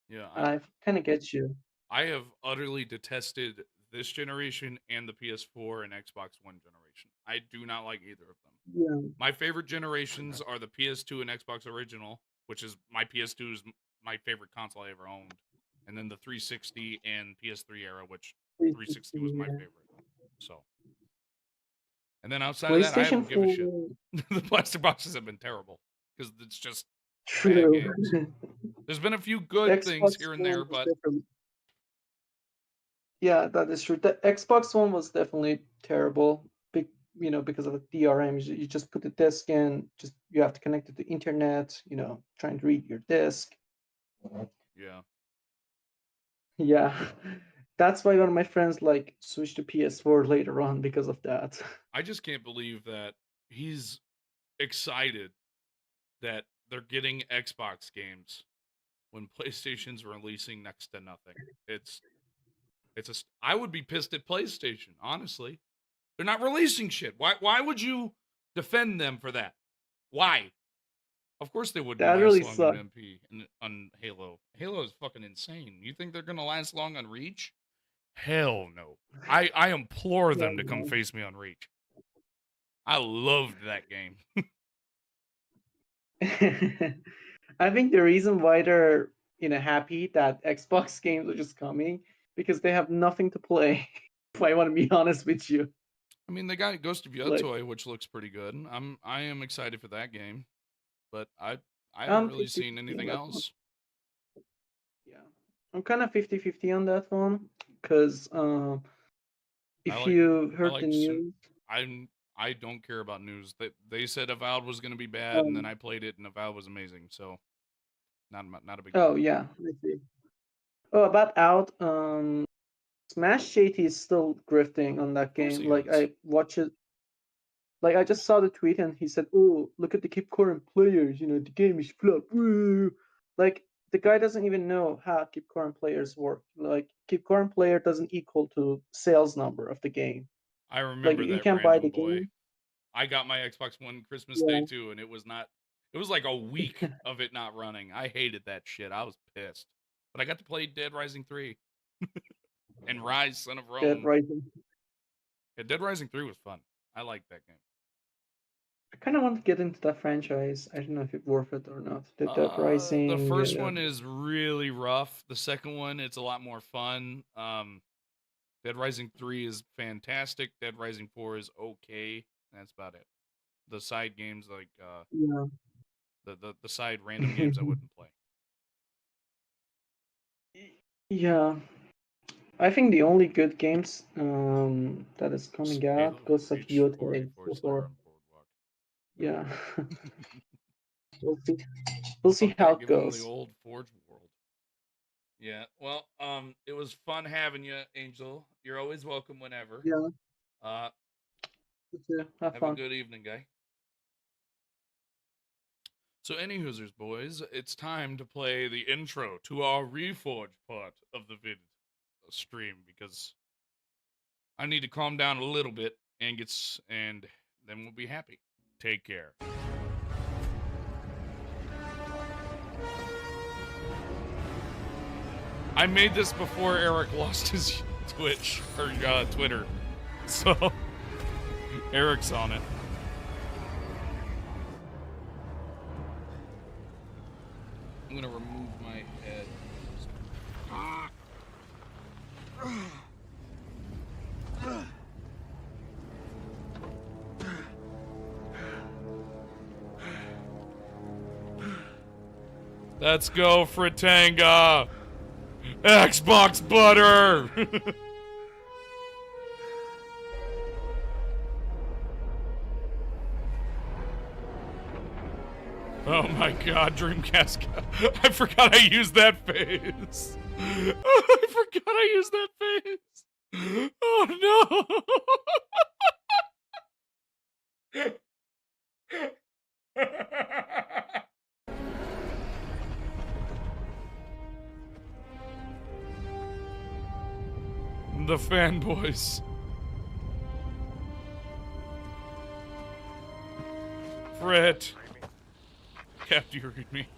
Yeah, I kind of get you. I have utterly detested this generation and the PS4 and Xbox One generation. I do not like either of them. Yeah. My favorite generations are the PS2 and Xbox original, which is my PS2 is my favorite console I ever owned, and then the 360 and PS3 era, which 360 was my favorite. So, and then outside of that, I PlayStation don't give a 4. shit. The plastic boxes have been terrible because it's just bad True. games. There's been a few good things Xbox here and One there, was but definitely. Yeah, that is true. The Xbox One was definitely terrible. Because of the DRM, you just put the disc in, just you have to connect it to the internet. Trying to read your disc. yeah. Yeah, that's why one of my friends like switched to PS4 later on because of that. I just can't believe that he's excited that they're getting Xbox games when PlayStation's releasing next to nothing. I would be pissed at PlayStation, honestly. They're not releasing shit. Why would you defend them for that? Why? Of course they wouldn't That last really long on sucked. MP and on Halo. Halo is fucking insane. You think they're gonna last long on Reach? Hell no. I implore them to come face me on Reach. I loved that game. I think the reason why they're happy that Xbox games are just coming because they have nothing to play. If I want to be honest with you. I mean, they got Ghost of Like, Yotoi, which looks pretty good. I am excited for that game, but I haven't I'm really 50 seen on anything that one. else. Yeah, I'm kind of 50-50 on that one because if you I heard the like news, I don't care about news. They said Avowed was going to be bad, and then um, I played it, and Avowed was amazing. So not a big oh deal. yeah, I see. Oh, about out, Smash JT is still grifting on that Of course game. he Like is. I watch it. Like I just saw the tweet and he said, "Oh, look at the keep current players. The game is flop." Woo." Like the guy doesn't even know how keep current players work. Like keep current player doesn't equal to sales number of the game. I Like remember you that can buy random the boy. game. I got my Xbox One Christmas Day Yeah. too, and it was not. It was like a week of it not running. I hated that shit. I was pissed. But I got to play Dead Rising 3 and Rise Son of Dead Rome. Rising. Yeah, Dead Rising 3 was fun. I liked that game. I kind of want to get into that franchise. I don't know if it's worth it or not. The Dead Rising. The first one is really rough. The second one, it's a lot more fun. Dead Rising 3 is fantastic. Dead Rising 4 is okay. That's about it. The side games like Yeah. the side random games I wouldn't play. Yeah. I think the only good games that is coming out, Halo Ghost of Reach, Yotei, Forza so on Boardwalk. yeah. We'll see. We'll see Fuck how that, it give them the goes. old Forge world. Yeah, well, it was fun having you, Angel. You're always welcome whenever. Yeah. Uh, Have have a fun. good evening, guy. So, any Hoosers, boys, it's time to play the intro to our Reforge part of the vid. stream because I need to calm down a little bit and and then we'll be happy. Take care. I made this before Eric lost his Twitch or Twitter, so Eric's on it. I'm gonna remove my head. Let's go, Fritanga! Xbox butter! Oh my god, Dreamcast. I forgot I used that face. I forgot I used that face. Oh no. The fanboys. Fred. Cap, do you read me?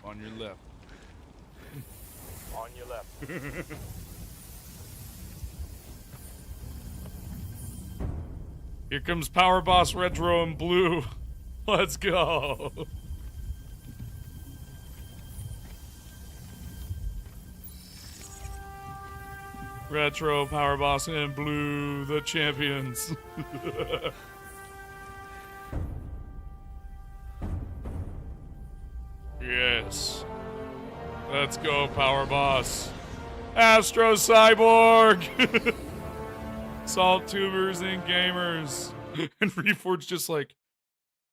On your left. On your left. Here comes Power Boss Retro in blue. Let's go. Retro, Power Boss, and blue, the champions. Yes. Let's go, Power Boss. Astro Cyborg! Salt tubers and gamers. And Reforge just like,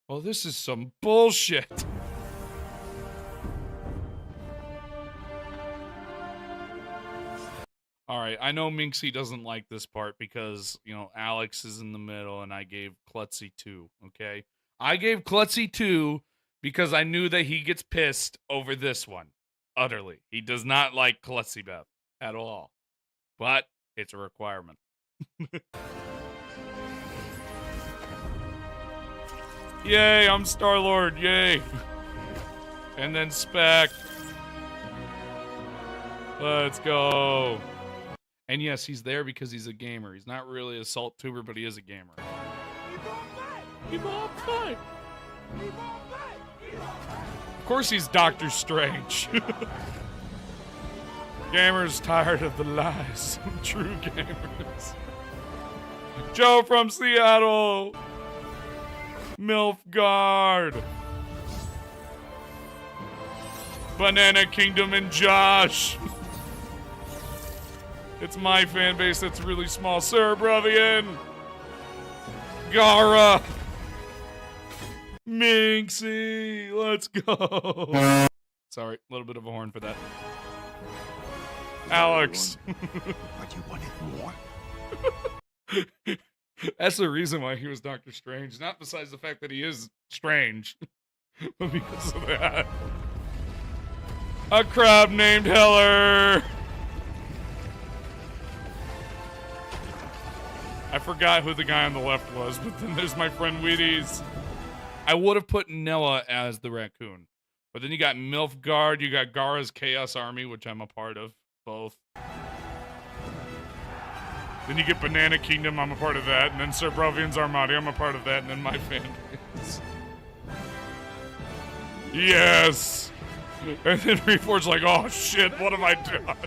oh, this is some bullshit. Alright, I know Minxie doesn't like this part because, you know, Alex is in the middle and I gave Klutzy 2, okay? I gave Klutzy 2 because I knew that he gets pissed over this one. Utterly. He does not like Klutzy Beth at all. But it's a requirement. Yay, I'm Star-Lord, yay! And then Spec. Let's go. And yes, he's there because he's a gamer. He's not really a salt tuber, but he is a gamer. Of course he's Doctor Strange. Gamers tired of the lies. True gamers. Joe from Seattle. Milfgard. Banana Kingdom and Josh. It's my fan base that's really small. Sir Brevian. Gara. Minxie. Let's go. Sorry, a little bit of a horn for that. Alex. But you wanted more? That's the reason why he was Doctor Strange. Not besides the fact that he is strange. But because of that. A crab named Heller. I forgot who the guy on the left was, but then there's my friend Wheaties. I would have put Noah as the raccoon. But then you got Milfgard, you got Gara's Chaos Army, which I'm a part of. Both. Then you get Banana Kingdom, I'm a part of that. And then Sir Brovian's Armada, I'm a part of that. And then my fan base. Yes! And then Reforge's like, oh shit, what have I done?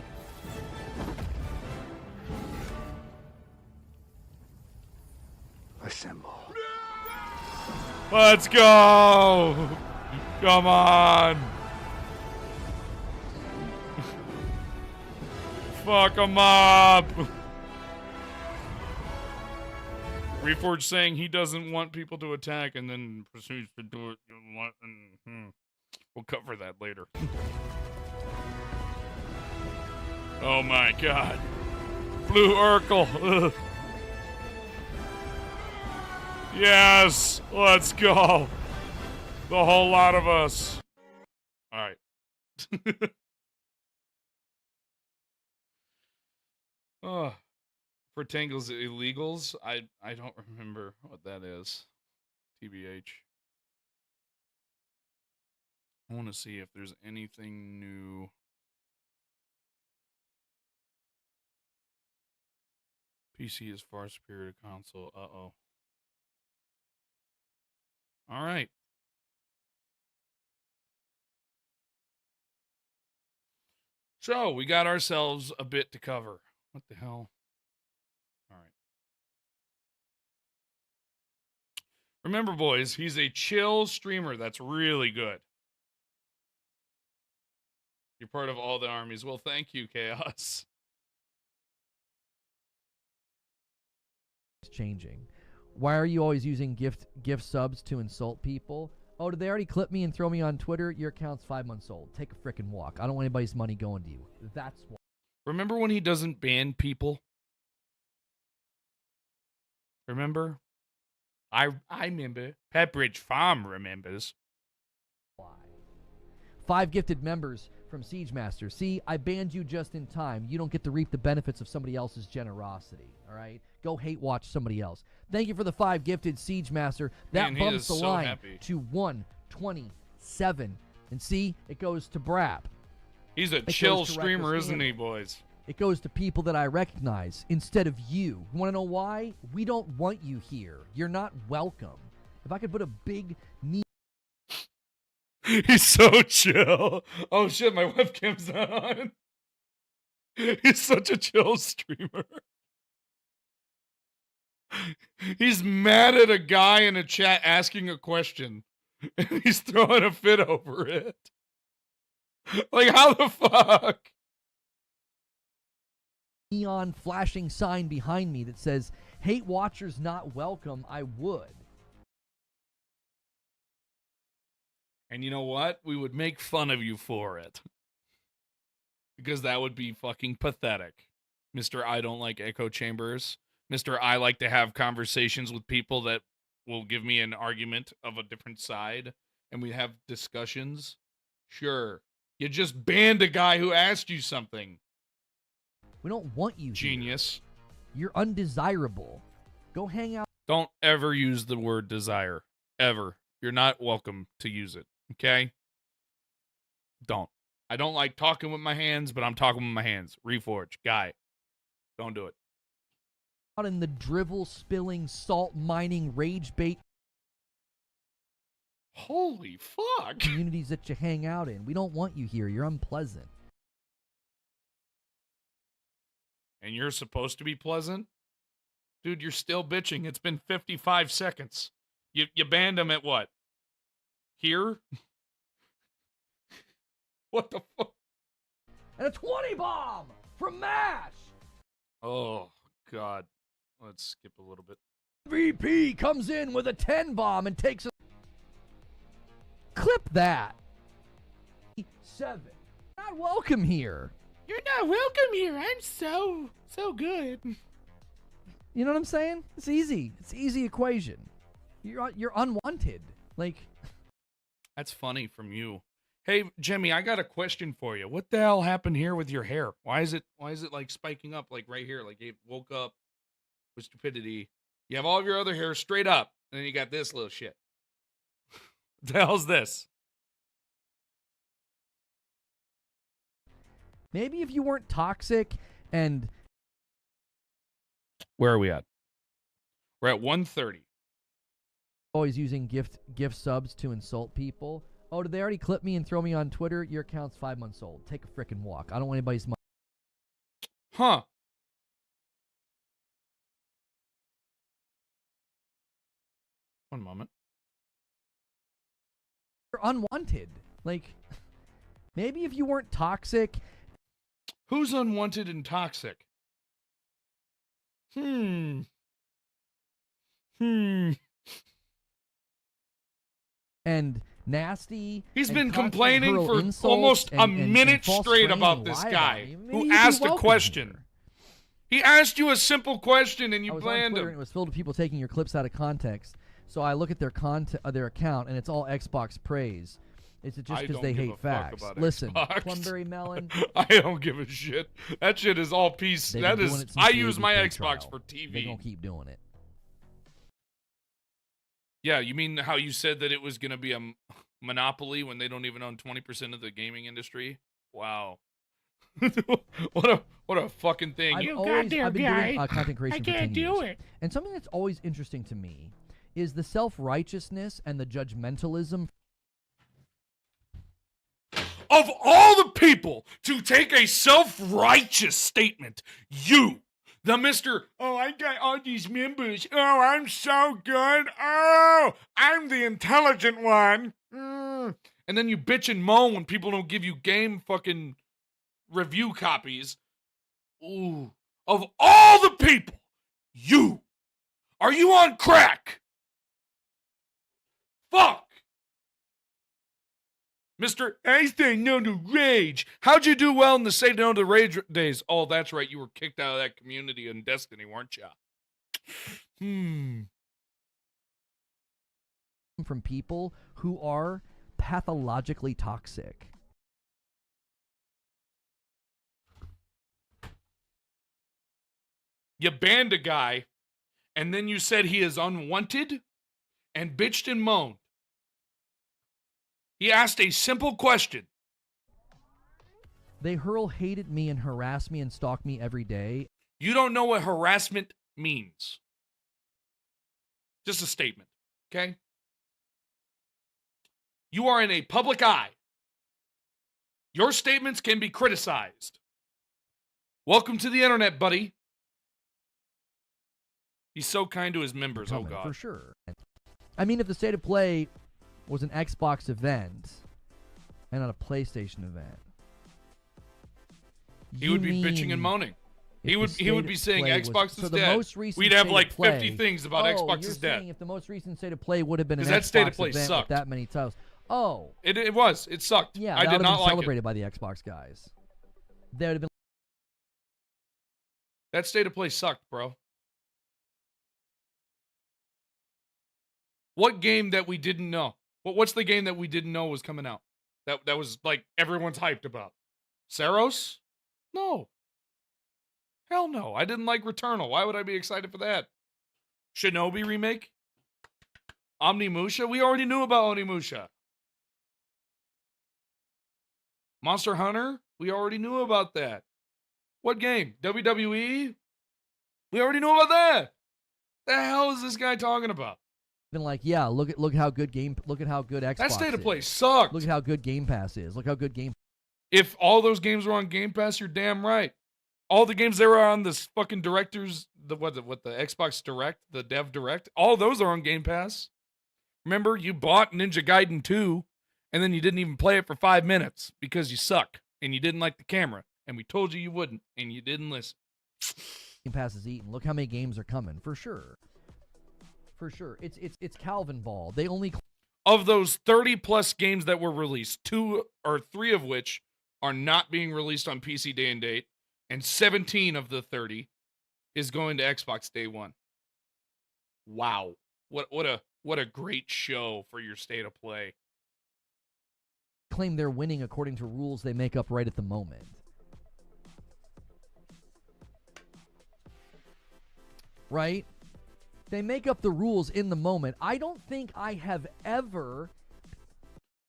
Assemble. Let's go! Come on! Fuck them up! Reforge saying he doesn't want people to attack and then proceeds to do it. We'll cover that later. Oh my god. Blue Urkel. Ugh. Yes! Let's go! The whole lot of us. Alright. Oh, for Tangle's illegals, I don't remember what that is. TBH. I want to see if there's anything new. PC is far superior to console. Uh-oh. All right. So, we got ourselves a bit to cover. What the hell? All right. Remember, boys, he's a chill streamer that's really good. You're part of all the armies. Well, thank you, Chaos. It's changing. Why are you always using gift subs to insult people? Oh, did they already clip me and throw me on Twitter? Your account's 5 months old. Take a frickin' walk. I don't want anybody's money going to you. That's why. Remember when he doesn't ban people? Remember? I remember. Pepperidge Farm remembers. Why? 5 gifted members from Siege Master. See, I banned you just in time. You don't get to reap the benefits of somebody else's generosity. All right? Go hate watch somebody else. Thank you for the 5 gifted Siege Master. That Man, bumps the so line happy. to 127. And see, it goes to Brap. He's a chill streamer, isn't he, boys? It goes to people that I recognize instead of you. You want to know why? We don't want you here. You're not welcome. If I could put a big knee. He's so chill. Oh shit, my webcam's not on. He's such a chill streamer. He's mad at a guy in a chat asking a question, and he's throwing a fit over it. Like, how the fuck? Neon flashing sign behind me that says, hate watchers not welcome, I would. And you know what? We would make fun of you for it. Because that would be fucking pathetic. Mr. I don't like echo chambers. Mr. I like to have conversations with people that will give me an argument of a different side. And we have discussions. Sure. You just banned a guy who asked you something. We don't want you Genius. Here. You're undesirable. Go hang out. Don't ever use the word desire. Ever. You're not welcome to use it. Okay? Don't. I don't like talking with my hands, but I'm talking with my hands. Reforge. Guy. Don't do it. Out in the drivel spilling, salt mining, rage bait. Holy fuck. Communities that you hang out in. We don't want you here. You're unpleasant. And you're supposed to be pleasant? Dude, you're still bitching. It's been 55 seconds. You banned him at what? Here? What the fuck? And a 20 bomb from MASH. Oh, God. Let's skip a little bit. VP comes in with a 10 bomb and takes a... Clip that. 7. Not welcome here. You're not welcome here. I'm so good. You know what I'm saying? It's easy. It's an easy equation. You're unwanted. Like... That's funny from you. Hey, Jimmy, I got a question for you. What the hell happened here with your hair? Why is it like spiking up like right here? Like you woke up with stupidity. You have all of your other hair straight up, and then you got this little shit. What the hell's this? Maybe if you weren't toxic and... Where are we at? We're at 1:30. Always using gift subs to insult people. Oh, did they already clip me and throw me on Twitter? Your account's 5 months old. Take a frickin' walk. I don't want anybody's money. Huh. One moment. You're unwanted. Like, maybe if you weren't toxic... Who's unwanted and toxic? And nasty. He's and been constantly complaining hurl for insults almost a and minute false straight claim about and this lie guy about me. Maybe who he'd be asked a welcome question. here. He asked you a simple question and I you was on banned Twitter him. and it was filled with people taking your clips out of context. So I look at their account and it's all Xbox praise. Is it just I because don't they give a hate fuck facts? about Listen, Xbox. Plumberry Melon. I don't give a shit. That shit is all piece. They've That been doing is. it since I the use my ABK Xbox trial. for TV. They're gonna keep doing it. Yeah, you mean how you said that it was gonna be a monopoly when they don't even own 20% of the gaming industry? Wow. what a fucking thing. I've been doing content creation for 10 years. And something that's always interesting to me is the self-righteousness and the judgmentalism. Of all the people to take a self-righteous statement, you, the Mr. Oh, I got all these members. Oh, I'm so good. Oh, I'm the intelligent one. And then you bitch and moan when people don't give you game fucking review copies. Ooh. Of all the people, you. Are you on crack? Fuck. Mr. I say no to rage. How'd you do well in the say no to rage days? Oh, that's right. You were kicked out of that community in Destiny, weren't you? From people who are pathologically toxic. You banned a guy, and then you said he is unwanted, and bitched and moaned. He asked a simple question. They hurl hate at me and harass me and stalk me every day. You don't know what harassment means. Just a statement, okay? You are in a public eye. Your statements can be criticized. Welcome to the internet, buddy. He's so kind to his members. Oh, God. For sure. I mean, if the State of Play was an Xbox event and not a PlayStation event, he would be bitching and moaning. He would be saying Xbox is dead. We'd have like 50 things about Xbox is dead. If the most recent State of Play would have been an that Xbox State of Play event sucked. with that many titles. Oh. It was. It sucked. Yeah, I did not like celebrated it. by the Xbox guys. They would have been. That State of Play sucked, bro. What game that we didn't know? What's the game that we didn't know was coming out? That was like everyone's hyped about. Saros? No. Hell no. I didn't like Returnal. Why would I be excited for that? Shinobi remake? Omnimusha? We already knew about Onimusha. Monster Hunter? We already knew about that. What game? WWE? We already knew about that. The hell is this guy talking about? Been like, yeah, look at how good Xbox. That State of Play is. sucked. Look at how good Game Pass is. Look how good Game. If all those games were on Game Pass, you're damn right. All the games that were on this fucking director's the Xbox Direct, the Dev Direct, all those are on Game Pass. Remember, you bought Ninja Gaiden 2, and then you didn't even play it for 5 minutes because you suck and you didn't like the camera, and we told you wouldn't, and you didn't listen. Game Pass is eaten. Look how many games are coming for sure. For sure. It's Calvin Ball. They only of those 30 plus games that were released, 2 or 3 of which are not being released on PC day and date, and 17 of the 30 is going to Xbox day one. Wow. What a great show for your State of Play. claim they're winning according to rules they make up right at the moment. Right? They make up the rules in the moment. I don't think I have ever...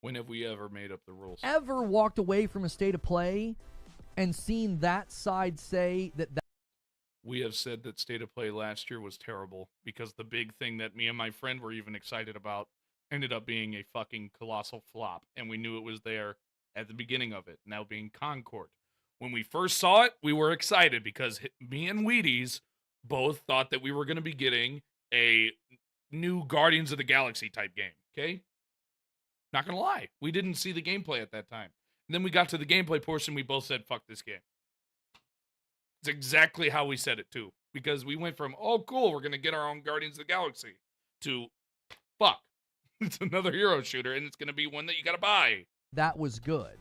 When have we ever made up the rules? Ever walked away from a State of Play and seen that side say that... We have said that State of Play last year was terrible because the big thing that me and my friend were even excited about ended up being a fucking colossal flop, and we knew it was there at the beginning of it, now being Concord. When we first saw it, we were excited because me and Wheaties both thought that we were going to be getting a new Guardians of the Galaxy type game, okay? Not going to lie. We didn't see the gameplay at that time. And then we got to the gameplay portion, we both said, fuck this game. It's exactly how we said it, too. Because we went from, oh, cool, we're going to get our own Guardians of the Galaxy, to, fuck, it's another hero shooter, and it's going to be one that you got to buy. That was good.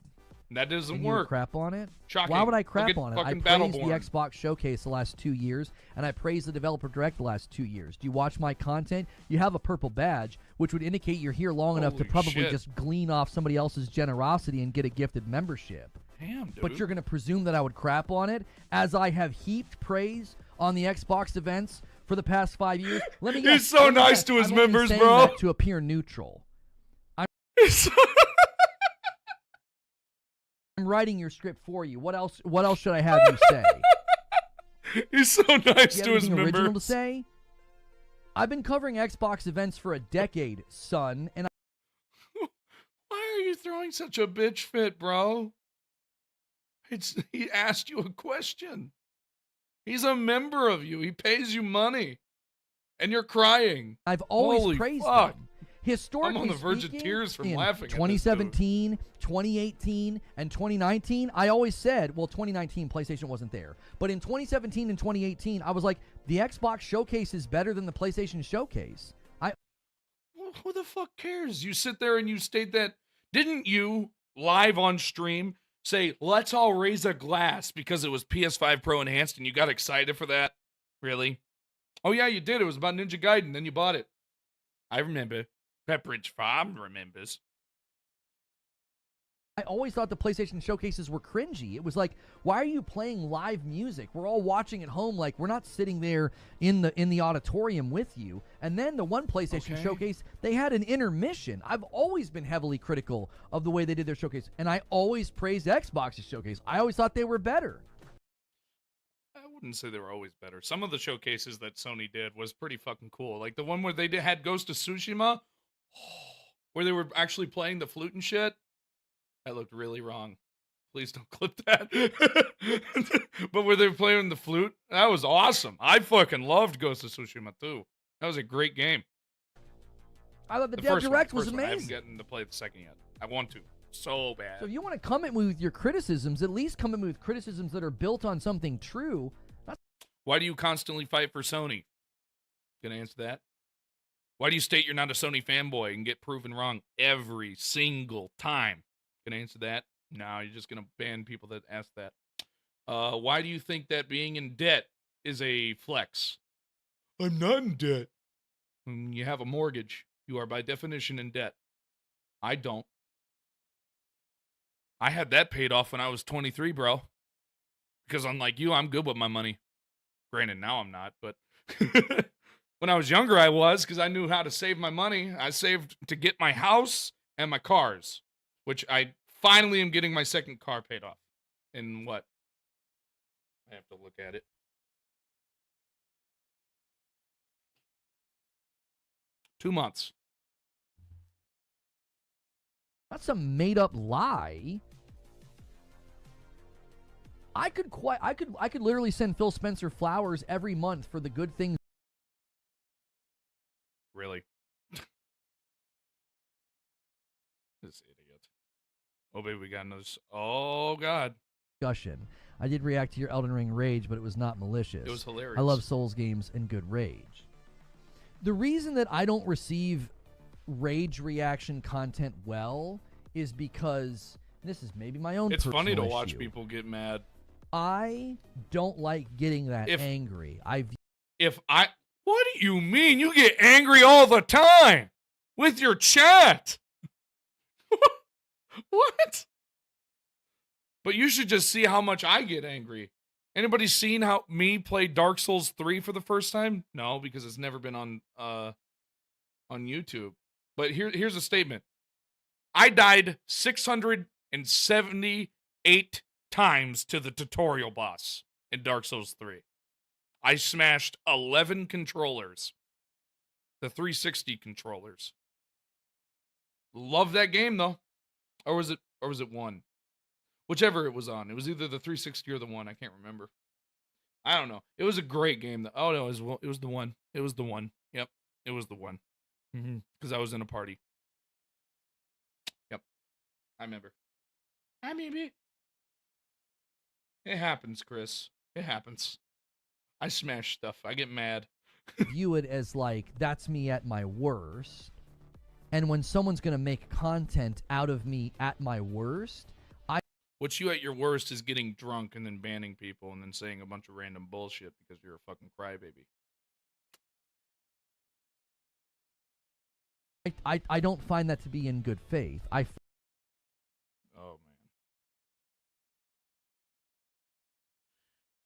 That doesn't and you would work. crap on it? Shocking. Why would I Look crap at on it? I fucking praised the Battleborn. Xbox Showcase the last 2 years, and I praised the Developer Direct the last 2 years. Do you watch my content? You have a purple badge, which would indicate you're here long enough to Holy probably shit. just glean off somebody else's generosity and get a gifted membership. Damn, dude. But you're going to presume that I would crap on it, as I have heaped praise on the Xbox events for the past 5 years. Let me guess. He's so let me nice guess, to his I'm only members, saying bro. that to appear neutral. I'm writing your script for you. What else should I have you say? He's so nice Do you to have his anything original to members. say? I've been covering Xbox events for a decade, son, and Why are you throwing such a bitch fit, bro? He asked you a question. He's a member of you. He pays you money. And you're crying. I've always Holy praised fuck. them. Historically I'm on the verge of speaking, tears from in laughing at this 2017, 2018, and 2019, I always said, well, 2019, PlayStation wasn't there. But in 2017 and 2018, I was like, the Xbox Showcase is better than the PlayStation Showcase. Well, who the fuck cares? You sit there and you state that. Didn't you, live on stream, say, let's all raise a glass because it was PS5 Pro Enhanced and you got excited for that? Really? Oh, yeah, you did. It was about Ninja Gaiden. Then you bought it. I remember. Pepperidge Farm remembers. I always thought the PlayStation Showcases were cringy. It was like, why are you playing live music? We're all watching at home, like we're not sitting there in the auditorium with you. And then the one PlayStation Showcase, they had an intermission. I've always been heavily critical of the way they did their showcase, and I always praised Xbox's showcase. I always thought they were better. I wouldn't say they were always better. Some of the showcases that Sony did was pretty fucking cool. Like the one where they had Ghost of Tsushima, where they were actually playing the flute and shit. That looked really wrong. Please don't clip that. But where they were playing the flute, that was awesome. I fucking loved Ghost of Tsushima too. That was a great game. I thought the Dev Direct was I haven't amazing. gotten to play the second yet. I want to. So bad. So if you want to come at me with your criticisms, at least come at me with criticisms that are built on something true. Why do you constantly fight for Sony? Gonna answer that? Why do you state you're not a Sony fanboy and get proven wrong every single time? Gonna answer that? No, you're just gonna ban people that ask that. Why do you think that being in debt is a flex? I'm not in debt. You have a mortgage. You are by definition in debt. I don't. I had that paid off when I was 23, bro. Because unlike you, I'm good with my money. Granted, now I'm not, but when I was younger, I was, because I knew how to save my money. I saved to get my house and my cars, which I finally am getting my second car paid off. In what? I have to look at it. Two months. That's a made-up lie. I could literally send Phil Spencer flowers every month for the good things. Really? This idiot. Oh, baby, we got another. Oh, God. Discussion. I did react to your Elden Ring rage, but it was not malicious. It was hilarious. I love Souls games and good rage. The reason that I don't receive rage reaction content well is because this is maybe my own. It's funny to personal watch issue. people get mad. I don't like getting that If- angry. What do you mean? You get angry all the time with your chat. What? But you should just see how much I get angry. Anybody seen how me play Dark Souls 3 for the first time? No, because it's never been on YouTube. But here's a statement. I died 678 times to the tutorial boss in Dark Souls 3. I smashed 11 controllers. The 360 controllers. Love that game though. Or was it 1? Whichever it was on. It was either the 360 or the 1. I can't remember. I don't know. It was a great game though. Oh no, it was the 1. It was the 1. Yep. It was the 1. Because I was in a party. Yep. I remember. It happens, Chris. It happens. I smash stuff. I get mad. View it as like, that's me at my worst. And when someone's going to make content out of me at my worst, What's you at your worst is getting drunk and then banning people and then saying a bunch of random bullshit because you're a fucking crybaby. I don't find that to be in good faith. Oh, man.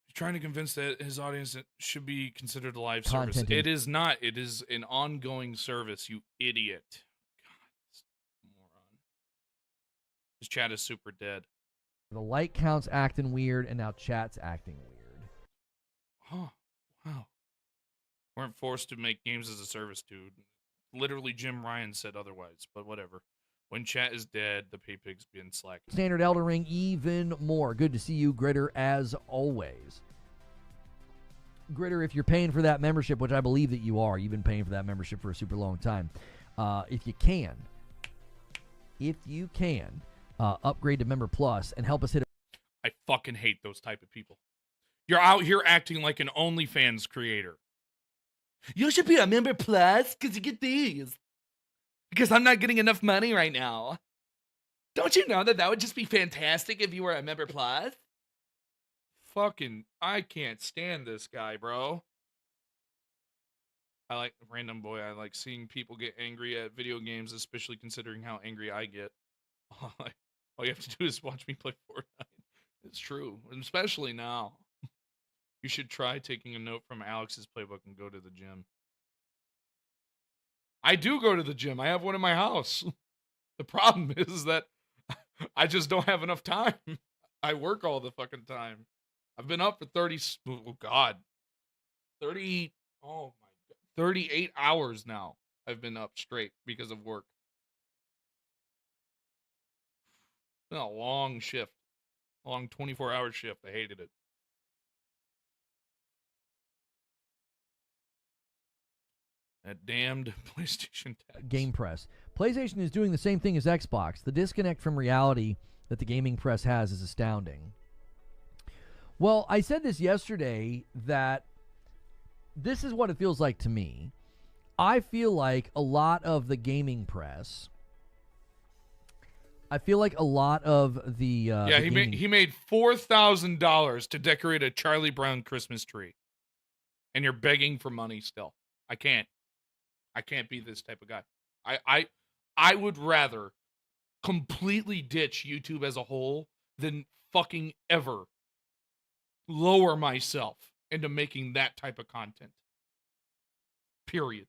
He's trying to convince that his audience that should be considered a live service. Content It is not. It is an ongoing service, you idiot. God, this moron. His chat is super dead. The like count's acting weird, and now chat's acting weird. Huh. Wow. Weren't forced to make games as a service, dude. Literally, Jim Ryan said otherwise, but whatever. When chat is dead, the pay pig's been slacking. Standard Elden Ring, even more. Good to see you, Gritter, as always. Gritter, if you're paying for that membership, which I believe that you are, you've been paying for that membership for a super long time. If you can, upgrade to Member Plus and help us hit I fucking hate those type of people. You're out here acting like an OnlyFans creator. You should be a Member Plus because you get these. Because I'm not getting enough money right now. Don't you know that that would just be fantastic if you were a Member Plus? Fucking, I can't stand this guy, bro. I like random boy. I like seeing people get angry at video games, especially considering how angry I get. All you have to do is watch me play Fortnite. It's true, especially now. You should try taking a note from Alex's playbook and go to the gym. I do go to the gym. I have one in my house. The problem is that I just don't have enough time. I work all the fucking time. I've been up for 38 hours now. I've been up straight because of work. It's been a long shift. Long 24-hour shift. I hated it. That damned PlayStation tax. Game Press. PlayStation is doing the same thing as Xbox. The disconnect from reality that the gaming press has is astounding. Well, I said this yesterday that this is what it feels like to me. I feel like a lot of the gaming press. I feel like a lot of the he made $4,000 to decorate a Charlie Brown Christmas tree, and you're begging for money still. I can't be this type of guy. I would rather completely ditch YouTube as a whole than fucking ever lower myself into making that type of content. Period.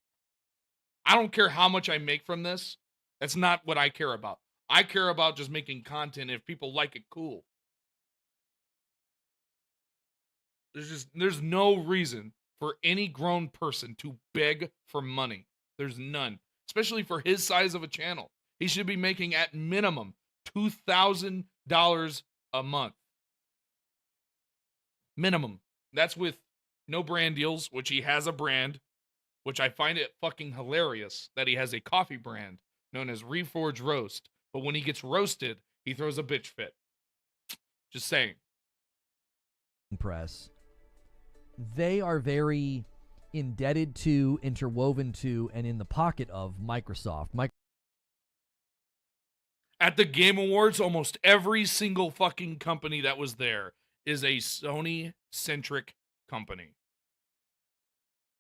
I don't care how much I make from this. That's not what I care about. I care about just making content. If people like it, cool. There's no reason for any grown person to beg for money. There's none. Especially for his size of a channel. He should be making at minimum $2,000 a month. Minimum. That's with no brand deals, which he has a brand, which I find it fucking hilarious that he has a coffee brand known as Reforge Roast. But when he gets roasted, he throws a bitch fit. Just saying. Press. They are very indebted to, interwoven to, and in the pocket of Microsoft. At the Game Awards, almost every single fucking company that was there is a Sony-centric company.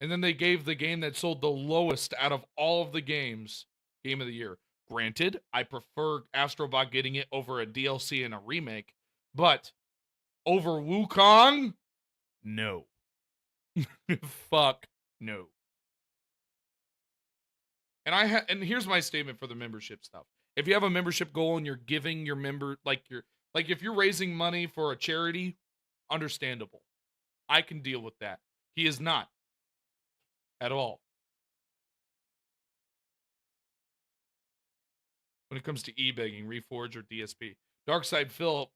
And then they gave the game that sold the lowest out of all of the games, Game of the Year. Granted, I prefer Astrobot getting it over a DLC and a remake, but over Wukong? No. Fuck no. And here's my statement for the membership stuff. If you have a membership goal and you're giving your member like if you're raising money for a charity, understandable. I can deal with that. He is not at all. When it comes to e-begging, Reforge or DSP. Darkside Phil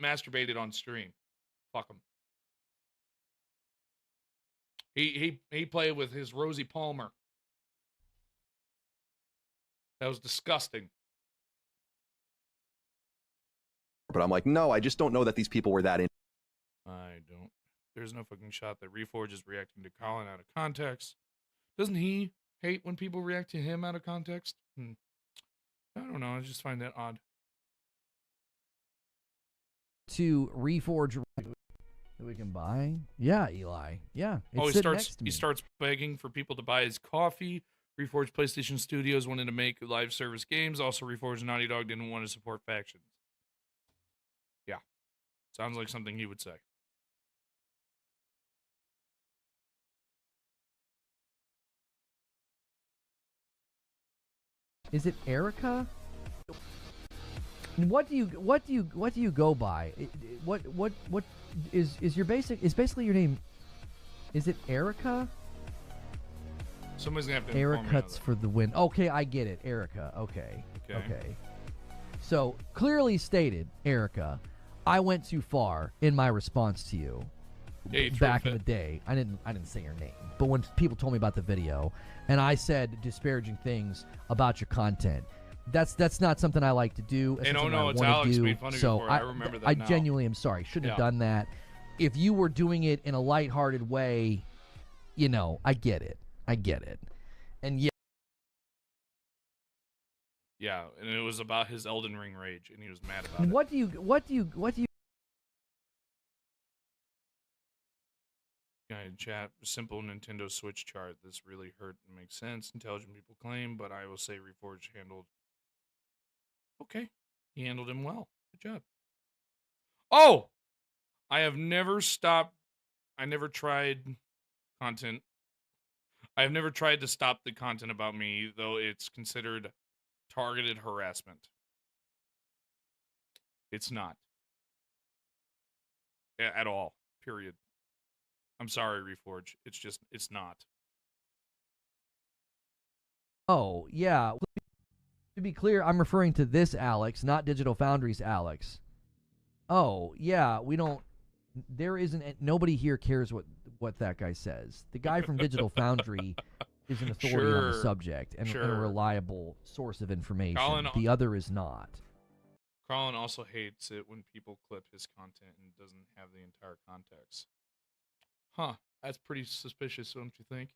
masturbated on stream. Fuck him. He played with his Rosie Palmer. That was disgusting. But I'm like, no, I just don't know that these people were that in. I don't. There's no fucking shot that Reforge is reacting to Colin out of context. Doesn't he hate when people react to him out of context? I don't know. I just find that odd. to Reforge that we can buy. Yeah, Eli. Yeah. Oh, It's sitting next to he me. starts begging for people to buy his coffee. Reforged PlayStation Studios wanted to make live service games. Also, Reforged and Naughty Dog didn't want to support factions. Yeah. Sounds like something he would say. Is it Erica? What do you go by? What is your basically your name? Is it Erica? Somebody's gonna have to Eric inform me on cuts for the win. Okay, I get it. Erica. Okay. Okay. So clearly stated, Erica, I went too far in my response to you. Yeah, you threw Back a in the fit. day, I didn't say your name, but when people told me about the video, and I said disparaging things about your content, that's not something I like to do. That's Hey, not no, something no, I it's wanna Alex do. made fun of you So for it. I remember that I now. genuinely am sorry. Shouldn't have Yeah. done that. If you were doing it in a lighthearted way, I get it. And yeah. Yeah, and it was about his Elden Ring rage, and he was mad about it. What do you Guy in chat, simple Nintendo Switch chart. This really hurt and makes sense. Intelligent people claim, but I will say Reforged handled. Okay, he handled him well. Good job. Oh, I have never stopped. I never tried content. I have never tried to stop the content about me, though it's considered targeted harassment. It's not. At all. Period. I'm sorry, Reforge. It's not. Oh, yeah. To be clear, I'm referring to this Alex, not Digital Foundry's Alex. Oh, yeah, we don't. There isn't. Nobody here cares what that guy says. The guy from Digital Foundry is an authority on the Sure, subject and a sure. reliable source of information. Colin- The other is not. Colin also hates it when people clip his content and doesn't have the entire context. Huh. That's pretty suspicious, don't you think?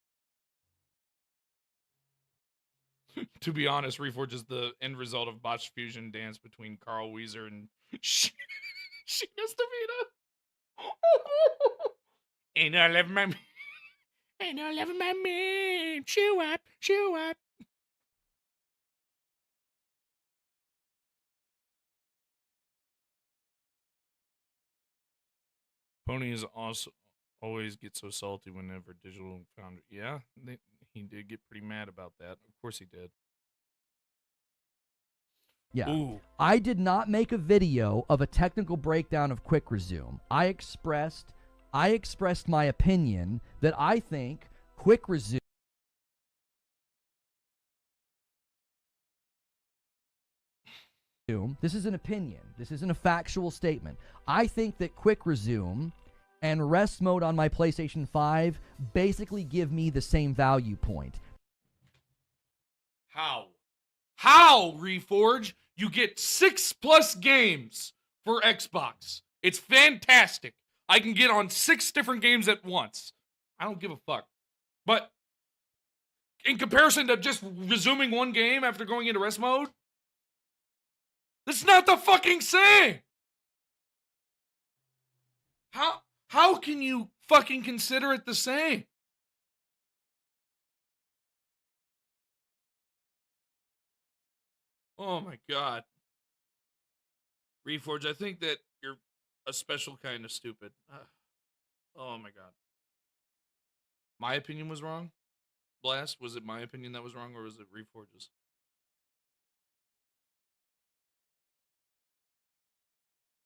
To be honest, Reforge is the end result of botched fusion dance between Carl Weezer and Sheena Stavina. Ain't no loving my man. Ain't no loving my man. Chew up, chew up. Pony is also always gets so salty whenever Digital Foundry. Yeah, he did get pretty mad about that. Of course he did. Yeah. Ooh. I did not make a video of a technical breakdown of Quick Resume. I expressed my opinion that I think Quick Resume This is an opinion. This isn't a factual statement. I think that Quick Resume and Rest Mode on my PlayStation 5 basically give me the same value point. How? How, Reforge? You get 6+ games for Xbox. It's fantastic. I can get on 6 different games at once. I don't give a fuck. But in comparison to just resuming one game after going into rest mode, that's not the fucking same. How can you fucking consider it the same? Oh my god. Reforge, I think that you're a special kind of stupid. Oh my god. My opinion was wrong? Blast, was it my opinion that was wrong, or was it Reforge's?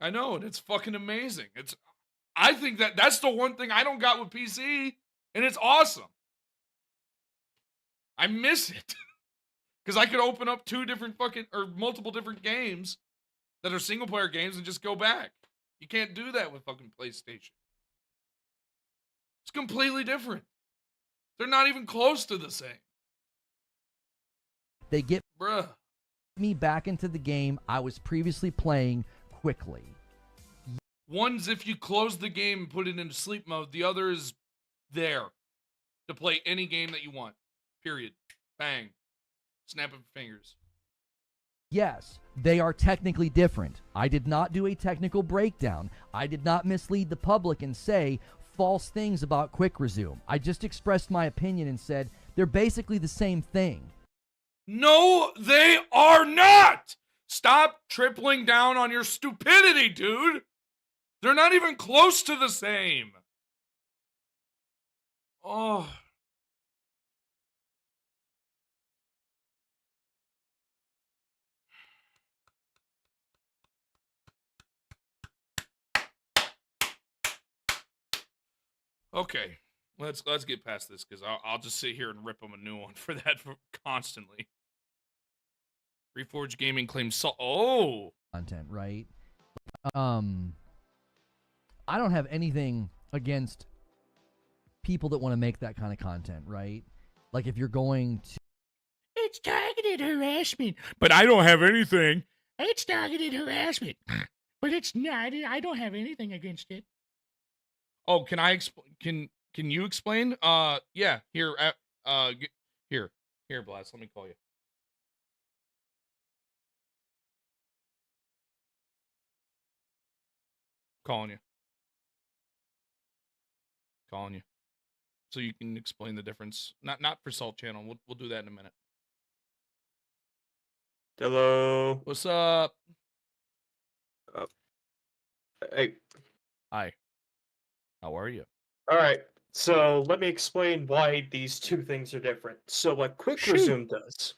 I know, and it's fucking amazing. I think that's the one thing I don't got with PC, and it's awesome. I miss it. Because I could open up 2 different or multiple different games that are single player games and just go back. You can't do that with fucking PlayStation. It's completely different. They're not even close to the same. They get Bruh. me back into the game I was previously playing quickly. One's if you close the game and put it into sleep mode. The other is there to play any game that you want. Period. Bang. Snap of your fingers. Yes, they are technically different. I did not do a technical breakdown. I did not mislead the public and say false things about Quick Resume. I just expressed my opinion and said they're basically the same thing. No, they are not! Stop tripling down on your stupidity, dude! They're not even close to the same! Oh. Okay, let's get past this because I'll just sit here and rip them a new one for that constantly. Reforge Gaming claims content, right? I don't have anything against people that want to make that kind of content, right? Like if you're going to It's targeted harassment. But I don't have anything. It's targeted harassment. But it's not. I don't have anything against it. Oh, can I can you explain? Yeah, here, here, Blast. Let me call you. Calling you. So you can explain the difference. Not for Salt Channel. We'll do that in a minute. Hello. What's up? Hey. Hi. How are you? All right. So let me explain why these two things are different. So what Quick Resume does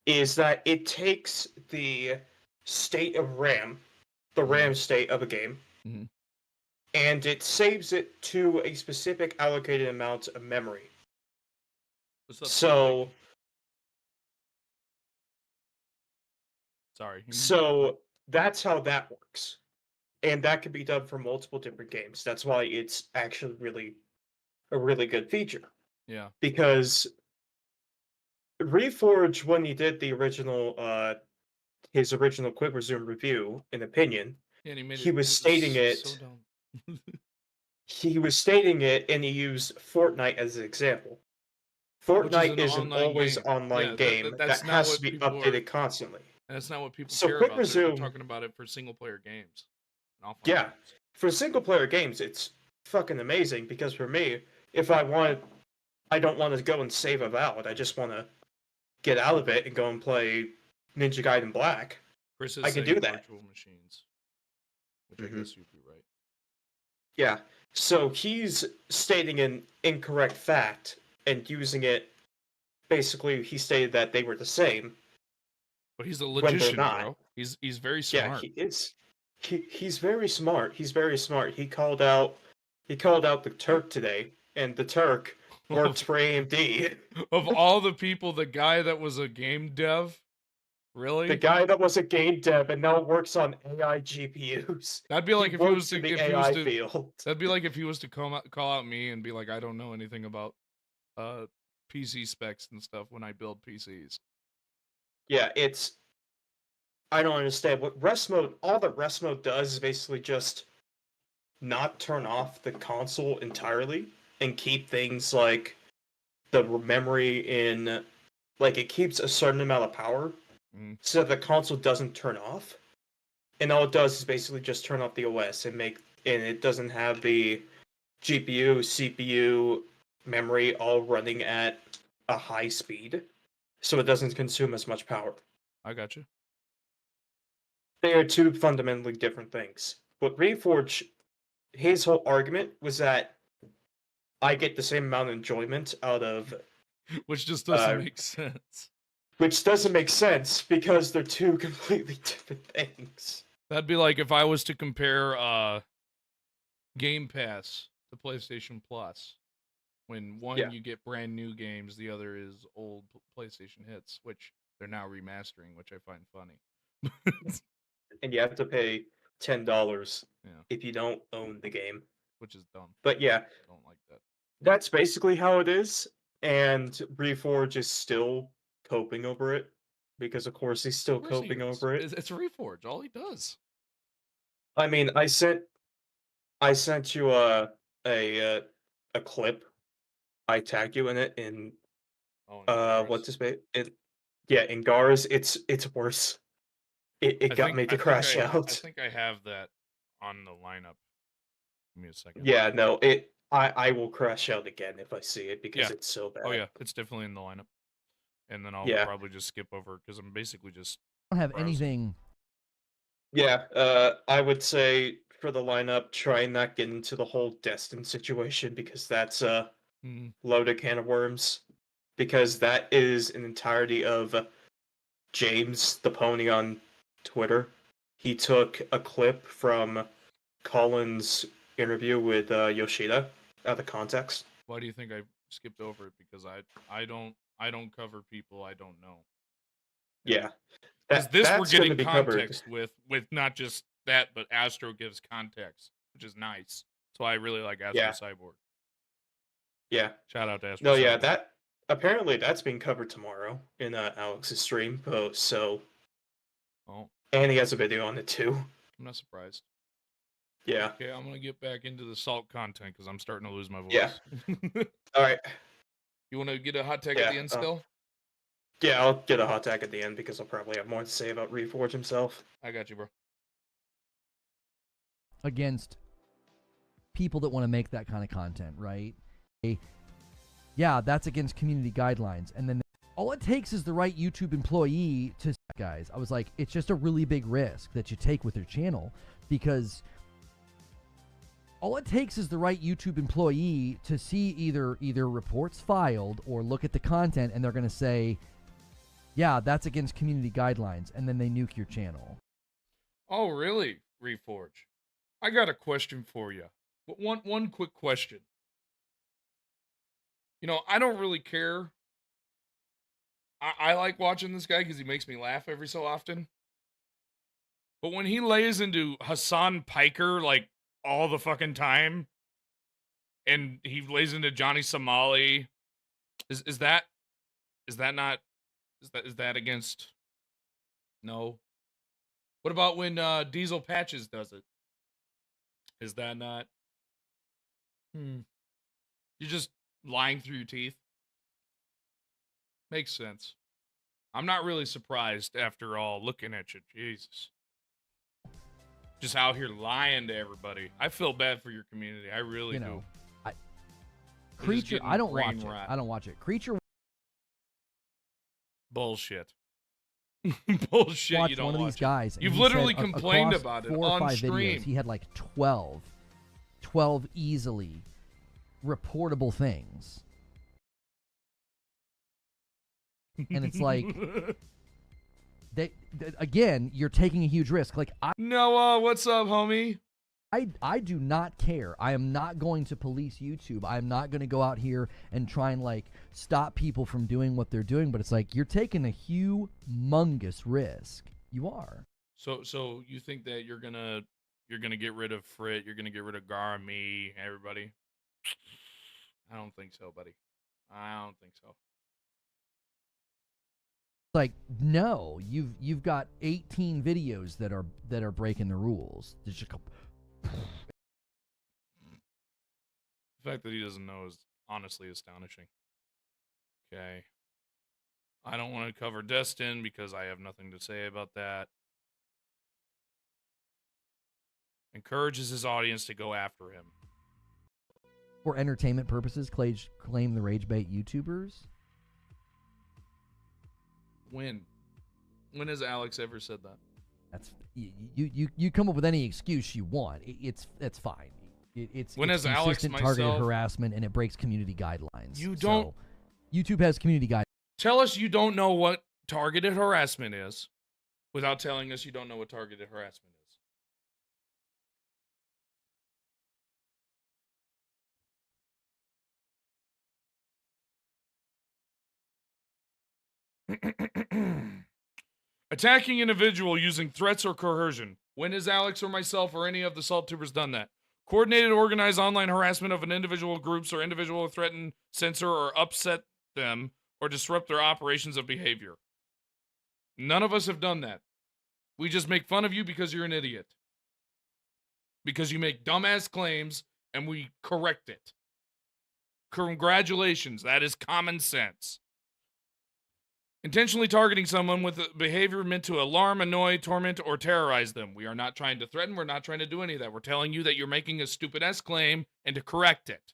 is that it takes the state of RAM, the RAM state of a game, and it saves it to a specific allocated amount of memory. So, sorry. So that's how that works. And that can be done for multiple different games. That's why it's actually a really good feature. Yeah. Because Reforge, when he did the original, his original Quick Resume review and opinion, Yeah, and he was stating it. So dumb. He was stating it, and he used Fortnite as an example. Fortnite is an always online game that has to be updated constantly. And that's not what people So care Quick about. Resume, They're talking about it for single player games. Yeah, for single player games, it's fucking amazing because for me, if I don't want to go and save a Valid. I just want to get out of it and go and play Ninja Gaiden Black. Chris is I can saying do that. virtual machines, which I guess you'd be right. Yeah, so he's stating an incorrect fact and using it. Basically, he stated that they were the same. But he's a when they're logician, not. bro. He's very smart. Yeah, he is. He's very smart. He's very smart. He called out the Turk today, and the Turk works for AMD. Of all the people, the guy that was a game dev, really? The guy that was a game dev and now works on AI GPUs. That'd be like if he was to the AI field. That'd be like if he was to call out me and be like, I don't know anything about PC specs and stuff when I build PCs. Yeah, I don't understand what rest mode. All that rest mode does is basically just not turn off the console entirely and keep things like the memory in, like it keeps a certain amount of power, so the console doesn't turn off. And all it does is basically just turn off the OS and it doesn't have the GPU, CPU, memory all running at a high speed, so it doesn't consume as much power. I got you. They are two fundamentally different things. But Reforge, his whole argument was that I get the same amount of enjoyment out of... Which just doesn't make sense. Which doesn't make sense, because they're two completely different things. That'd be like if I was to compare Game Pass to PlayStation Plus. When one you get brand new games, the other is old PlayStation hits, which they're now remastering, which I find funny. And you have to pay $10 if you don't own the game. Which is dumb. But yeah, I don't like that. That's basically how it is. And Reforge is still coping over it. Because of course he's still coping over it. It's Reforge, all he does. I mean, I sent you a clip. I tagged you in it in what's his name? Yeah, in Gars, it's worse. It got me to crash I out. think I have that on the lineup. Give me a second. Yeah, no, I will crash out again if I see it because Yeah. it's so bad. Oh yeah, it's definitely in the lineup. And then I'll Yeah. probably just skip over because I'm basically just. I don't have browsing. anything. Yeah, I would say for the lineup, try and not get into the whole Destin situation because that's a loaded can of worms. Because that is an entirety of James the Pony on Twitter. He took a clip from Colin's interview with Yoshida out of context. Why do you think I skipped over it? Because I don't cover people I don't know. Yeah. Because this we're That's gonna getting be covered. context with not just that, but Astro gives context, which is nice. So I really like Astro Yeah. Cyborg. Yeah. Shout out to Astro No, yeah, Cyborg. that apparently that's being covered tomorrow in Alex's stream post. So, and he has a video on it too. I'm not surprised. Yeah. Okay, I'm gonna get back into the salt content because I'm starting to lose my voice. Yeah. All right. You want to get a hot tag Yeah, at the end still? Yeah, I'll get a hot tag at the end because I'll probably have more to say about Reforge himself. I got you, bro. Against people that want to make that kind of content, right? Yeah, that's against community guidelines. And then all it takes is the right YouTube employee to... Guys, I was like, it's just a really big risk that you take with your channel because all it takes is the right YouTube employee to see either reports filed or look at the content and they're going to say, yeah, that's against community guidelines, and then they nuke your channel. Oh, really, Reforge? I got a question for you. One quick question. You know, I don't really care. I like watching this guy because he makes me laugh every so often. But when he lays into Hassan Piker, like, all the fucking time, and he lays into Johnny Somali, is that against? No. What about when Diesel Patches does it? Is that not? You're just lying through your teeth. Makes sense. I'm not really surprised after all looking at you. Jesus. Just out here lying to everybody. I feel bad for your community. I really do. Creature, I don't watch it. I don't watch it. Creature. Bullshit. Bullshit. Watch You don't one of watch these it. guys. and You've he literally said complained across about it 4 or on 5 stream. videos, he had like 12 easily reportable things. And it's like, again, you're taking a huge risk. Like Noah, what's up, homie? I do not care. I am not going to police YouTube. I'm not going to go out here and try and like stop people from doing what they're doing. But it's like you're taking a humongous risk. You are. So you think that you're gonna get rid of Frit? You're gonna get rid of Gar, me, everybody? I don't think so, buddy. I don't think so. Like, no, you've got 18 videos that are breaking the rules. There's just The fact that he doesn't know is honestly astonishing. Okay. I don't want to cover Destin because I have nothing to say about that. Encourages his audience to go after him. for entertainment purposes claim the rage bait YouTubers. When has Alex ever said that? That's you come up with any excuse you want. It's fine. It's When has Alex consistent targeted myself- harassment and it breaks community guidelines. You don't- So, YouTube has community guidelines. Tell us you don't know what targeted harassment is without telling us you don't know what targeted harassment is. Attacking individual using threats or coercion. When has Alex or myself or any of the SaltTubers done that? Coordinated, organized online harassment of an individual groups or individual threaten, censor, or upset them or disrupt their operations of behavior. None of us have done that. We just make fun of you because you're an idiot. Because you make dumbass claims and we correct it. Congratulations, that is common sense. Intentionally targeting someone with a behavior meant to alarm, annoy, torment, or terrorize them. We are not trying to threaten. We're not trying to do any of that. We're telling you that you're making a stupid-ass claim and to correct it.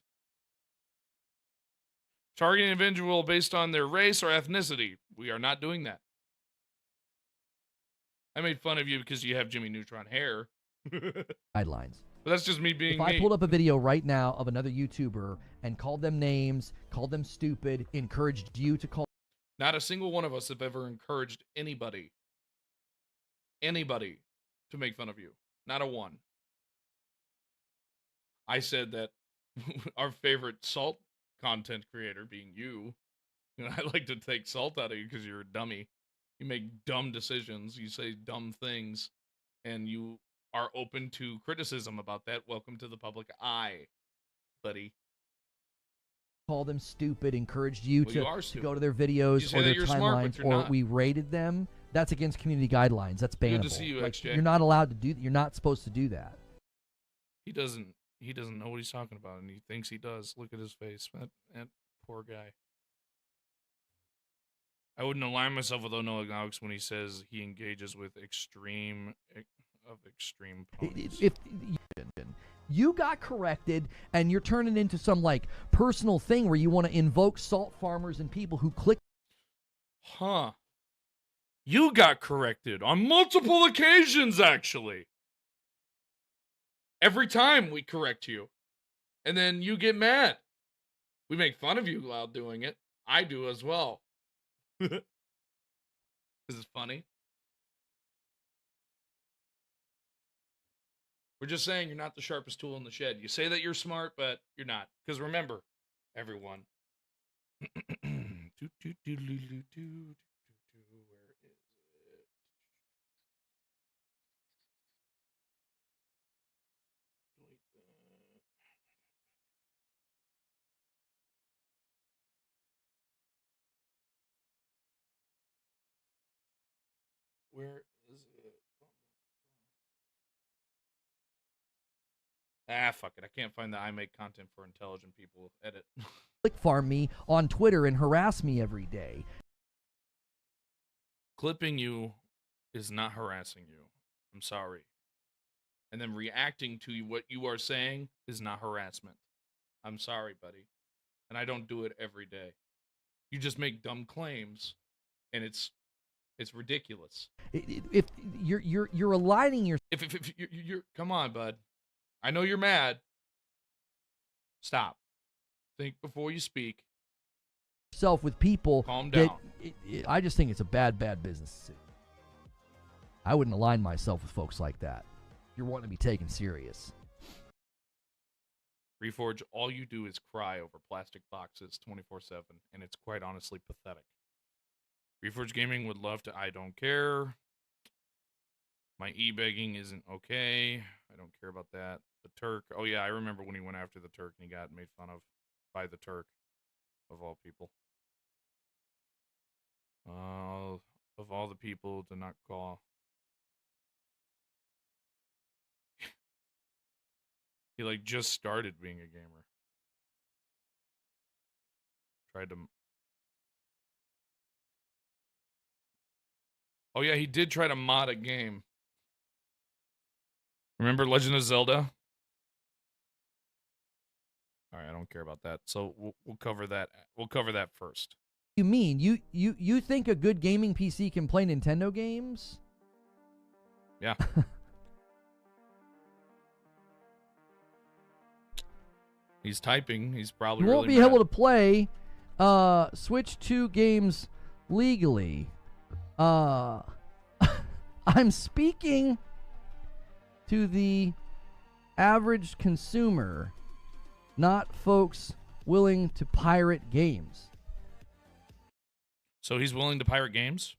Targeting an individual based on their race or ethnicity. We are not doing that. I made fun of you because you have Jimmy Neutron hair. Guidelines. But that's just me being If I me. pulled up a video right now of another YouTuber and called them names, called them stupid, encouraged you to call... Not a single one of us have ever encouraged anybody to make fun of you. Not a one. I said that our favorite salt content creator, being you, I like to take salt out of you because you're a dummy. You make dumb decisions. You say dumb things. And you are open to criticism about that. Welcome to the public eye, buddy. Call them stupid, encouraged you Well, to, you are to go to their videos You say or that their you're smart, timelines, but you're or not. we rated them. That's against community guidelines. That's bannable. Good to see you, Like, XJ. you're not allowed to do. You're not supposed to do that. He doesn't know what he's talking about, and he thinks he does. Look at his face. That poor guy. I wouldn't align myself with Alex when he says he engages with extreme ponies. If you got corrected and you're turning into some like personal thing where you want to invoke salt farmers and people who click. Huh. You got corrected on multiple occasions, actually. Every time we correct you. And then you get mad. We make fun of you while doing it. I do as well. This is funny. We're just saying you're not the sharpest tool in the shed. You say that you're smart, but you're not. Because remember, everyone. Where is it? Ah, fuck it. I can't find the I make content for intelligent people edit. Click farm me on Twitter and harass me every day. Clipping you is not harassing you. I'm sorry. And then reacting to what you are saying is not harassment. I'm sorry, buddy. And I don't do it every day. You just make dumb claims, and it's ridiculous. If you're aligning your If you're come on, bud. I know you're mad. Stop. Think before you speak. self with people. Calm that down. I just think it's a bad business. I wouldn't align myself with folks like that. You're wanting to be taken serious. Reforge, all you do is cry over plastic boxes 24/7, and it's quite honestly pathetic. Reforge Gaming would love to. I don't care. My e-begging isn't okay. I don't care about that. The Turk. Oh, yeah, I remember when he went after the Turk and he got made fun of by the Turk, of all people. Of all the people to not call. He, like, just started being a gamer. Tried to... Oh, yeah, he did try to mod a game. Remember Legend of Zelda? All right, I don't care about that. So we'll cover that. We'll cover that first. You mean you think a good gaming PC can play Nintendo games? Yeah. He's typing. He's probably You won't really be mad. able to play Switch 2 games legally. I'm speaking to the average consumer, not folks willing to pirate games. So he's willing to pirate games?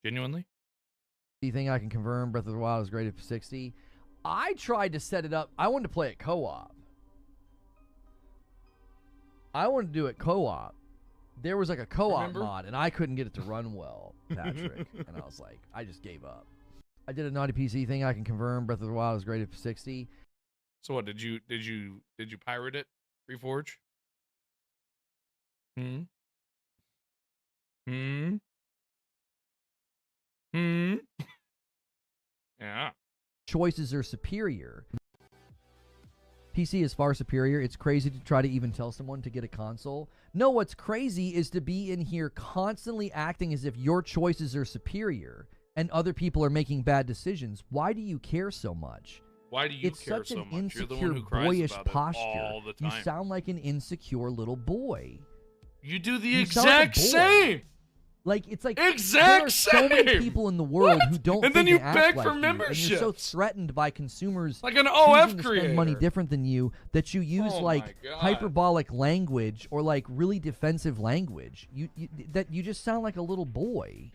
Genuinely? Do you think I can confirm Breath of the Wild is graded for 60? I tried to set it up. I wanted to play it co-op. I wanted to do it co-op. There was like a co-op Remember? mod, and I couldn't get it to run well, Patrick. And I was like, I just gave up. I did a naughty PC thing. I can confirm Breath of the Wild is graded for 60. So what, did you pirate it, Reforge? Hmm. Yeah. Choices are superior. PC is far superior. It's crazy to try to even tell someone to get a console. No, what's crazy is to be in here constantly acting as if your choices are superior and other people are making bad decisions. Why do you care so much? Why do you It's care such so an much? You're the insecure, one who cries boyish about it posture. all the You time. sound like an insecure little boy. You do the You sound like exact a boy. same. Like, it's like Exact there are so many same! people in the world who don't And then think you and beg act for like you, and you're so memberships. threatened by consumers Like an OF choosing to spend money creator. different than you that you use Oh like my God. hyperbolic language or like really defensive language. That you just sound like a little boy.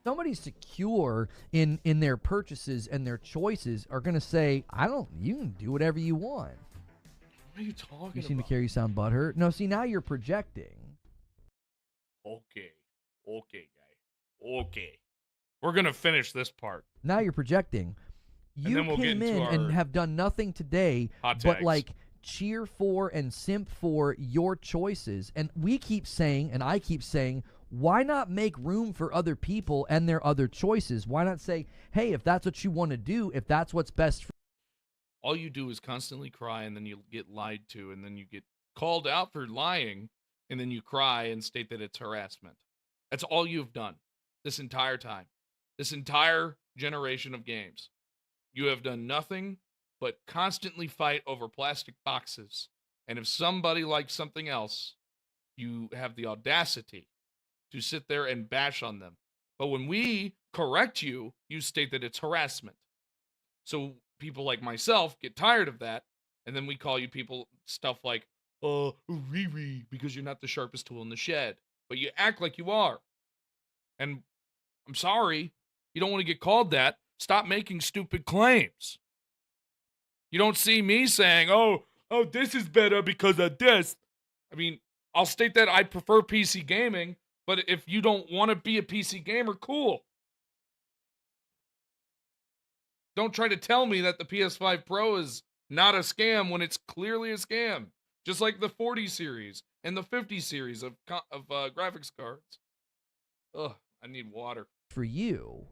Somebody secure in their purchases and their choices are gonna say, you can do whatever you want. What are you talking You seem about? to care you sound butthurt. No, see, now you're projecting. Okay, guy. Okay. We're gonna finish this part. Now you're projecting. And You then we'll get came into in and our have done nothing today hot but tags. like cheer for and simp for your choices. And we keep saying, and I keep saying, why not make room for other people and their other choices? Why not say, hey, if that's what you want to do, if that's what's best for All you do is constantly cry, and then you get lied to, and then you get called out for lying, and then you cry and state that it's harassment. That's all you've done this entire time. This entire generation of games. You have done nothing but constantly fight over plastic boxes. And if somebody likes something else, you have the audacity to sit there and bash on them. But when we correct you, you state that it's harassment. So people like myself get tired of that, and then we call you people stuff like, Riri, because you're not the sharpest tool in the shed. But you act like you are. And I'm sorry, you don't want to get called that. Stop making stupid claims. You don't see me saying, oh, this is better because of this. I mean, I'll state that I prefer PC gaming, but if you don't want to be a PC gamer, cool. Don't try to tell me that the PS5 Pro is not a scam when it's clearly a scam. Just like the 40 series and the 50 series of graphics cards. Ugh, I need water. for you.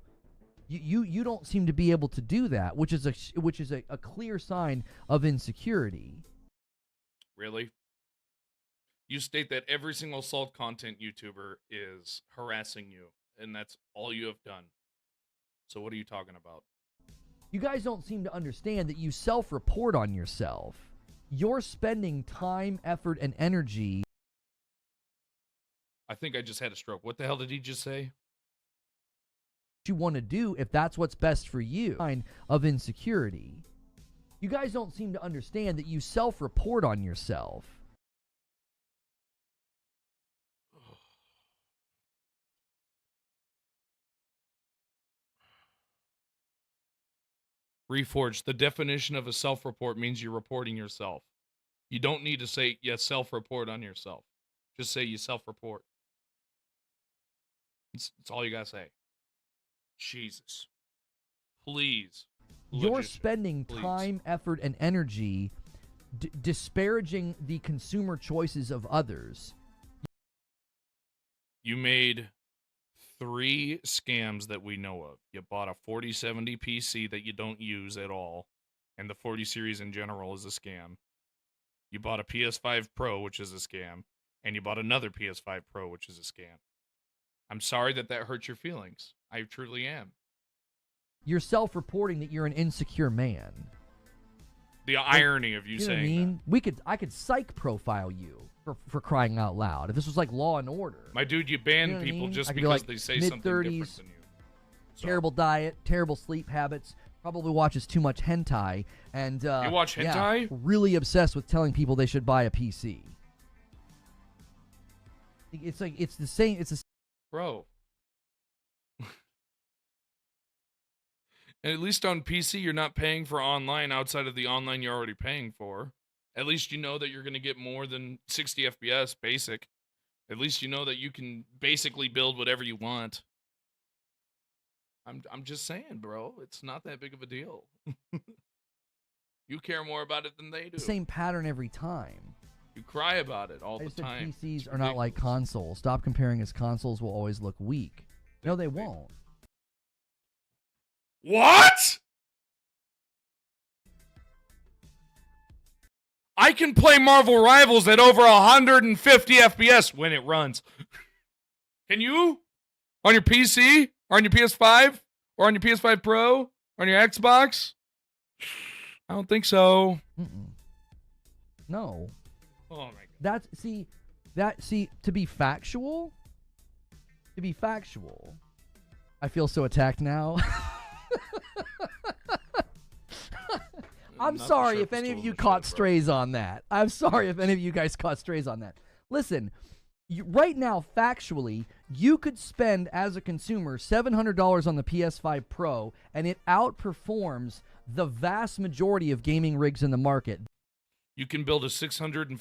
You don't seem to be able to do that, which is a clear sign of insecurity. Really? You state that every single salt content YouTuber is harassing you, and that's all you have done. So what are you talking about? You guys don't seem to understand that you self-report on yourself. You're spending time, effort, and energy. I think I just had a stroke. What the hell did he just say? You want to do if that's what's best for you. Sign of insecurity. You guys don't seem to understand that you self-report on yourself. Reforged, the definition of a self-report means you're reporting yourself. You don't need to say, yes, self-report on yourself. Just say you self-report. It's all you gotta say. Jesus. Please. You're Logician, spending please. time, effort, and energy disparaging the consumer choices of others. You made 3 scams that we know of. You bought a 4070 PC that you don't use at all, and the 40 series in general is a scam. You bought a PS5 Pro, which is a scam, and you bought another PS5 Pro, which is a scam. I'm sorry that hurts your feelings. I truly am. You're self-reporting that you're an insecure man. The irony of you know what I saying mean? I could psych profile you for crying out loud. If this was like Law and Order. that. My dude, you ban You know what I people mean? just I could be because like they say something different mid-30s, than you. Terrible diet, terrible sleep habits, probably watches too much hentai, and You watch yeah, hentai? really obsessed with telling people they should buy a PC. It's like it's the same. It's a Bro. And at least on PC, you're not paying for online outside of the online you're already paying for. At least you know that you're going to get more than 60 FPS basic. At least you know that you can basically build whatever you want. I'm just saying, bro. It's not that big of a deal. You care more about it than they do. the same pattern every time. You cry about it all I the said time. PCs are not like consoles. Stop comparing as consoles will always look weak. No, they won't. What? I can play Marvel Rivals at over 150 FPS when it runs. Can you? On your PC? Or on your PS5? Or on your PS5 Pro? Or on your Xbox? I don't think so. No. Oh my god. To be factual, I feel so attacked now. I'm sorry if any of you caught strays on that. I'm sorry if any of you guys caught strays on that. Listen, right now, factually, you could spend, as a consumer, $700 on the PS5 Pro, and it outperforms the vast majority of gaming rigs in the market. You can build a $648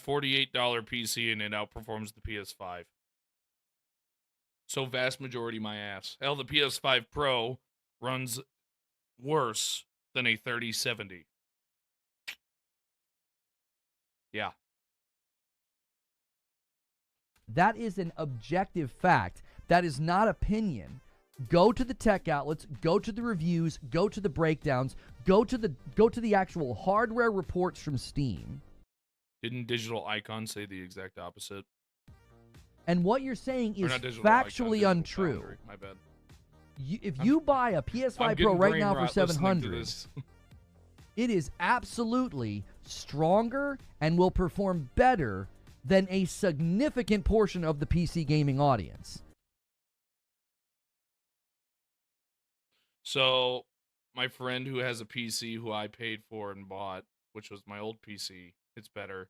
PC and it outperforms the PS5. So vast majority my ass. Hell, the PS5 Pro runs worse than a 3070. Yeah. That is an objective fact. That is not opinion. Go to the tech outlets, go to the reviews, go to the breakdowns, go to the actual hardware reports from Steam. Didn't Digital Icon say the exact opposite? And what you're saying Or is not Digital factually Icon, Digital untrue. Foundry, my bad. If you buy a PS5 Pro right now for $700, it is absolutely stronger and will perform better than a significant portion of the PC gaming audience. So, my friend who has a PC who I paid for and bought, which was my old PC, it's better.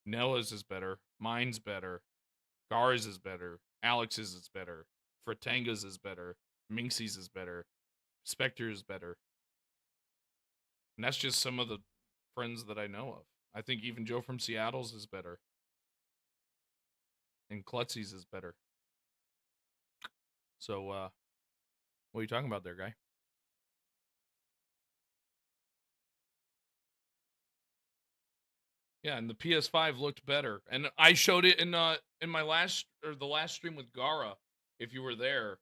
Nella's is better. Mine's better. Gar's is better. Alex's is better. Fratanga's is better. Minxie's is better. Spectre's is better. And that's just some of the friends that I know of. I think even Joe from Seattle's is better. And Klutzy's is better. So, what are you talking about there, guy? Yeah, and the PS5 looked better. And I showed it in my last stream with Gara. If you were there,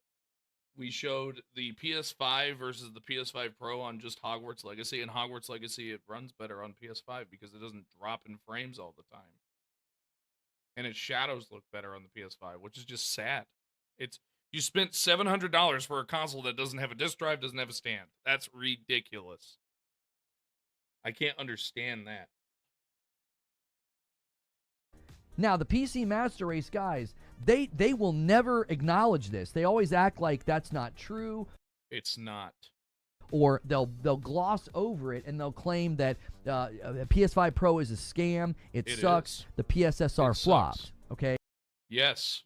we showed the PS5 versus the PS5 Pro on just Hogwarts Legacy. And Hogwarts Legacy, it runs better on PS5 because it doesn't drop in frames all the time. And its shadows look better on the PS5, which is just sad. You spent $700 for a console that doesn't have a disc drive, doesn't have a stand. That's ridiculous. I can't understand that. Now, the PC Master Race guys, they will never acknowledge this. They always act like that's not true. It's not. Or they'll gloss over it and they'll claim that PS5 Pro is a scam. It sucks. The PSSR flopped. Okay. Yes.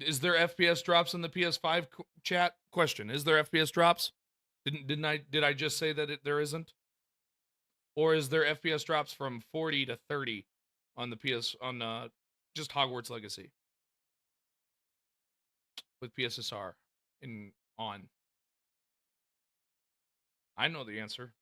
Is there FPS drops in the PS5 chat? Question: Is there FPS drops? Did I just say that there isn't? Or is there FPS drops from 40 to 30 on the just Hogwarts Legacy with PSSR on? I know the answer.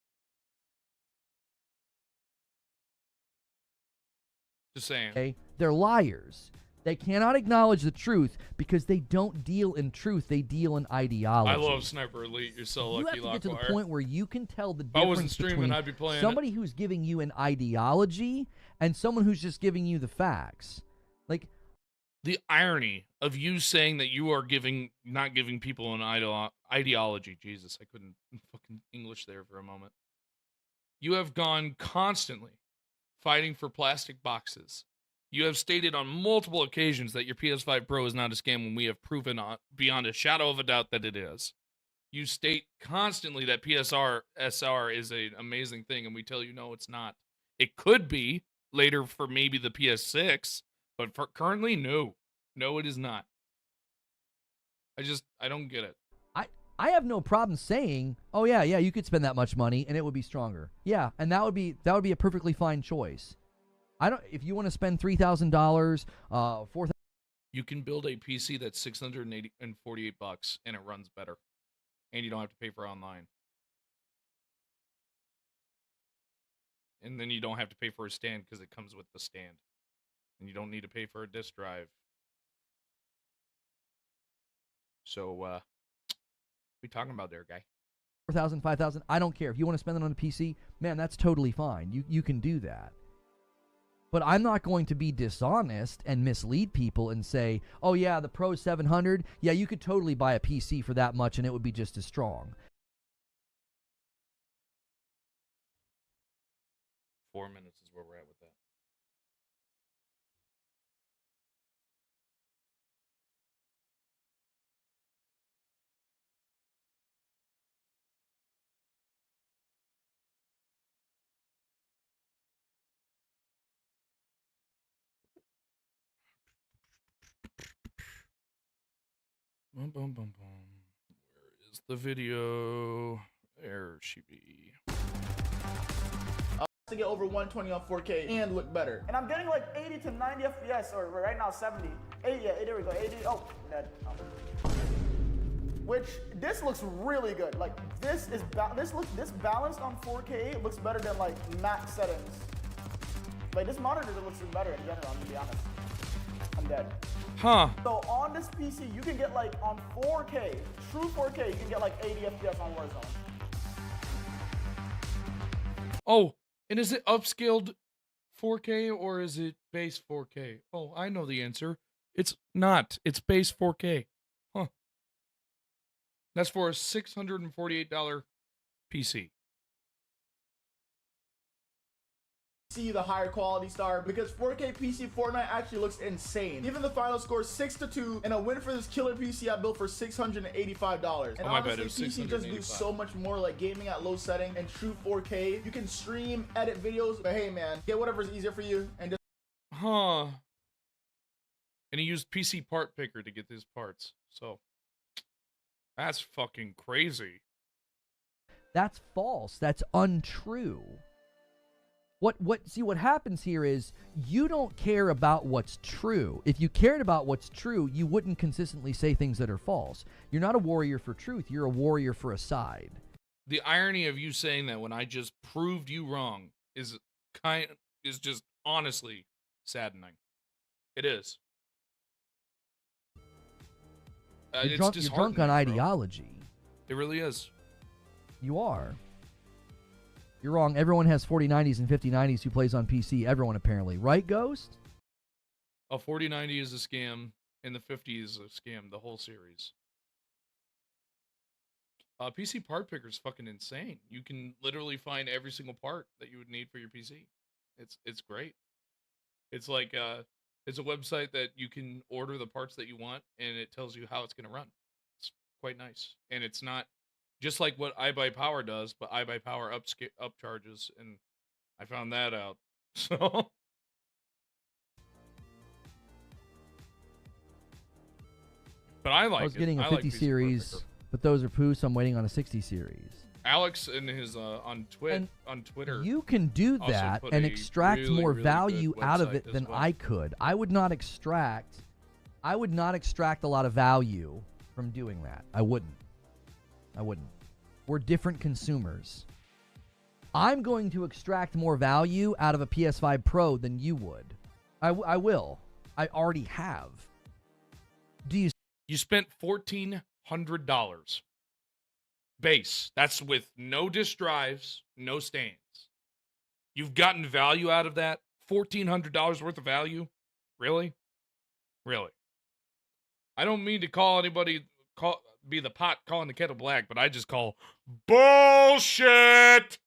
Just saying. Okay? They're liars. They cannot acknowledge the truth because they don't deal in truth. They deal in ideology. I love Sniper Elite. You're so lucky, You have to get to the Lockwire. point where you can tell the If I wasn't difference streaming, between I'd be playing somebody who's giving you an ideology and someone who's just giving you the facts. Like, the irony of you saying that you are not giving people an ideology. Jesus, I couldn't fucking English there for a moment. You have gone constantly fighting for plastic boxes. You have stated on multiple occasions that your PS5 Pro is not a scam when we have proven beyond a shadow of a doubt that it is. You state constantly that SR is an amazing thing, and we tell you, no, it's not. It could be later for maybe the PS6, but for currently, no. No, it is not. I don't get it. I have no problem saying, oh yeah, you could spend that much money and it would be stronger. Yeah, and that would be a perfectly fine choice. If you want to spend $3,000, $4,000. You can build a PC that's $648 and it runs better, and you don't have to pay for online. and then you don't have to pay for a stand because it comes with the stand. And you don't need to pay for a disk drive. So, what are we talking about there, guy? 4,000, 5,000, I don't care. If you want to spend it on a PC, man, that's totally fine. You can do that. But I'm not going to be dishonest and mislead people and say, oh yeah, the Pro 700, yeah, you could totally buy a PC for that much and it would be just as strong. 4 minutes is where we're at with that. Bum, bum, bum, bum. Where is the video? There she be. To get over 120 on 4K and look better. And I'm getting like 80 to 90 FPS, or right now 70. 80, yeah, there we go, 80, oh, dead. Oh. Which, this looks really good. Like, this balanced on 4K, it looks better than like max settings. Like, this monitor looks better in general, I'm gonna be honest. I'm dead. Huh. So on this PC, you can get like, on 4K, true 4K, you can get like 80 FPS on Warzone. Oh, and is it upscaled 4K or is it base 4K? Oh, I know the answer. It's not. It's base 4K. Huh. That's for a $648 PC. See the higher quality star because 4K PC Fortnite actually looks insane. Even the final score 6-2 and a win for this killer PC I built for $685. And oh, my bad, it honestly, was PC just do so much more, like gaming at low setting and true 4K. You can stream, edit videos, but hey man, get whatever's easier for you and just Huh. And he used PC part picker to get his parts. So that's fucking crazy. That's false. That's untrue. What happens here is you don't care about what's true. If you cared about what's true, you wouldn't consistently say things that are false. You're not a warrior for truth. You're a warrior for a side. The irony of you saying that when I just proved you wrong is just honestly saddening. It is. You're It's drunk, you're drunk on disheartening, bro. ideology. It really is. You are. You're wrong. Everyone has 4090s and 5090s who plays on PC. Everyone, apparently. Right, Ghost? A 4090 is a scam, and the 50 is a scam, the whole series. PC part picker is fucking insane. You can literally find every single part that you would need for your PC. It's great. It's like it's a website that you can order the parts that you want, and it tells you how it's going to run. It's quite nice, and it's not just like what iBuyPower does, but iBuyPower upcharges, and I found that out. So but I like I was getting a I 50 like PC series, Part Picker. but those are poo, so I'm waiting on a 60 series. Alex in his on Twitter. You can do also that put and a extract really, more really value good out of website it as than well. I could. I would not extract a lot of value from doing that. I wouldn't. We're different consumers. I'm going to extract more value out of a PS5 Pro than you would. I will. I already have. You spent $1,400 base. That's with no disk drives, no stands. You've gotten value out of that? $1,400 worth of value? Really? Really? I don't mean to call anybody be the pot calling the kettle black, but I just call bullshit.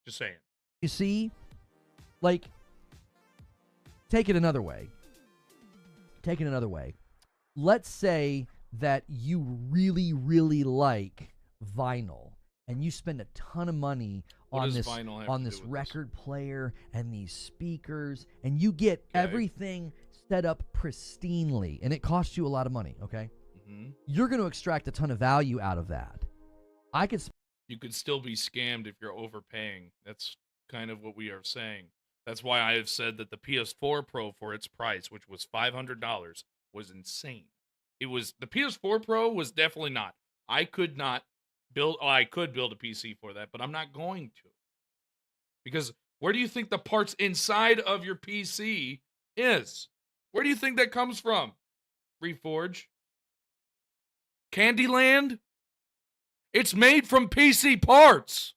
Just saying. You see, like, take it another way. Let's say that you really, really like vinyl, and you spend a ton of money What on does this vinyl have on to this do with record player and these speakers, and you get everything set up pristinely, and it costs you a lot of money. Okay, you're going to extract a ton of value out of that. You could still be scammed if you're overpaying. That's kind of what we are saying. That's why I have said that the PS4 Pro, for its price, which was $500, was insane. The PS4 Pro was definitely not. I could not I could build a PC for that, but I'm not going to. Because where do you think the parts inside of your PC is? Where do you think that comes from? Reforge? Candyland? It's made from PC parts.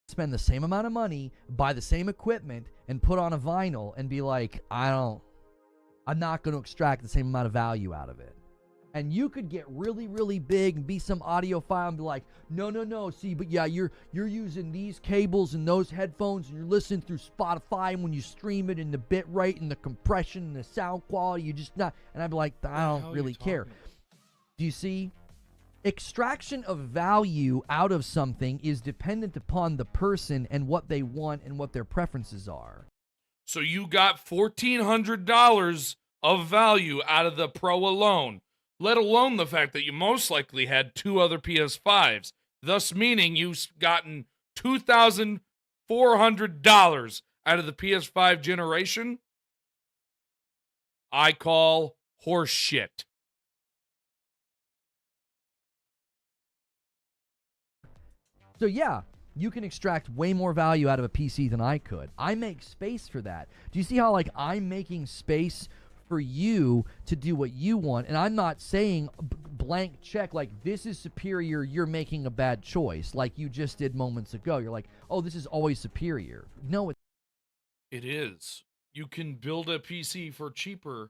Spend the same amount of money, buy the same equipment, and put on a vinyl and be like, I'm not going to extract the same amount of value out of it. And you could get really, really big and be some audiophile and be like, no, see, but yeah, you're using these cables and those headphones and you're listening through Spotify, and when you stream it, and the bit rate and the compression and the sound quality, you just not. And I'd be like, I don't really care. Do you see? Extraction of value out of something is dependent upon the person and what they want and what their preferences are. So you got $1,400 of value out of the Pro alone, let alone the fact that you most likely had 2 other PS5s, thus meaning you've gotten $2,400 out of the PS5 generation. I call horse shit. So yeah, you can extract way more value out of a PC than I could. I make space for that. Do you see how, like, I'm making space for you to do what you want, and I'm not saying blank check, like, this is superior, you're making a bad choice, like you just did moments ago. You're like, oh, this is always superior. No, it is. You can build a PC for cheaper,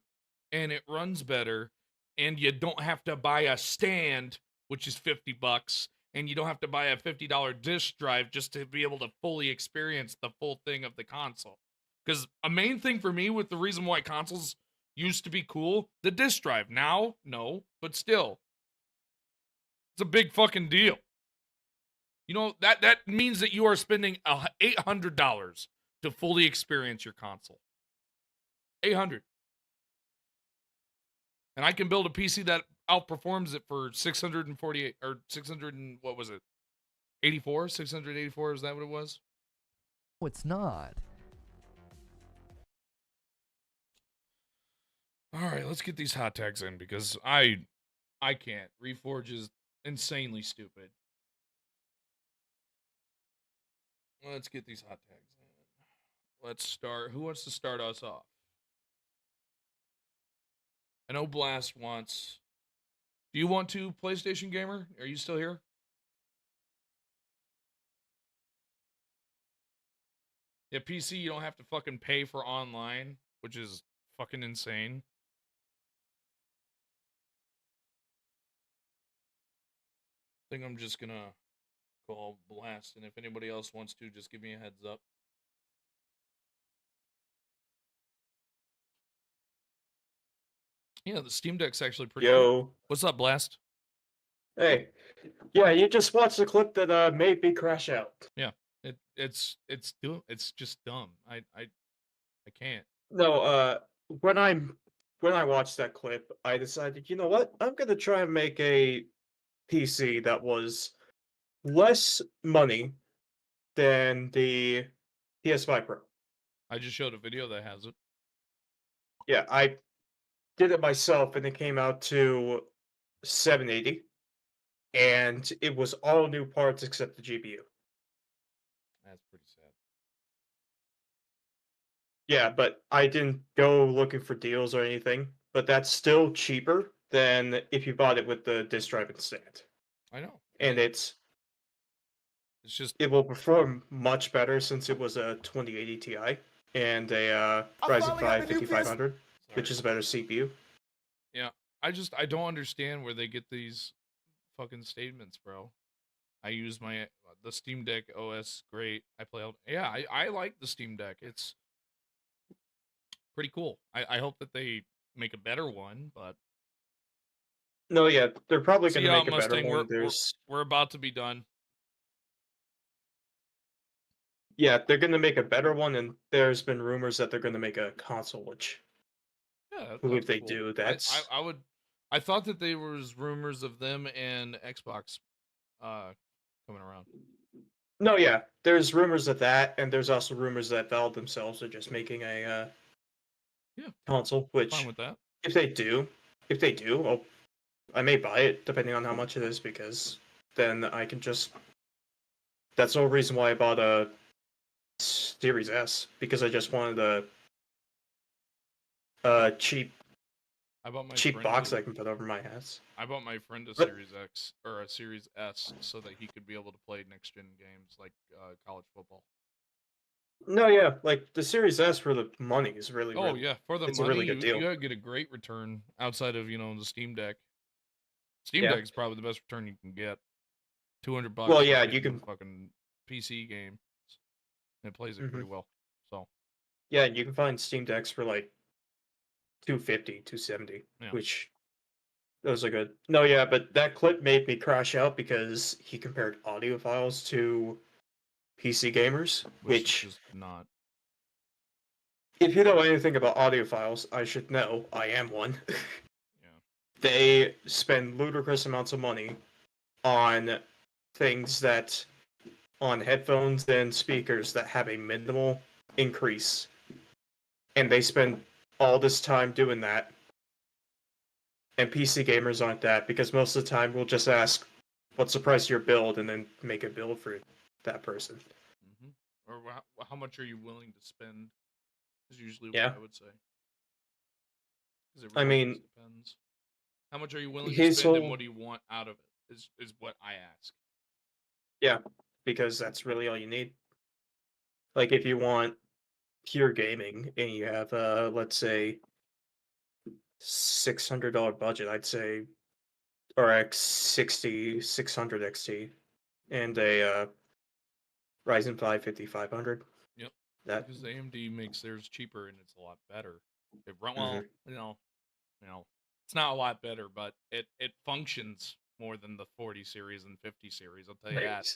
and it runs better, and you don't have to buy a stand, which is $50, and you don't have to buy a $50 disk drive just to be able to fully experience the full thing of the console. Because a main thing for me with the reason why consoles used to be cool, the disk drive. Now, no, but still. It's a big fucking deal. You know, that means that you are spending $800 to fully experience your console. $800. And I can build a PC that outperforms it for 648 or 600 and what was it? 84? 684, is that what it was? No, it's not. All right, let's get these hot tags in because I can't. Reforge is insanely stupid. Let's get these hot tags in. Let's start. Who wants to start us off? I know Blast wants. Do you want to, PlayStation Gamer? Are you still here? Yeah, PC, you don't have to fucking pay for online, which is fucking insane. I think I'm just gonna call Blast, and if anybody else wants to, just give me a heads up. Yeah, the Steam Deck's actually pretty good. What's up, Blast? Hey. Yeah, you just watched the clip that made me crash out. Yeah. It's just dumb. I can't. No, when I watched that clip, I decided, you know what? I'm gonna try and make a PC that was less money than the PS5 Pro. I just showed a video that has it. Yeah, I did it myself, and it came out to $780, and it was all new parts except the GPU. That's pretty sad. Yeah, but I didn't go looking for deals or anything, but that's still cheaper than if you bought it with the disk drive instead. I know. And it will perform much better since it was a 2080 Ti and a Ryzen 5 5500, which is a better CPU. Yeah, I don't understand where they get these fucking statements, bro. I use the Steam Deck OS, great. I play I like the Steam Deck. It's pretty cool. I hope that they make a better one, but no, yeah, they're probably going to make a Mustang, better one. We're about to be done. Yeah, they're going to make a better one, and there's been rumors that they're going to make a console, which yeah, if they cool. do, that's I thought that there was rumors of them and Xbox coming around. No, yeah, there's rumors of that, and there's also rumors that Valve themselves are just making a console. Which, fine with that. if they do, well, I may buy it depending on how much it is because then I can just. That's the whole reason why I bought a Series S, because I just wanted a cheap I bought my cheap friend box a- I can put over my house. I bought my friend a But- Series X or a Series S so that he could be able to play next gen games like college football. No, yeah, like the Series S for the money is really. Oh yeah, for the it's money, a really good deal. you gotta get a great return outside of the Steam Deck. Steam Yeah. Deck's probably the best return you can get. $200. Well, for yeah, getting you can- a fucking PC game. And it plays it Mhm. pretty well. So Yeah, you can find Steam Decks for like 250, 270, Yeah. which those are good. No, yeah, but that clip made me crash out because he compared audio files to PC gamers, which is just not. If you know anything about audiophiles, I should know. I am one. They spend ludicrous amounts of money on things on headphones and speakers that have a minimal increase. And they spend all this time doing that. And PC gamers aren't that, because most of the time we'll just ask, what's the price of your build, and then make a build for that person. Or how much are you willing to spend? Is usually what Yeah. I would say. 'Cause it I really mean, just depends. How much are you willing to his spend, and whole- what do you want out of it? Is what I ask. Yeah, because that's really all you need. Like, if you want pure gaming and you have, let's say, $600 budget, I'd say RX 600 XT and a Ryzen 5 5500. Yep. That Because AMD makes theirs cheaper and it's a lot better. It run well, it's not a lot better, but it functions more than the 40 series and 50 series. I'll tell you that.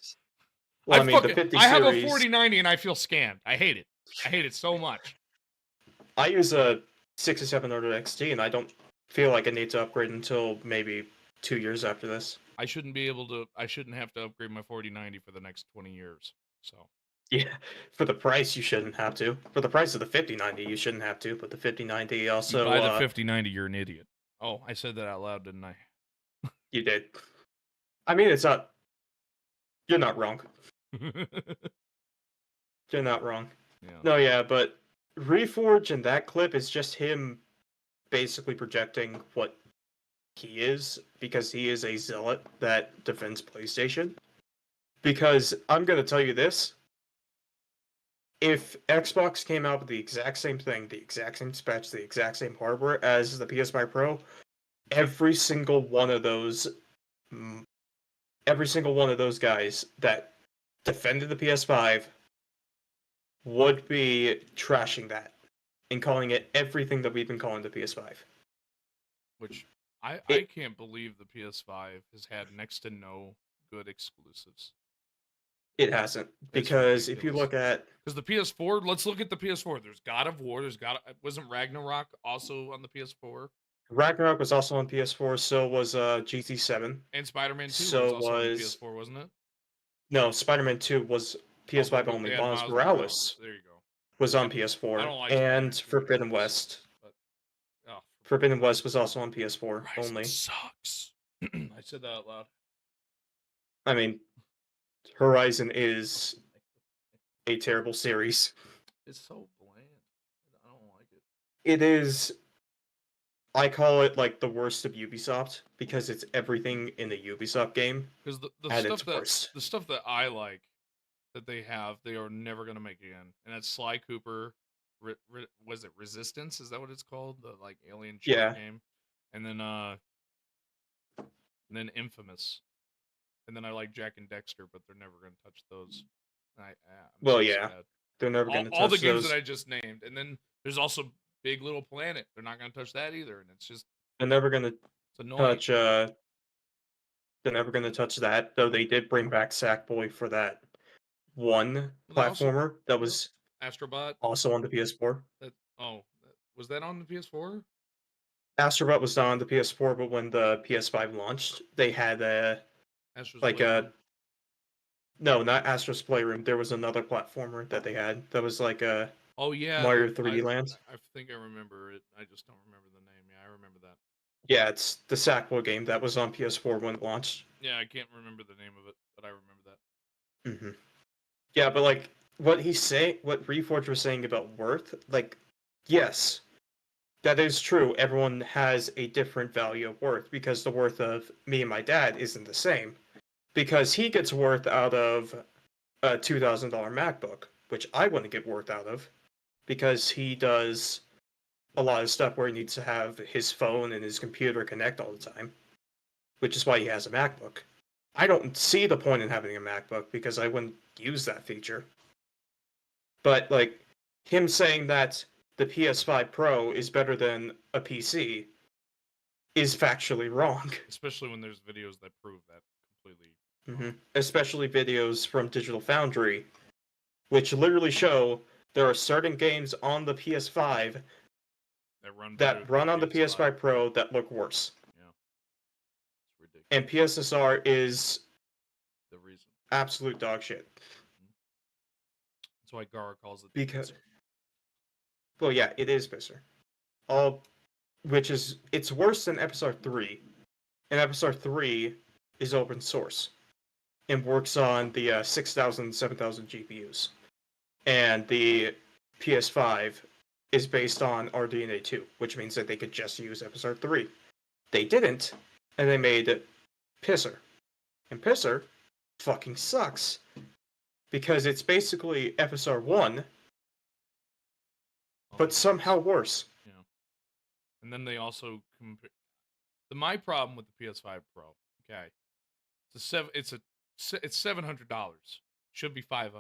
Well, I mean, the 50 I have a series- 4090 and I feel scammed. I hate it. I hate it so much. I use a 6700 XT and I don't feel like I need to upgrade until maybe 2 years after this. I shouldn't have to upgrade my 4090 for the next 20 years. So Yeah, for the price you shouldn't have to. For the price of the 5090 you shouldn't have to, but the 5090 also you buy the 5090, you're an idiot. Oh, I said that out loud, didn't I? You did. I mean, it's not. You're not wrong. You're not wrong. Yeah. No, yeah, but Reforge in that clip is just him basically projecting what he is, because he is a zealot that defends PlayStation. Because I'm going to tell you this. If Xbox came out with the exact same thing, the exact same specs, the exact same hardware as the PS5 Pro, every single one of those guys that defended the PS5 would be trashing that and calling it everything that we've been calling the PS5. Which I can't believe the PS5 has had next to no good exclusives. It hasn't, because if you look at... Because the PS4, let's look at the PS4. There's God of War, wasn't Ragnarok also on the PS4? Ragnarok was also on PS4, so was GT7. And Spider-Man 2 so was also on the PS4, wasn't it? No, Spider-Man 2 was PS5 only. yeah, Miles Miles Morales There you go. was on I PS4. don't like And Spider-Man 2 Forbidden West. Oh, Forbidden West was also on PS4 only. sucks. I said that out loud. I mean, Horizon is a terrible series. It's so bland. I don't like it. It is. I call it like the worst of Ubisoft, because it's everything in a Ubisoft game. Because the at stuff its that worst. the stuff that I like that they have, they are never gonna make again. And that's Sly Cooper. Was it Resistance? Is that what it's called? The like alien shooter Yeah. game. And then Infamous. And then I like Jack and Dexter, but they're never gonna touch those. I'm Well, so yeah. sad. They're never going to touch all the games those. that I just named. And then there's also Big Little Planet. They're not gonna touch that either. And it's just They're never going to annoying. touch. They're never going to touch that. Though they did bring back Sackboy for that one They also- platformer that was Astrobot. also on the PS4. Was that on the PS4? Astrobot was not on the PS4, but when the PS5 launched, they had Astro's like Playroom. a. No, not Astro's Playroom. There was another platformer that they had that was like a. Oh yeah, Mario 3D Land. I think I remember it. I just don't remember the name. Yeah, I remember that. Yeah, it's the Sackboy game that was on PS4 when it launched. Yeah, I can't remember the name of it, but I remember that. Mm-hmm. Yeah, but like what he's saying, what Reforge was saying about worth, like, yes, that is true. Everyone has a different value of worth because the worth of me and my dad isn't the same. Because he gets worth out of a $2,000 MacBook, which I wouldn't get worth out of, because he does a lot of stuff where he needs to have his phone and his computer connect all the time, which is why he has a MacBook. I don't see the point in having a MacBook because I wouldn't use that feature. But like him saying that the PS5 Pro is better than a PC is factually wrong. Especially when there's videos that prove that completely. Mm-hmm. Especially videos from Digital Foundry, which literally show there are certain games on the PS5 that run on the PS5 Pro that look worse. Yeah. It's ridiculous. And PSSR is the reason. Absolute dog shit. That's why Gara calls it because. pisser. Well, yeah, it is pisser. Which is it's worse than Episode 3, and Episode 3 is open source and works on the 6,000, 7,000 GPUs, and the PS5 is based on RDNA 2, which means that they could just use Episode 3. They didn't, and they made Pisser. And Pisser fucking sucks. Because it's basically Episode 1, but somehow worse. Yeah. And then they also compare. My problem with the PS5 Pro, okay, it's $700. Should be $500.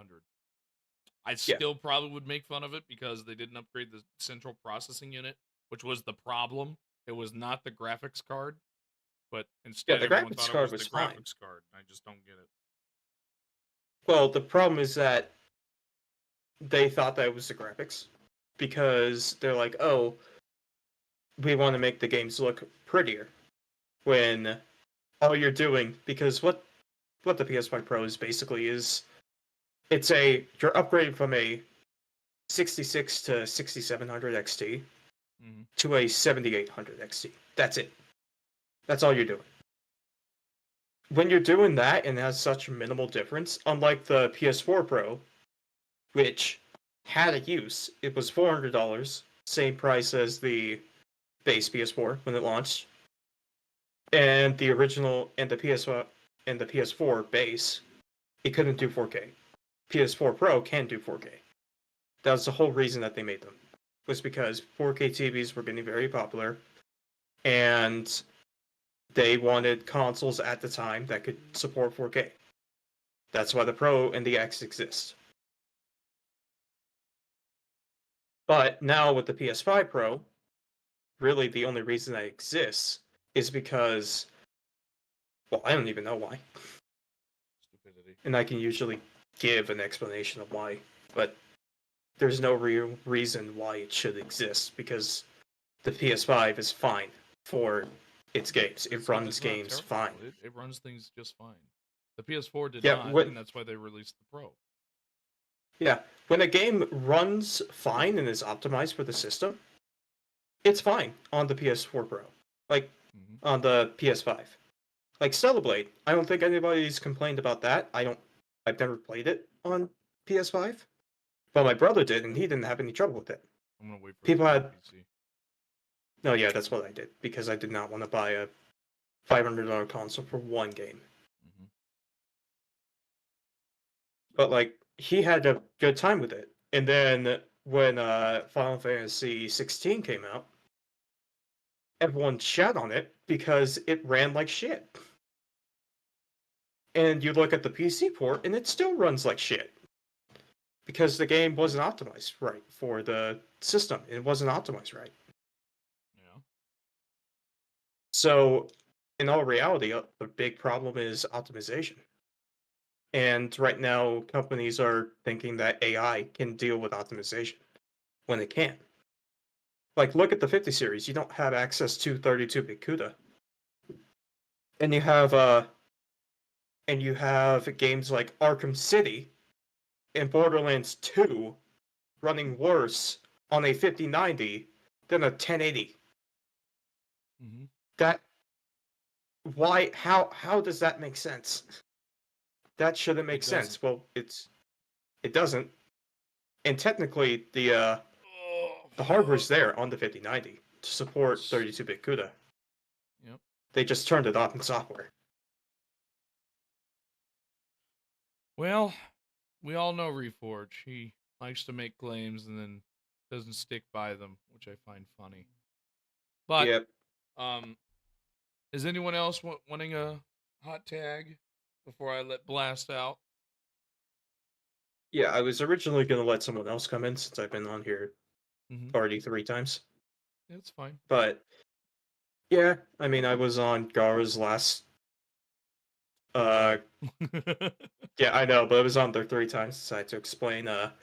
I still probably would make fun of it because they didn't upgrade the central processing unit, which was the problem. It was not the graphics card, but instead the everyone graphics thought card it was was the fine. graphics card. I just don't get it. Well, the problem is that they thought that it was the graphics because they're like, oh, we want to make the games look prettier. When all you're doing, because what the PS5 Pro is basically is, you're upgrading from a 66 to 6700 XT to a 7800 XT. That's it. That's all you're doing. When you're doing that and it has such minimal difference, unlike the PS4 Pro, which had a use, it was $400, same price as the base PS4 when it launched, and the original and the PS4 base, it couldn't do 4K. PS4 Pro can do 4K. That was the whole reason that they made them, was because 4K TVs were getting very popular, and they wanted consoles at the time that could support 4K. That's why the Pro and the X exist. But now with the PS5 Pro, really the only reason that exists is because, well, I don't even know why. Stupidity. And I can usually give an explanation of why, but there's no real reason why it should exist, because the PS5 is fine for its games. It runs It's not games terrible. fine. It runs things just fine. The PS4 did Yeah, not, and that's why they released the Pro. Yeah, when a game runs fine and is optimized for the system, it's fine on the PS4 Pro. Like, on the PS5. Like Stellar Blade, I don't think anybody's complained about that. I've never played it on PS5. But my brother did, and he didn't have any trouble with it. I'm gonna wait for People the had... PC. No, yeah, that's what I did, because I did not want to buy a $500 console for one game. But, like, he had a good time with it. And then when Final Fantasy 16 came out, everyone shat on it because it ran like shit. And you look at the PC port, and it still runs like shit. Because the game wasn't optimized right for the system. It wasn't optimized right. Yeah. So, in all reality, the big problem is optimization. And right now, companies are thinking that AI can deal with optimization when it can. Like, look at the 50 series. You don't have access to 32-bit CUDA. And you have games like Arkham City and Borderlands 2 running worse on a 5090 than a 1080. That why how does that make sense? That shouldn't make sense. Well, it doesn't. And technically the hardware's there on the 5090 to support 32-bit CUDA. Yep. They just turned it off in software. Well, we all know Reforge. He likes to make claims and then doesn't stick by them, which I find funny. But Yep. Is anyone else wanting a hot tag before I let Blast out? Yeah, I was originally gonna let someone else come in since I've been on here Mhm. already 3 times. It's fine. But yeah, I mean, I was on Gara's last. Yeah, I know, but it was on there 3 times. So I had to explain the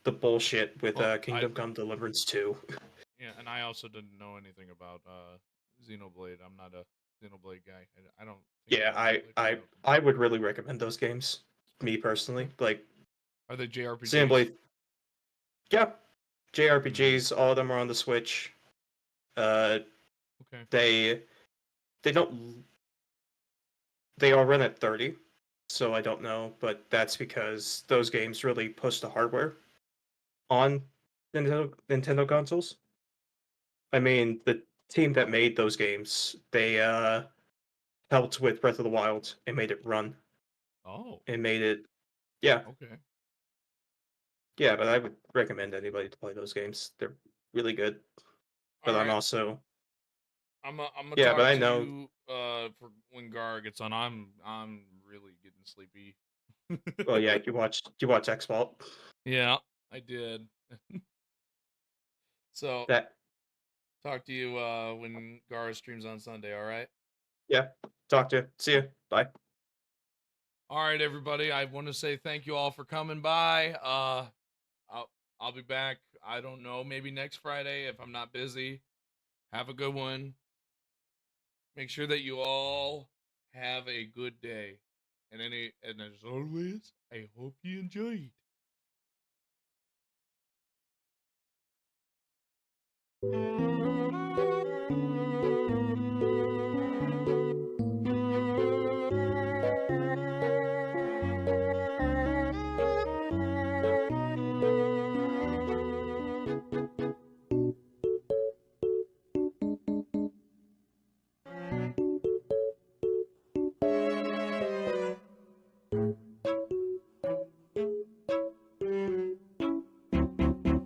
bullshit with Kingdom Come Deliverance 2. Yeah, and I also didn't know anything about Xenoblade. I'm not a Xenoblade guy. I don't. Think Yeah, I would really recommend those games. Me personally, like. Are they JRPGs? Xenoblade. Yeah, JRPGs. All of them are on the Switch. Okay. They don't. They all run at 30, so I don't know, but that's because those games really push the hardware on Nintendo consoles. I mean, the team that made those games, they helped with Breath of the Wild and made it run. Oh. And made it, yeah. Okay. Yeah, but I would recommend anybody to play those games. They're really good. But I'm also. I'm gonna yeah, talk but I to know. you for when Gar gets on. I'm really getting sleepy. Well, yeah, you watch X-Vault. Yeah, I did. So that talk to you when Gar streams on Sunday. All right. Yeah. Talk to you. See you. Bye. All right, everybody. I want to say thank you all for coming by. I'll be back. I don't know, maybe next Friday if I'm not busy. Have a good one. Make sure that you all have a good day. And as always, I hope you enjoyed.